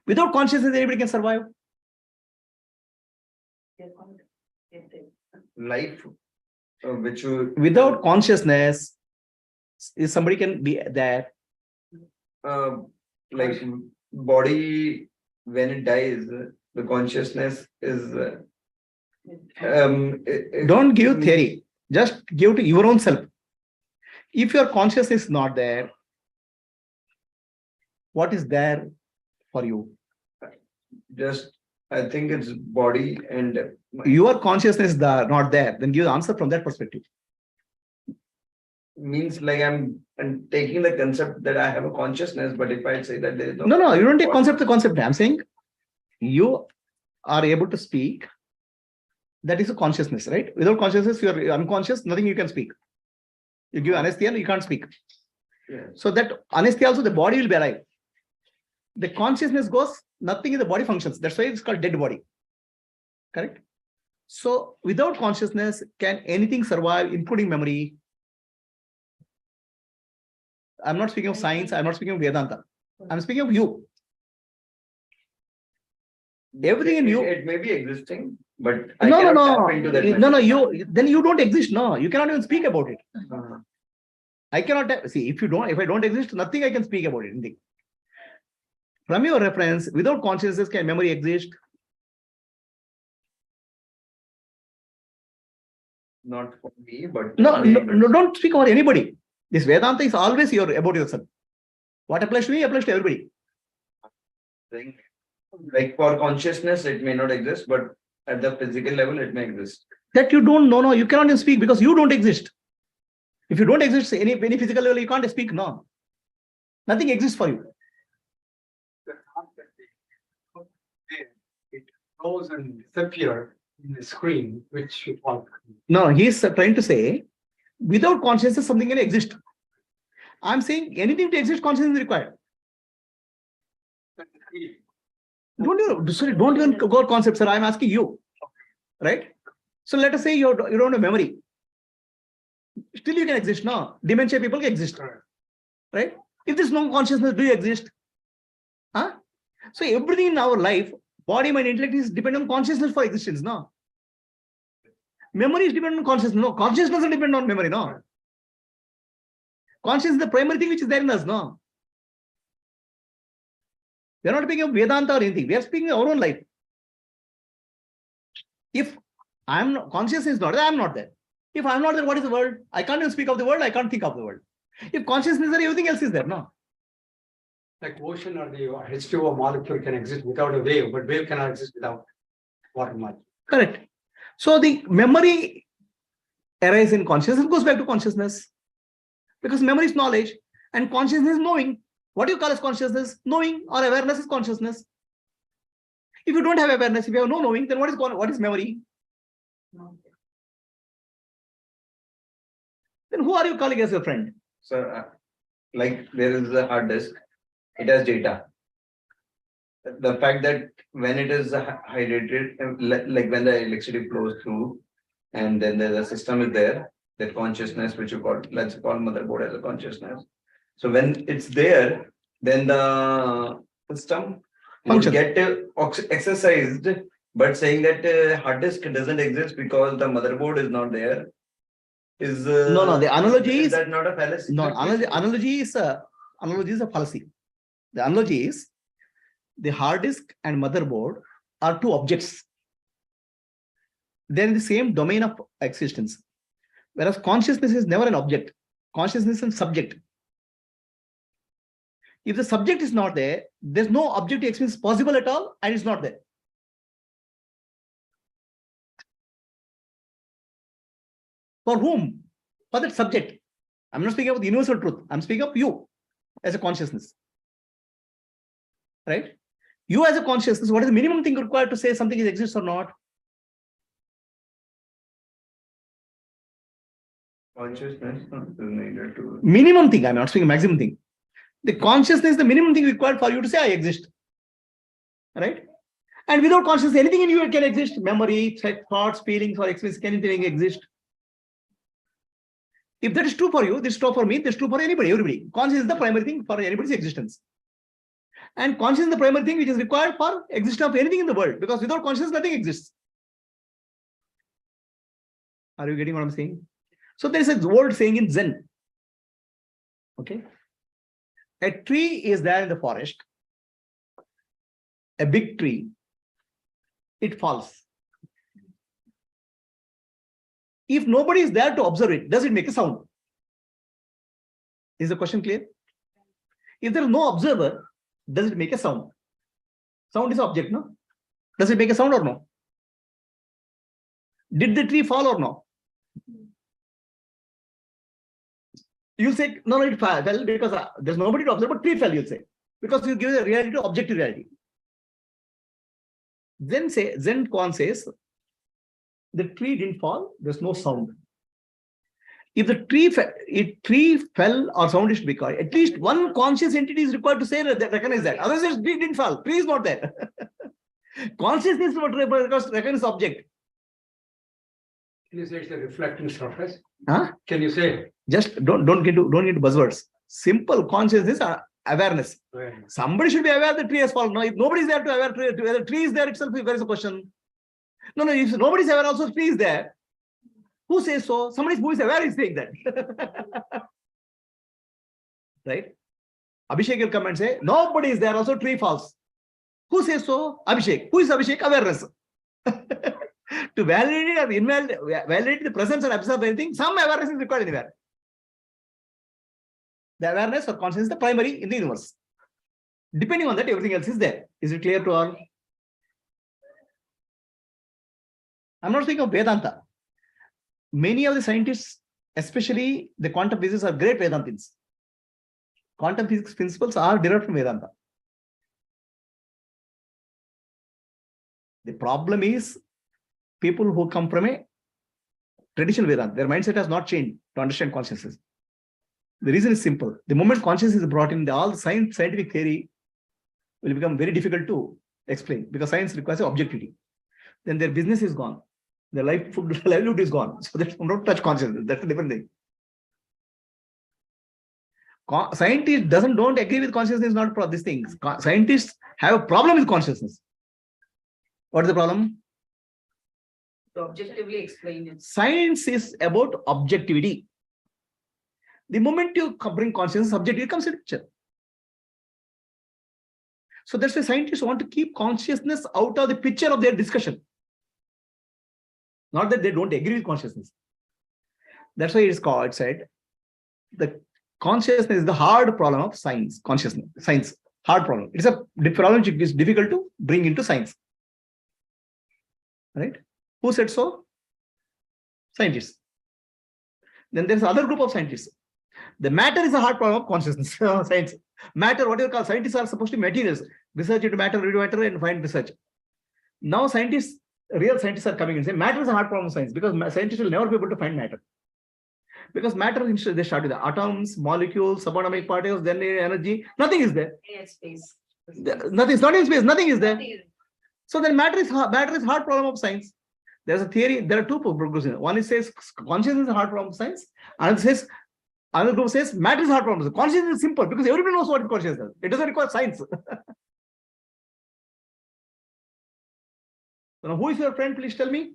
Without consciousness, anybody can survive. Life, which you. Without consciousness, is somebody can be there. Like body, when it dies, the consciousness is. Don't give theory. Just give to your own self. If your consciousness is not there, what is there for you? Just, I think it's body and. Your consciousness is not there, then give the answer from that perspective. Means like I'm taking the concept that I have a consciousness, but if I say that there is No, you don't take concept to concept. I'm saying you are able to speak. That is a consciousness, right? Without consciousness, you are unconscious, nothing you can speak. You give anesthesia, you can't speak. Yeah. So that anesthesia also, the body will be alive. The consciousness goes, nothing in the body functions. That's why it's called dead body. Correct? So without consciousness, can anything survive, including memory? I'm not speaking of science, I'm not speaking of Vedanta. I'm speaking of you. Everything in you. It may be existing, but I cannot tap into that. No, then you don't exist. No, you cannot even speak about it. I cannot see if I don't exist, nothing I can speak about it. Anything. From your reference, without consciousness, can memory exist? Not for me, but No, don't speak about anybody. This Vedanta is always about yourself. What applies to me applies to everybody. Like for consciousness, it may not exist, but at the physical level, it may exist. That you don't know, no, you cannot even speak because you don't exist. If you don't exist any physical level, you can't speak, no. Nothing exists for you. It goes and disappears in the screen, which you call. No, he's trying to say, without consciousness, something can exist. I'm saying anything to exist, consciousness is required. Don't even go concepts, sir. I'm asking you. Right? So let us say you don't have memory. Still you can exist, no? Dementia people can exist. Right? If there's no consciousness, do you exist? Huh? So everything in our life, body, mind, intellect is dependent on consciousness for existence, no? Memory is dependent on consciousness. No, consciousness doesn't depend on memory, no. Consciousness is the primary thing which is there in us, no. We are not speaking of Vedanta or anything. We are speaking of our own life. If consciousness is not there, I'm not there. If I'm not there, what is the world? I can't even speak of the world. I can't think of the world. If consciousness is there, everything else is there, no? Like ocean or the H2O molecule can exist without a wave, but wave cannot exist without water molecule. Correct. So the memory arises in consciousness, goes back to consciousness. Because memory is knowledge and consciousness is knowing. What do you call as consciousness? Knowing or awareness is consciousness. If you don't have awareness, if you have no knowing, then what is memory? Then who are you calling as your friend? So, like there is a hard disk, it has data. The fact that when it is hydrated, like when the electricity flows through, and then the system is there, that consciousness, which you call, let's call motherboard as a consciousness. So when it's there, then the system would get exercised, but saying that hard disk doesn't exist because the motherboard is not there is no. The analogy is that not a fallacy? No, analogy is a fallacy. The analogy is the hard disk and motherboard are two objects. They're in the same domain of existence. Whereas consciousness is never an object. Consciousness is a subject. If the subject is not there, there's no objective experience possible at all, and it's not there. For whom? For that subject. I'm not speaking about the universal truth. I'm speaking of you as a consciousness. Right? You as a consciousness, what is the minimum thing required to say something exists or not? Consciousness is needed to. Minimum thing, I'm not saying maximum thing. The consciousness is the minimum thing required for you to say I exist. Right? And without consciousness, anything in you can exist. Memory, thoughts, feelings, or experience, anything exist. If that is true for you, this is true for me, this is true for anybody, everybody. Consciousness is the primary thing for anybody's existence. And consciousness is the primary thing which is required for existence of anything in the world. Because without consciousness, nothing exists. Are you getting what I'm saying? So there is a old saying in Zen. Okay. A tree is there in the forest. A big tree. It falls. If nobody is there to observe it, does it make a sound? Is the question clear? If there is no observer, does it make a sound? Sound is object, no? Does it make a sound or no? Did the tree fall or no? You say, no, it fell because there's nobody to observe, but tree fell, you'll say. Because you give the reality to objective reality. Then Zen Kwan says, the tree didn't fall, there's no sound. If the tree fell or sound is required, at least one conscious entity is required to say that, recognize that. Otherwise, the tree didn't fall, tree is not there. Consciousness is what recognizes object. Can you say it's a reflecting surface? Huh? Can you say? Just don't get into buzzwords. Simple consciousness, awareness. Right. Somebody should be aware the tree has fallen. No, if nobody is there to aware whether tree is there itself, there is a question. No, if nobody is aware, also tree is there. Who says so? Somebody who is aware is saying that. Right? Abhishek will come and say, nobody is there, also tree falls. Who says so? Abhishek. Who is Abhishek? Awareness. To validate or validate the presence and absence of anything, some awareness is required anywhere. The awareness or consciousness is the primary in the universe. Depending on that, everything else is there. Is it clear to all? I'm not speaking of Vedanta. Many of the scientists, especially the quantum physicists, are great Vedantins. Quantum physics principles are derived from Vedanta. The problem is people who come from a traditional Vedanta, their mindset has not changed to understand consciousness. The reason is simple. The moment consciousness is brought in, all scientific theory will become very difficult to explain because science requires objectivity. Then their business is gone. Their livelihood is gone. So they don't touch consciousness. That's a different thing. Scientists don't agree with consciousness, not for these things. Scientists have a problem with consciousness. What is the problem? To objectively explain it. Science is about objectivity. The moment you bring consciousness, subjectivity comes in picture. So that's why scientists want to keep consciousness out of the picture of their discussion. Not that they don't agree with consciousness. That's why it is called, said, the consciousness is the hard problem of science, consciousness, science, hard problem. It's a problem which is difficult to bring into science. Right? Who said so? Scientists. Then there's another group of scientists. The matter is a hard problem of consciousness, science. Matter, what you call, scientists are supposed to be materials. Research into matter, read matter, and find research. Now scientists, real scientists are coming and saying matter is a hard problem of science because scientists will never be able to find matter. Because matter, they start with the atoms, molecules, subatomic particles, then energy, nothing is there. Space. Nothing is not in space, nothing is there. So then matter is hard problem of science. There's a theory, there are two progressions. One is says consciousness is a hard problem of science, another group says matter is a hard problem. Consciousness is simple because everybody knows what consciousness is. It doesn't require science. Now, who is your friend? Please tell me.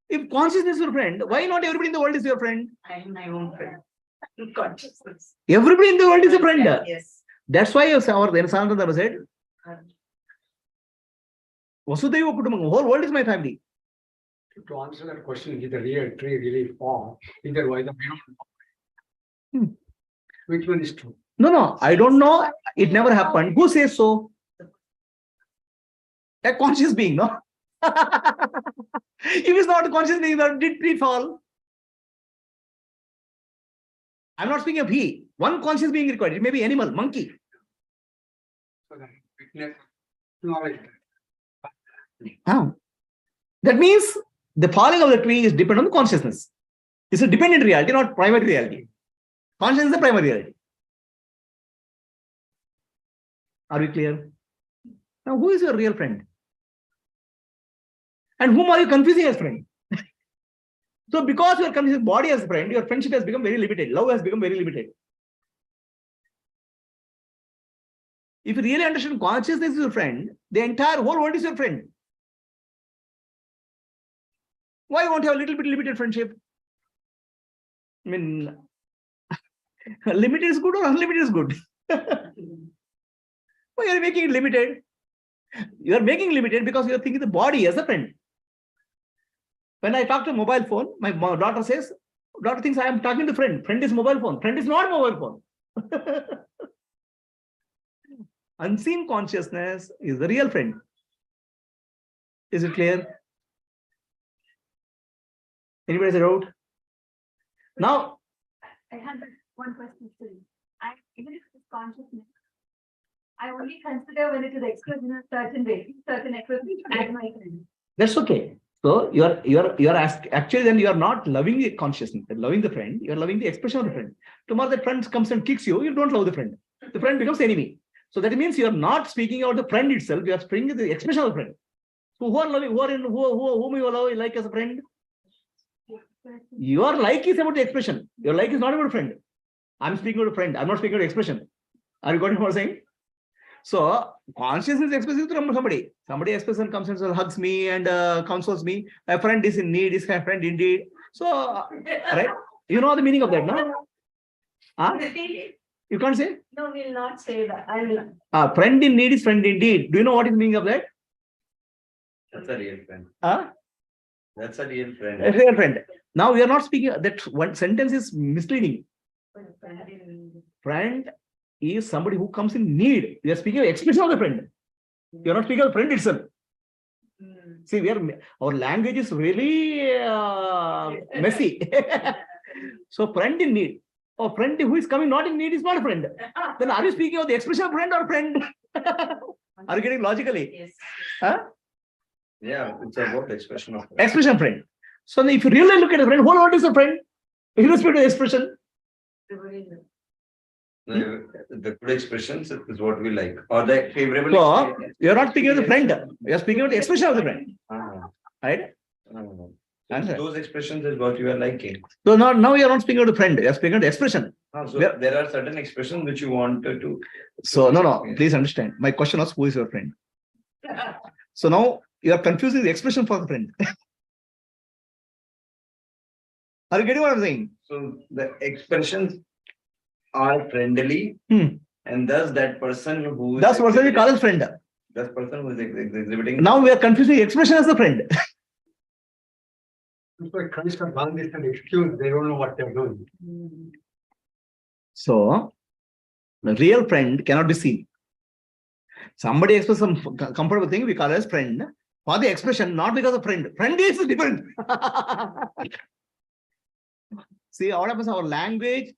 If consciousness is your friend, why not everybody in the world is your friend? I am my own friend. Consciousness. Everybody in the world is a friend. Yes. That's why our Sanatana said, Vasudhaiva Kutumbakam, whole world is my family. To answer that question, did the real tree really fall? Either way, we don't know. Which one is true? No, I don't know. It never happened. Who says so? A conscious being, no? If it's not a conscious being, then did tree fall? I'm not speaking of he. One conscious being required. It may be animal, monkey. So that witness knowledge. That means the falling of the tree is dependent on the consciousness. It's a dependent reality, not primary reality. Consciousness is the primary reality. Are we clear? Now, who is your real friend? And whom are you confusing as friend? So, because you are confusing body as friend, your friendship has become very limited. Love has become very limited. If you really understand consciousness is your friend, the entire whole world is your friend. Why won't you have a little bit limited friendship? I mean, limited is good or unlimited is good? Why are you making it limited? You are making limited because you are thinking the body as a friend. When I talk to mobile phone, my daughter says, daughter thinks I am talking to friend. Friend is mobile phone. Friend is not mobile phone. Unseen consciousness is the real friend. Is it clear? Anybody say out? Now, I have one question still. Even if it's consciousness, I only consider when it is expressed in a certain way, certain expression as my friend. that's okay. So you are actually then you are not loving the consciousness, loving the friend. You are loving the expression of the friend. Tomorrow that friend comes and kicks you, you don't love the friend. The friend becomes enemy. So that means you are not speaking about the friend itself. You are speaking the expression of the friend. So who are loving? Whom you love like as a friend? Your like is about the expression. Your like is not about a friend. I'm speaking about a friend. I'm not speaking about expression. Are you getting what I'm saying? So consciousness expresses from somebody. Somebody expression comes and hugs me and consoles me. A friend is in need, is my friend indeed. So, right? You know the meaning of that, no? Huh? You can't say? No, we'll not say that. I will. Friend in need is friend indeed. Do you know what is the meaning of that? That's a real friend. Huh? That's a real friend. A real friend. Now we are not speaking, that one sentence is misleading. Friend is somebody who comes in need. We are speaking of expression of the friend. You are not speaking of friend itself. See, our language is really messy. So friend in need. Oh, friend who is coming not in need is not a friend. Then are you speaking of the expression of friend or friend? Are you getting logically? Yes. Huh? Yeah, it's about expression of friend. Expression friend. So if you really look at a friend, whole world is a friend. Irrespective of expression. The good expressions is what we like, or the favorable. So you are not speaking of the friend. You are speaking of the expression of the friend. Right? Those expressions is what you are liking. So now you are not speaking of the friend. You are speaking of the expression. So there are certain expressions which you want to. So no, please understand. My question was, who is your friend? So now you are confusing the expression for the friend. Are you getting what I'm saying? So the expressions are friendly, and thus that person who is. That's what we call as friend. That person who is exhibiting. Now we are confusing the expression as a friend. People trying to run this an excuse, they don't know what they're doing. So the real friend cannot be seen. Somebody expresses some comfortable thing, we call as friend. For the expression, not because of friend. Friend is different. See, what happens? Our language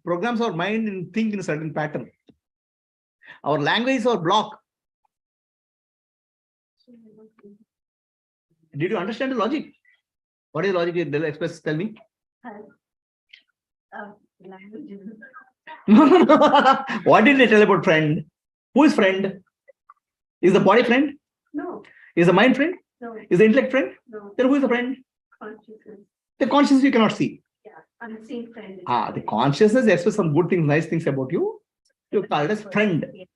programs our mind and think in a certain pattern. Our language is our block. Did you understand the logic? What is the logic? Express, tell me. What did they tell about friend? Who is friend? Is the body friend? No. Is the mind friend? No. Is the intellect friend? No. Then who is the friend? Consciousness. The consciousness you cannot see. Yeah. Unseen friend. The consciousness expresses some good things, nice things about you. You call it as friend. Yes.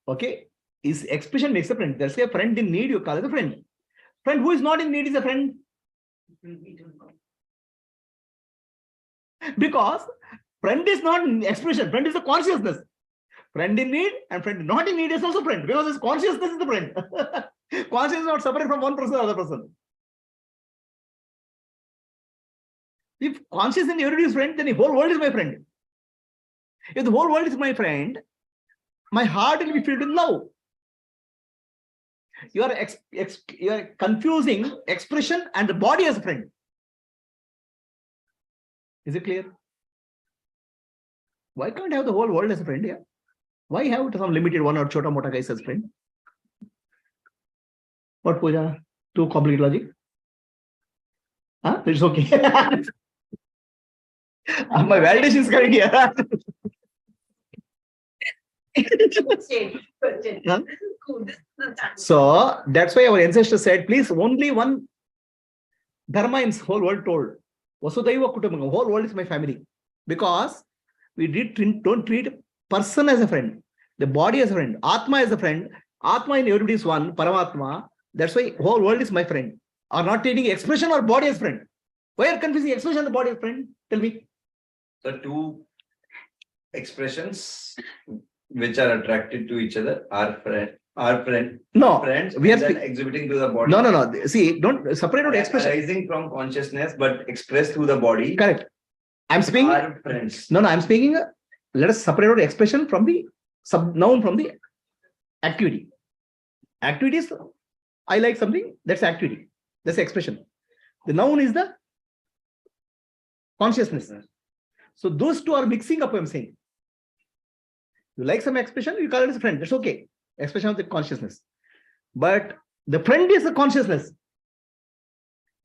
Okay. His expression makes a friend. There's a friend in need, you call it a friend. Friend who is not in need is a friend. Because friend is not an expression, friend is a consciousness. Friend in need and friend not in need is also friend, because his consciousness is the friend. Consciousness is not separate from one person or other person. If consciousness in everybody is friend, then the whole world is my friend. If the whole world is my friend, my heart will be filled with love. You are confusing expression and the body as a friend. Is it clear? Why can't I have the whole world as a friend here? Why have some limited one or chota mota guys as friend? What Pooja? Too complicated logic? Huh? It's okay. My validation is coming here. Huh? So that's why our ancestors said, please, only one dharma in whole world told. Vasudhaiva Kutumbakam, whole world is my family. Because we don't treat person as a friend, the body as a friend, Atma as a friend. Atma in everybody is one, Paramatma. That's why whole world is my friend. Are not treating expression or body as friend. Why are confusing expression and the body as friend? Tell me. The two expressions which are attracted to each other are friends. No, Friends, we are and then exhibiting to the body. No. See, don't separate out expression. Arising from consciousness, but expressed through the body. Correct. I'm speaking. Are friends. No, I'm speaking. Let us separate out expression from the noun from the activity. Activity is, I like something, that's activity. That's expression. The noun is the consciousness. So those two are mixing up, I'm saying. You like some expression, you call it as a friend. That's okay. Expression of the consciousness. But the friend is the consciousness.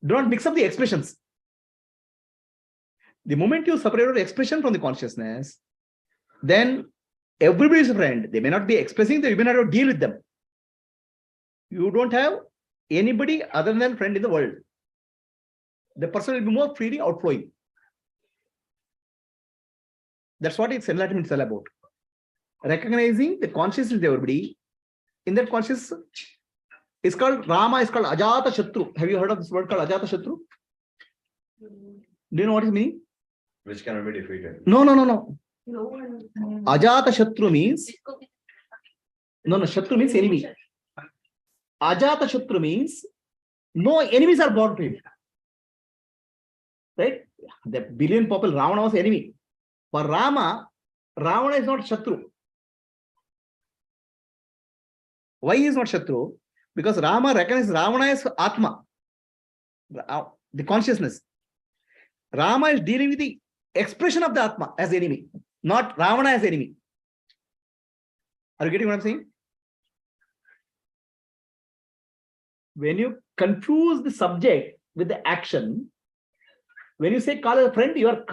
Do not mix up the expressions. The moment you separate out the expression from the consciousness, then everybody is a friend. They may not be expressing, you may not have to deal with them. You don't have anybody other than friend in the world. The person will be more freely outflowing. That's what it's enlightenment is all about. Recognizing the consciousness of everybody. In that consciousness, it's called Rama, is called Ajata Shatru. Have you heard of this word called Ajata Shatru? Do you know what it means? Which cannot be defeated. No. Ajata Shatru means, no, Shatru means enemy. Ajata Shatru means no enemies are born to him. Right? The billion people, Ravana was enemy. For Rama, Ravana is not Shatru. Why he is not Shatru? Because Rama recognizes Ravana as Atma, the consciousness. Rama is dealing with the expression of the Atma as enemy, not Ravana as enemy. Are you getting what I'm saying? When you confuse the subject with the action, when you say call a friend, your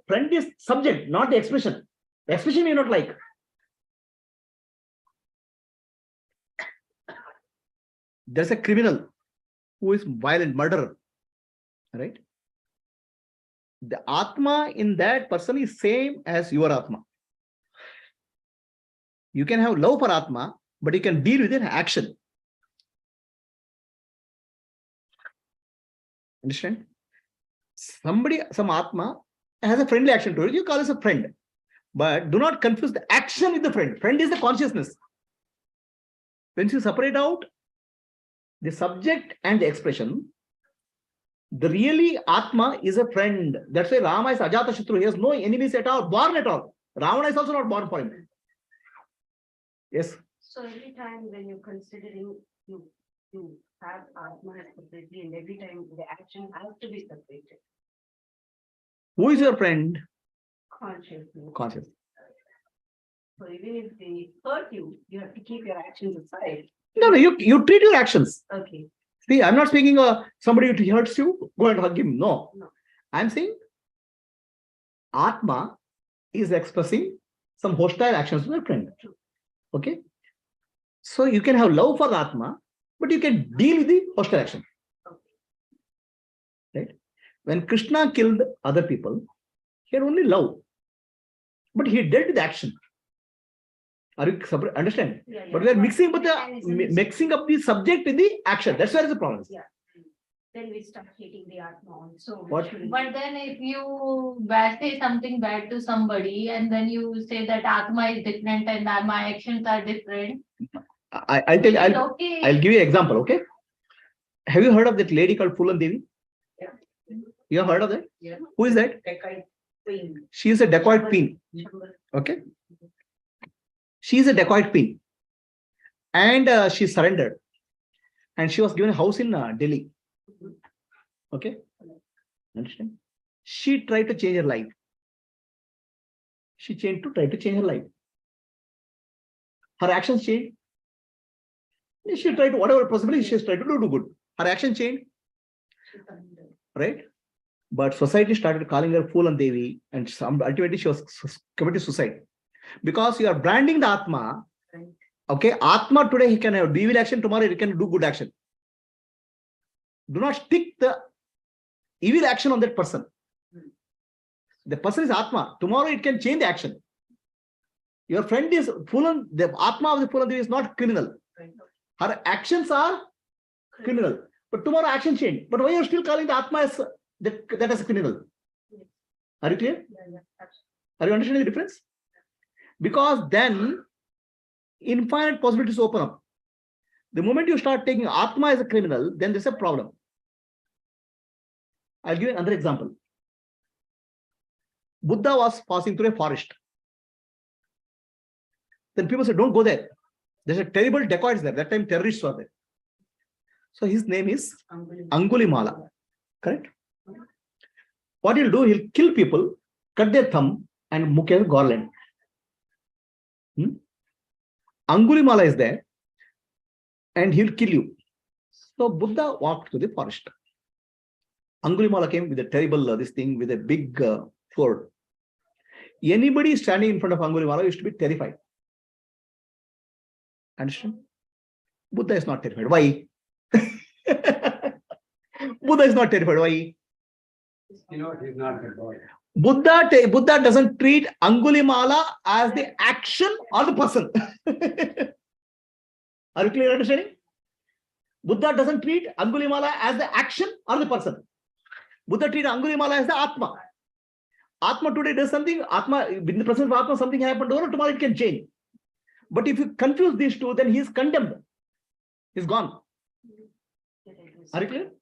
friend is subject, not the expression. The expression you not like. There's a criminal who is violent, murderer, right? The Atma in that person is same as your Atma. You can have love for Atma, but you can deal with it in action. Understand? Some Atma has a friendly action to it, you call it a friend. But do not confuse the action with the friend. Friend is the consciousness. When you separate out the subject and the expression, the really Atma is a friend. That's why Rama is Ajata Shatru. He has no enemies at all, born at all. Ravana is also not born for him. Yes. So every time when you're considering you have Atma separately, and every time the action has to be separated. Who is your friend? Consciously. Conscious. So even if they hurt you, you have to keep your actions aside. No, you treat your actions. Okay. See, I'm not speaking somebody who hurts you, go and hug him. No. I'm saying Atma is expressing some hostile actions to their friend. Okay. So you can have love for the Atma, but you can deal with the hostile action. Right? When Krishna killed other people, he had only love, but he dealt with action. Are you understand? Yeah. But we are mixing up the subject with the action. That's where is the problem. Yeah. Then we start hating the Atma also. What? But then if you say something bad to somebody and then you say that Atma is different and that my actions are different. I'll tell you, I'll give you an example, okay? Have you heard of that lady called Phulan Devi? Yeah. You have heard of that? Yeah. Who is that? Queen. She is a dacoit queen. Okay. She is a dacoit queen. And she surrendered. And she was given a house in Delhi. Okay. Understand? She tried to change her life. She tried to change her life. Her actions change. She tried to, whatever possibly she has tried to do good. Her action changed. Right? But society started calling her fool and Devi, and ultimately she was committed suicide. Because you are branding the Atma. Okay, Atma today he can have evil action, tomorrow he can do good action. Do not stick the evil action on that person. The person is Atma. Tomorrow it can change the action. Your friend is Fulan, the Atma of the Fulan Devi is not criminal. Her actions are criminal. But tomorrow action change. But why are you still calling the Atma as that as a criminal? Are you clear? Are you understanding the difference? Because then infinite possibilities open up. The moment you start taking Atma as a criminal, then there's a problem. I'll give you another example. Buddha was passing through a forest. Then people said, don't go there. There's a terrible dacoits there. That time terrorists were there. So his name is Angulimala. Correct? What he'll do, he'll kill people, cut their thumb, and make a garland. Angulimala is there, and he'll kill you. So Buddha walked to the forest. Angulimala came with a terrible this thing with a big sword. Anybody standing in front of Angulimala used to be terrified. Understand? Buddha is not terrified. Why? Buddha is not terrified. Why? You know, he's not the God. Buddha doesn't treat Angulimala as the action or the person. Are you clear understanding? Buddha doesn't treat Angulimala as the action or the person. Buddha treats Angulimala as the Atma. Atma today does something, Atma, in the presence of Atma, something happened, or tomorrow it can change. But if you confuse these two, then he is condemned. He's gone. Are you clear?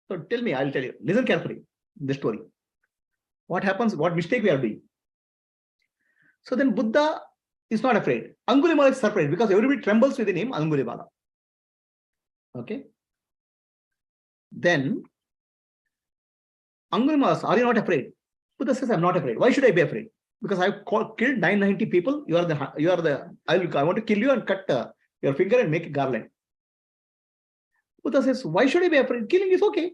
So tell me, I'll tell you. Listen carefully, the story. What happens, what mistake we are doing. So then Buddha is not afraid. Angulimala is surprised because everybody trembles with the name Angulimala. Okay. Then Angulimala says, are you not afraid? Buddha says, I'm not afraid. Why should I be afraid? Because I've killed 990 people. I want to kill you and cut your finger and make a garland. Buddha says, why should I be afraid? Killing is okay.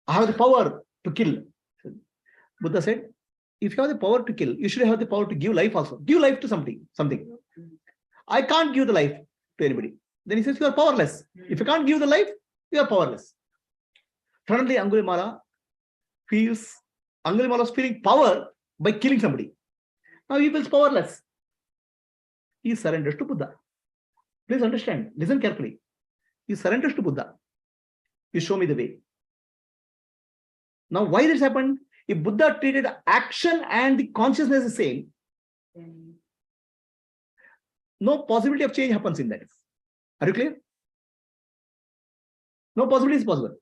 I have the power to kill. Buddha said, if you have the power to kill, you should have the power to give life also. Give life to something. I can't give the life to anybody. Then he says, you are powerless. If you can't give the life, you are powerless. Suddenly Angulimala was feeling power by killing somebody. Now he feels powerless. He surrenders to Buddha. Please understand. Listen carefully. He surrenders to Buddha. You show me the way. Now, why this happened? If Buddha treated action and the consciousness the same, no possibility of change happens in that. Are you clear? No possibility is possible.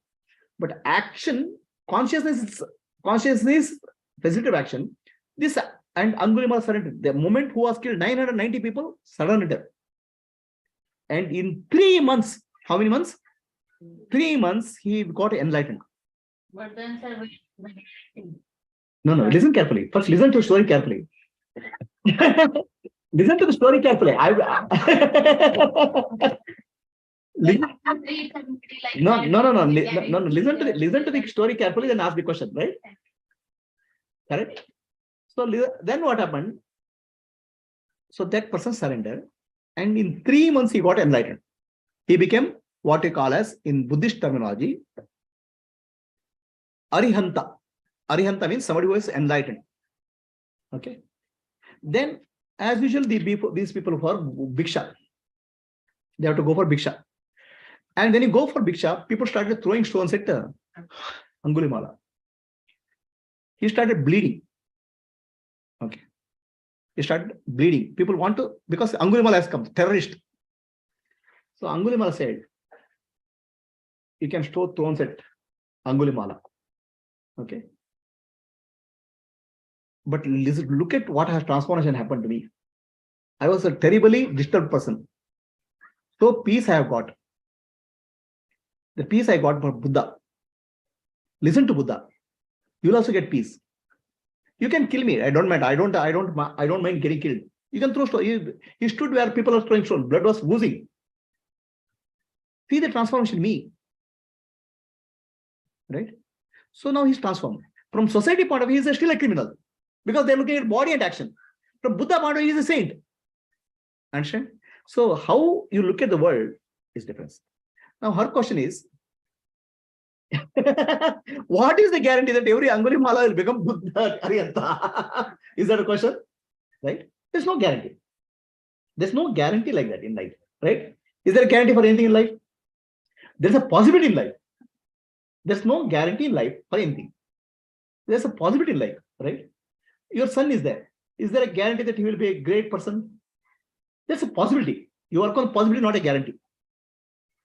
But action, consciousness, facilitative action, this and Angulimala surrendered. The moment who was killed 990 people, surrendered. And in 3 months, how many months? 3 months, he got enlightened. But then, sir, No, listen carefully. First, listen to the story carefully. Listen to the story carefully. No. Listen to the story carefully, then ask the question, right? Correct? So then what happened? So that person surrendered, and in 3 months he got enlightened. He became what we call as, in Buddhist terminology, Arihanta. Arihanta means somebody who is enlightened. Okay. Then, as usual, these people for Bhiksha. They have to go for Bhiksha. And when you go for Bhiksha, people started throwing stones at Angulimala. He started bleeding. Okay. He started bleeding. People want to, because Angulimala has come, terrorist. So Angulimala said, you can throw stones at Angulimala. Okay. But look at what has transformation happened to me. I was a terribly disturbed person. So peace I have got. The peace I got from Buddha. Listen to Buddha. You will also get peace. You can kill me. I don't mind. I don't mind getting killed. You can throw stone. He stood where people are throwing stone. Blood was oozing. See the transformation in me. Right? So now he's transformed. From society point of view, he's still a criminal. Because they're looking at body and action. From Buddha point of view, he's a saint. Understand? So how you look at the world is different. Now her question is, what is the guarantee that every Angulimala will become Buddha Arihanta? Is that a question? Right? There's no guarantee. There's no guarantee like that in life. Right? Is there a guarantee for anything in life? There's a possibility in life. There's no guarantee in life for anything. There's a possibility in life, right? Your son is there. Is there a guarantee that he will be a great person? There's a possibility. You work on possibility, not a guarantee.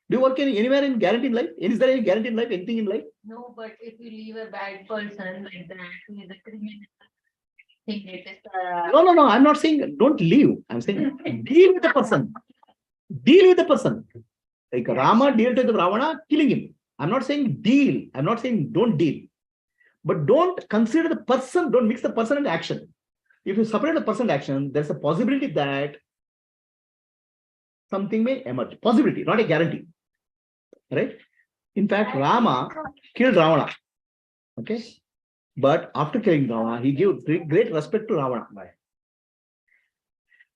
Do you work anywhere in guarantee in life? Is there any guarantee in life? Anything in life? No, but if you leave a bad person like that, who is a criminal, think it is No. I'm not saying don't leave. I'm saying deal with the person. Deal with the person. Like Rama dealt with Ravana, killing him. I'm not saying deal. I'm not saying don't deal. But don't consider the person, don't mix the person and action. If you separate the person and action, there's a possibility that something may emerge. Possibility, not a guarantee. Right? In fact, Rama killed Ravana. Okay? But after killing Ravana, he gave great respect to Ravana.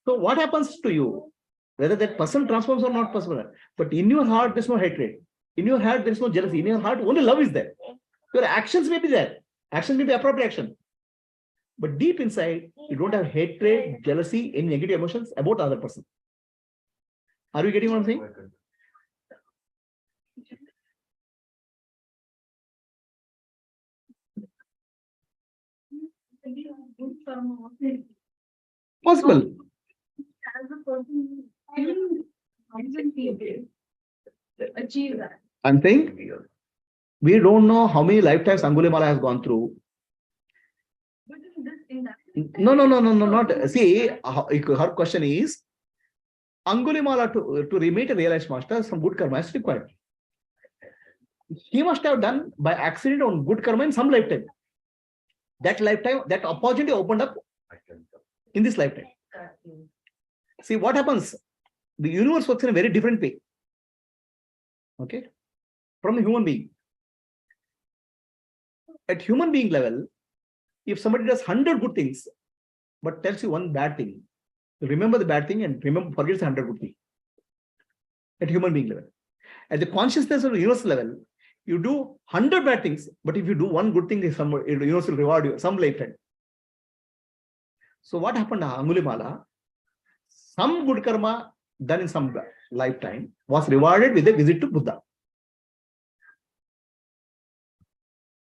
So what happens to you? Whether that person transforms or not possible. But in your heart, there's no hatred. In your heart, there's no jealousy. In your heart, only love is there. Your actions may be there. Actions may be appropriate action. But deep inside, you don't have hatred, jealousy, any negative emotions about other person. Are you getting what I'm saying? Possible. Achieve that. I'm saying we don't know how many lifetimes Angulimala has gone through. But in that. No, not. See, her question is, Angulimala to meet a realized master, some good karma is required. He must have done by accident on good karma in some lifetime. That lifetime, that opportunity opened up in this lifetime. See what happens. The universe works in a very different way. Okay, from the human being. At human being level, if somebody does 100 good things, but tells you one bad thing, remember the bad thing and forgets the 100 good thing. At human being level. At the consciousness of the universe level, you do 100 bad things, but if you do one good thing, the universe will reward you some lifetime. So what happened to Angulimala? Some good karma done in some lifetime was rewarded with a visit to Buddha.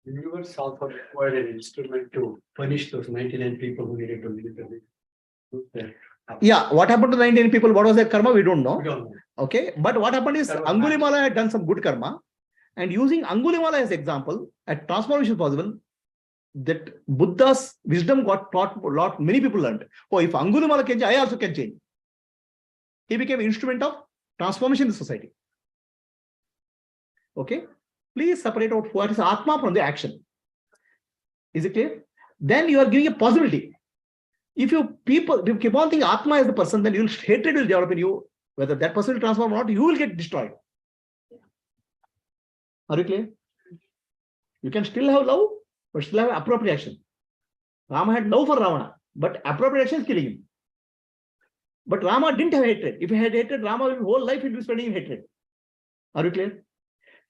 The universe also required an instrument to punish those 99 people who needed to leave. Yeah, what happened to the 99 people? What was their karma? We don't know. We don't know. Okay, but what happened is Angulimala had done some good karma, and using Angulimala as example, a transformation possible, that Buddha's wisdom got taught a lot, many people learned. Oh, if Angulimala can change, I also can change. He became an instrument of transformation in the society. Okay, please separate out what is Atma from the action. Is it clear? Then you are giving a possibility. If you keep on thinking Atma is the person, then hatred will develop in you. Whether that person will transform or not, you will get destroyed. Are you clear? You can still have love, but still have appropriate action. Rama had love for Ravana, but appropriate action is killing him. But Rama didn't have hatred. If he had hatred, Rama whole life will be spending in hatred. Are you clear?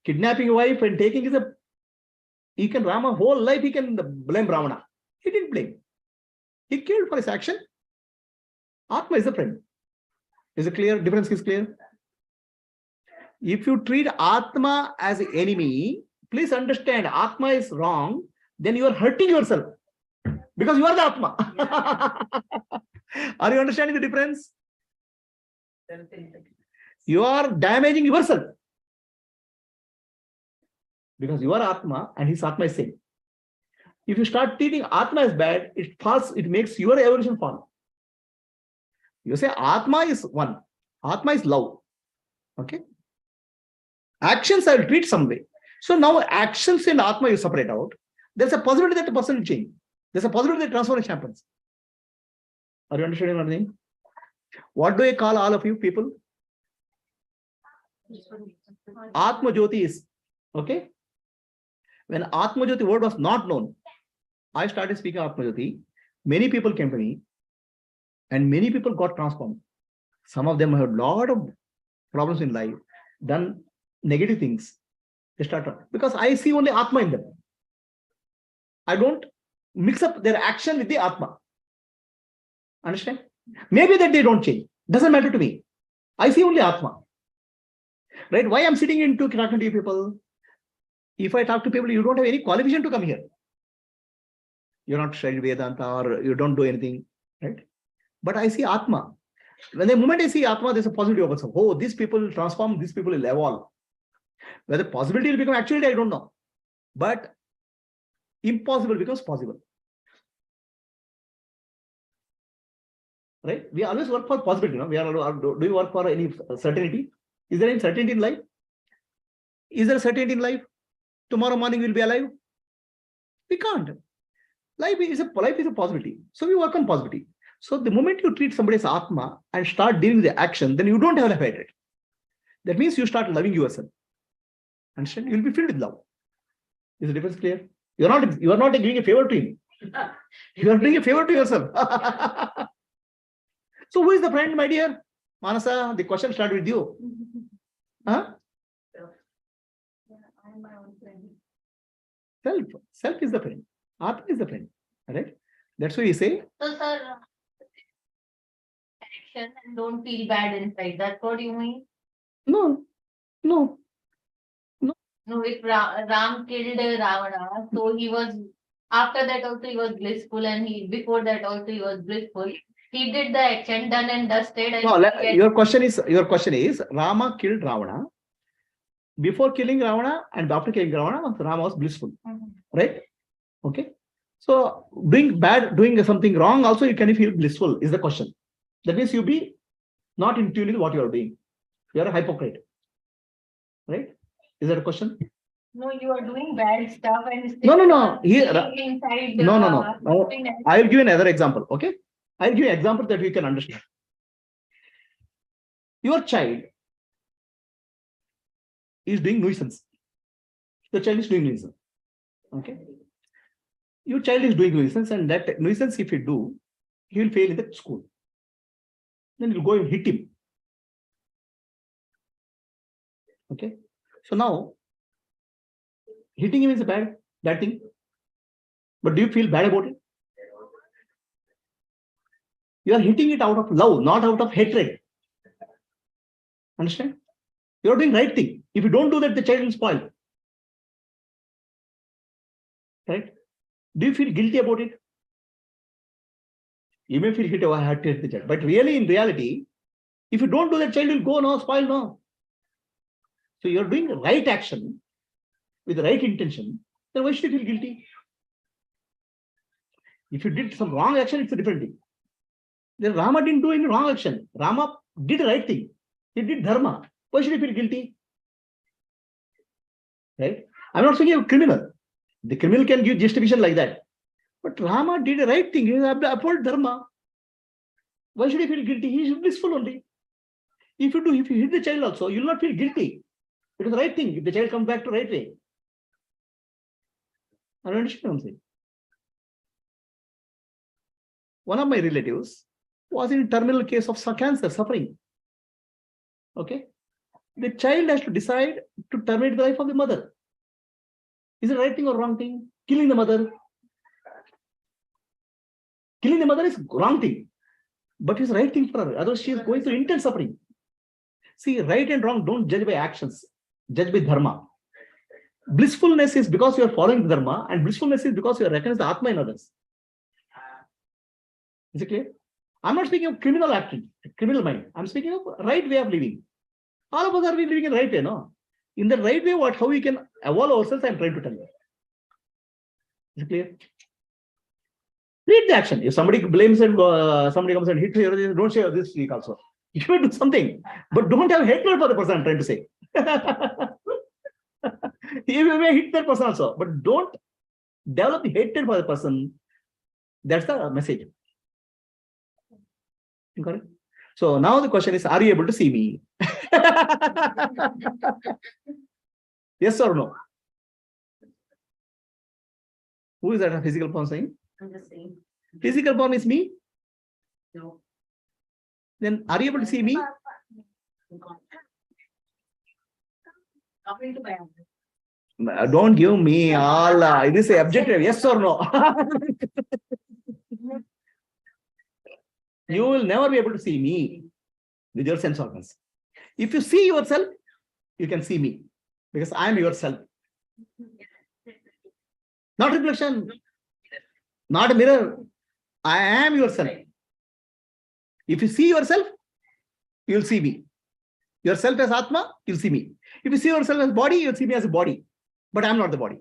Kidnapping a wife and taking Rama whole life he can blame Ravana. He didn't blame. He killed for his action. Atma is a friend. Is it clear? Difference is clear. If you treat Atma as an enemy, please understand Atma is wrong, then you are hurting yourself. Because you are the Atma. Are you understanding the difference? You are damaging yourself. Because you are Atma and his Atma is same. If you start treating Atma as bad, it makes your evolution fall. You say Atma is one. Atma is love. Okay. Actions I will treat some way. So now actions and Atma you separate out. There's a possibility that the person will change. There's a possibility that transformation happens. Are you understanding what I'm saying? What do I call all of you people? Atma Jyoti is, okay? When Atma Jyoti word was not known, I started speaking Atma Jyoti. Many people came to me and many people got transformed. Some of them had a lot of problems in life, done negative things. They started because I see only Atma in them. I don't mix up their action with the Atma. Understand? Maybe that they don't change. Doesn't matter to me. I see only Atma. Right? Why I'm sitting into talking to you people? If I talk to people, you don't have any qualification to come here. You're not studying Vedanta or you don't do anything, right? But I see Atma. When the moment I see Atma, there's a possibility of also. Oh, these people will transform, these people will evolve. Whether possibility will become actuality, I don't know. But impossible becomes possible. Right? We always work for possibility. No? Do we work for any certainty? Is there any certainty in life? Is there certainty in life? Tomorrow morning we'll be alive? We can't. Life is a possibility. So we work on possibility. So the moment you treat somebody as Atma and start dealing with the action, then you don't have a hatred. That means you start loving yourself. Understand? You'll be filled with love. Is the difference clear? You are not giving a favor to him. You are doing a favor to yourself. So who is the friend, my dear? Manasa, the question started with you. Huh? I'm my own friend. Self is the friend. Atma is the friend. Right? That's why we say. So, sir, action and don't feel bad inside. That's what you mean? No. No, if Ram killed Ravana, so he was, after that also he was blissful, and before that also he was blissful. He did the action, done and dusted. And No, your question is Rama killed Ravana. Before killing Ravana and after killing Ravana, Rama was blissful. Right? Okay. So doing something wrong, also you can feel blissful, is the question. That means you be not in tune with what you are doing. You are a hypocrite. Right? Is that a question? No, you are doing bad stuff and still No. Here, inside. no. I will give you another example. Okay. I will give you an example that we can understand. Your child is doing nuisance. The child is doing nuisance. Okay. Your child is doing nuisance, and that nuisance, if you do, he will fail in the school. Then you go and hit him. Okay. So now, hitting him is a bad thing. But do you feel bad about it? You are hitting it out of love, not out of hatred. Understand? You are doing right thing. If you don't do that, the child will spoil. Right? Do you feel guilty about it? You may feel guilty, oh, I had to hit the child. But really, in reality, if you don't do that, child will go no, spoil no. So you're doing the right action with the right intention, then why should you feel guilty? If you did some wrong action, it's a different thing. Then Rama didn't do any wrong action. Rama did the right thing. He did dharma. Why should you feel guilty? Right? I'm not saying you're a criminal. The criminal can give justification like that. But Rama did the right thing. He upheld dharma. Why should he feel guilty? He is blissful only. If you hit the child also, you will not feel guilty. It is the right thing. If the child comes back to right way. I don't understand what I'm saying. One of my relatives was in terminal case of cancer, suffering. Okay. The child has to decide to terminate the life of the mother. Is it the right thing or wrong thing? Killing the mother. Killing the mother is wrong thing. But it's the right thing for her. Otherwise, she is going through intense suffering. See, right and wrong don't judge by actions. Judge by dharma. Blissfulness is because you are following the dharma, and blissfulness is because you recognize the Atma in others. Is it clear? I'm not speaking of criminal acting, criminal mind. I'm speaking of right way of living. All of us are living in the right way, no? In the right way, how we can evolve ourselves, I'm trying to tell you. Is it clear? Read the action. If somebody blames and somebody comes and hits you, don't say this week also. You should do something, but don't have hatred for the person, I'm trying to say. You may hit that person also, but don't develop the hatred for the person. That's the message. Correct? So now the question is, are you able to see me? Yes or no? Who is that a physical form saying? I'm just saying. Physical form is me. No. Then are you able to see me? Coming to my Don't give me all. It is objective. Yes or no? You will never be able to see me with your sense organs. If you see yourself, you can see me because I am yourself. Not reflection, not a mirror. I am yourself. If you see yourself, you'll see me. Yourself as Atma, you'll see me. If you see yourself as body, you'll see me as a body. But I'm not the body.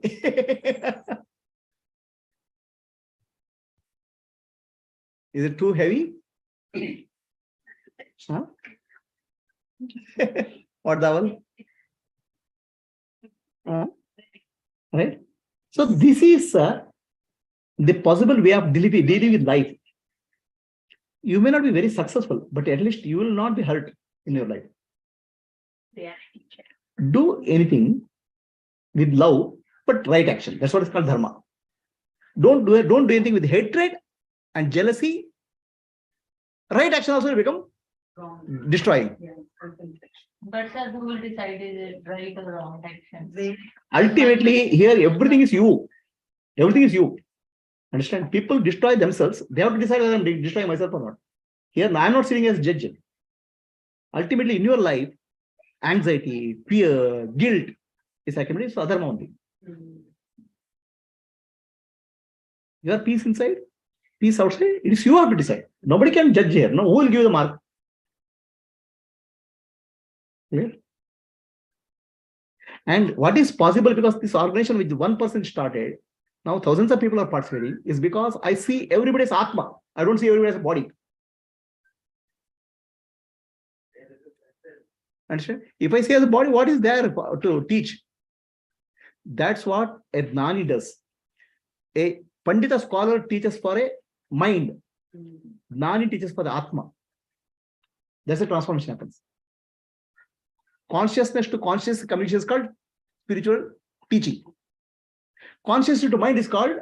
Is it too heavy? Huh? What Dhaval? Right? So this is the possible way of dealing with life. You may not be very successful, but at least you will not be hurt in your life. Do anything with love, but right action. That's what is called dharma. Don't do anything with hatred and jealousy. Right action also will become destroying. But sir, who will decide is it right or wrong action? Ultimately, here everything is you. Everything is you. Understand? People destroy themselves. They have to decide whether I'm destroying myself or not. Here, I'm not sitting as judge. Ultimately, in your life, anxiety, fear, guilt is accumulated. So, adharma only. Your peace inside, peace outside. It is you have to decide. Nobody can judge here. No, who will give you the mark? Clear? And what is possible because this organization with one person started, now thousands of people are participating, is because I see everybody as Atma. I don't see everybody as a body. Understand? If I see as a body, what is there to teach? That's what a Gnani does. A Pandita scholar teaches for a mind. Gnani teaches for the Atma. That's a transformation happens. Consciousness to conscious communication is called spiritual teaching. Consciousness to mind is called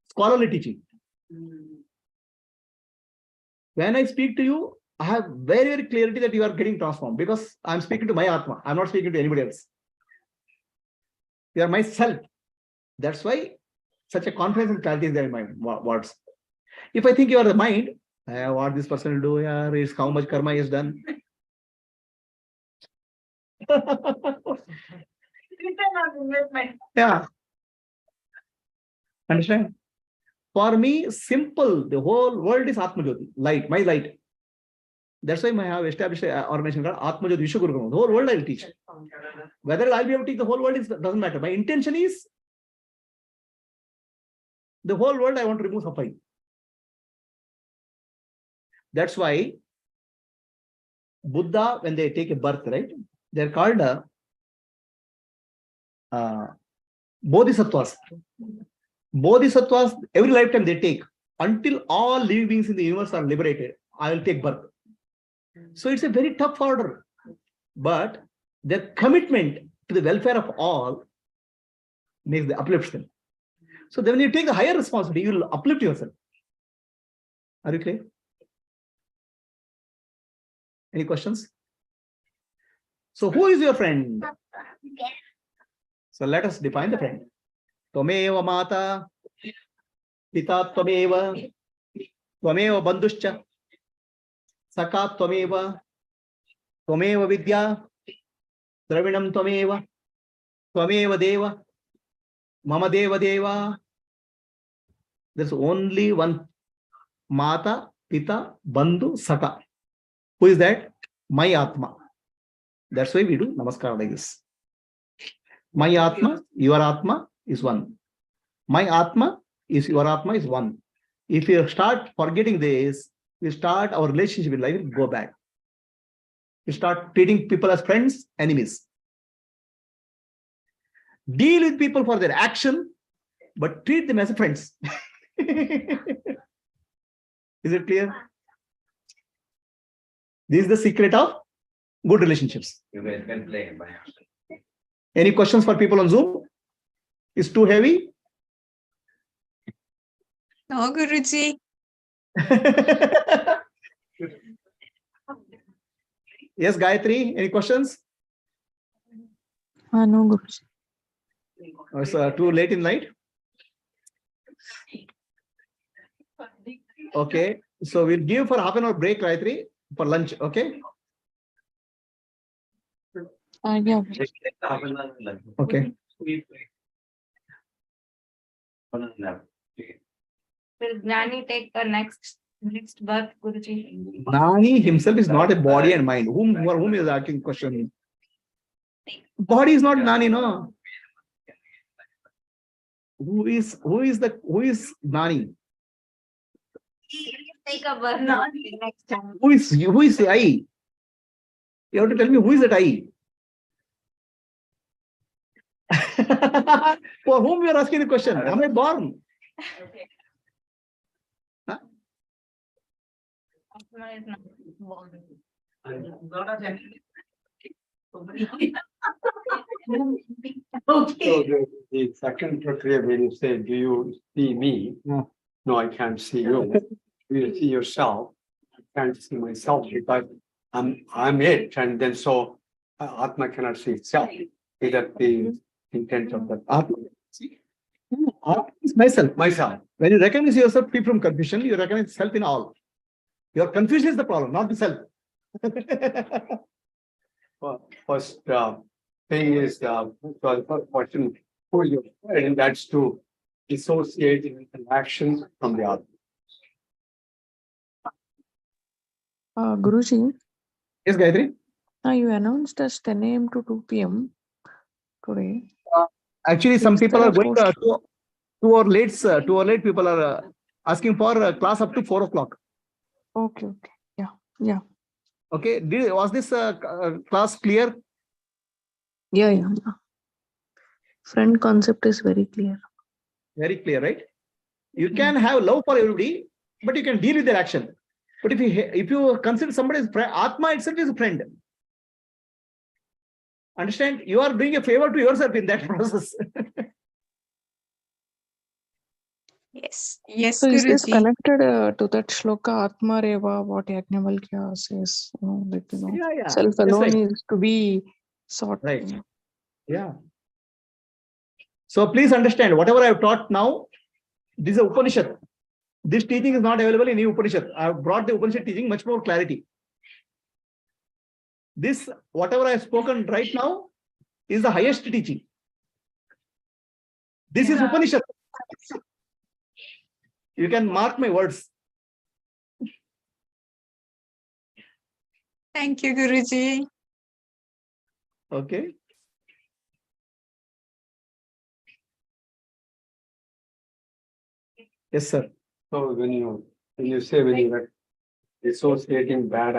scholarly teaching. When I speak to you, I have very, very clarity that you are getting transformed because I'm speaking to my Atma. I'm not speaking to anybody else. You are myself. That's why such a confidence and clarity is there in my words. If I think you are the mind, what this person will do, is how much karma he has done. Yeah. Understand? For me, simple. The whole world is Atma Jyoti, light, my light. That's why I have established an organization called Atma Jyoti Vishwaguru. The whole world I will teach. Whether I'll be able to teach the whole world doesn't matter. My intention is the whole world I want to remove suffering. That's why Buddha, when they take a birth, right? They're called Bodhisattvas. Bodhisattvas, every lifetime they take, until all living beings in the universe are liberated, I will take birth. So it's a very tough order, but their commitment to the welfare of all makes the uplifts them. So then when you take the higher responsibility, you will uplift yourself. Are you clear? Any questions? So who is your friend? So let us define the friend. Tvameva mata, pita tvameva, tvameva bandhuscha, saka tvameva, tvameva vidya, dravinam tvameva, tvameva deva, mama deva deva. There's only one mata, pita, bandhu, saka. Who is that? My Atma. That's why we do namaskar like this. My Atma, your Atma is one. My Atma is your Atma is one. If you start forgetting this, we start our relationship with life will go back. We start treating people as friends, enemies. Deal with people for their action, but treat them as friends. Is it clear? This is the secret of good relationships. You guys can play. Any questions for people on Zoom? Is too heavy? No, Guruji. Yes, Gayatri, any questions? No, Guruji. Or it's too late in night? Okay, so we'll give for half an hour break, Gayatri, for lunch, okay? Yeah. Okay. Will Gnani take the next birth, Guruji? Gnani himself is not a body and mind. Whom is asking question? Body is not Gnani, no. Who is Gnani? Take a birth next time. Who is the I? You have to tell me who is that I? For whom you are asking the question? Am I born? Huh? Atma is not born. So the second prakriya, when you say, do you see me? Yeah. No, I can't see you. Do you see yourself? I can't see myself because I'm it. And then so Atma cannot see itself. Is that the intent of the Atma. See? Atma is myself. myself? When you recognize yourself free from confusion, you recognize self in all. Your confusion is the problem, not the self. Well, first thing is the first question who you, and that's to dissociate an action from the other. Guruji, Yes, Gayatri. you announced as 10 a.m. to 2 p.m. today. Actually, some Is people there are a going post? 2 hours late. 2 hours late. People are asking for class up to 4 o'clock. Okay. Yeah. Okay. Was this class clear? Yeah. Friend concept is very clear. Very clear, right? You can have love for everybody, but you can deal with their action. But if you consider somebody as friend, Atma itself is a friend. Understand? You are doing a favor to yourself in that process. Yes, So is this Guruji. connected to that shloka Atma Reva, what Yajnavalkya says? Yeah. Self That's alone right. is to be sought. Right. Yeah. So please understand, whatever I have taught now, this is a Upanishad. This teaching is not available in any Upanishad. I have brought the Upanishad teaching much more clarity. This, whatever I have spoken right now, is the highest teaching. This is Upanishad. You can mark my words. Thank you, Guruji. Okay. Yes, sir. So when you say when you're dissociating bad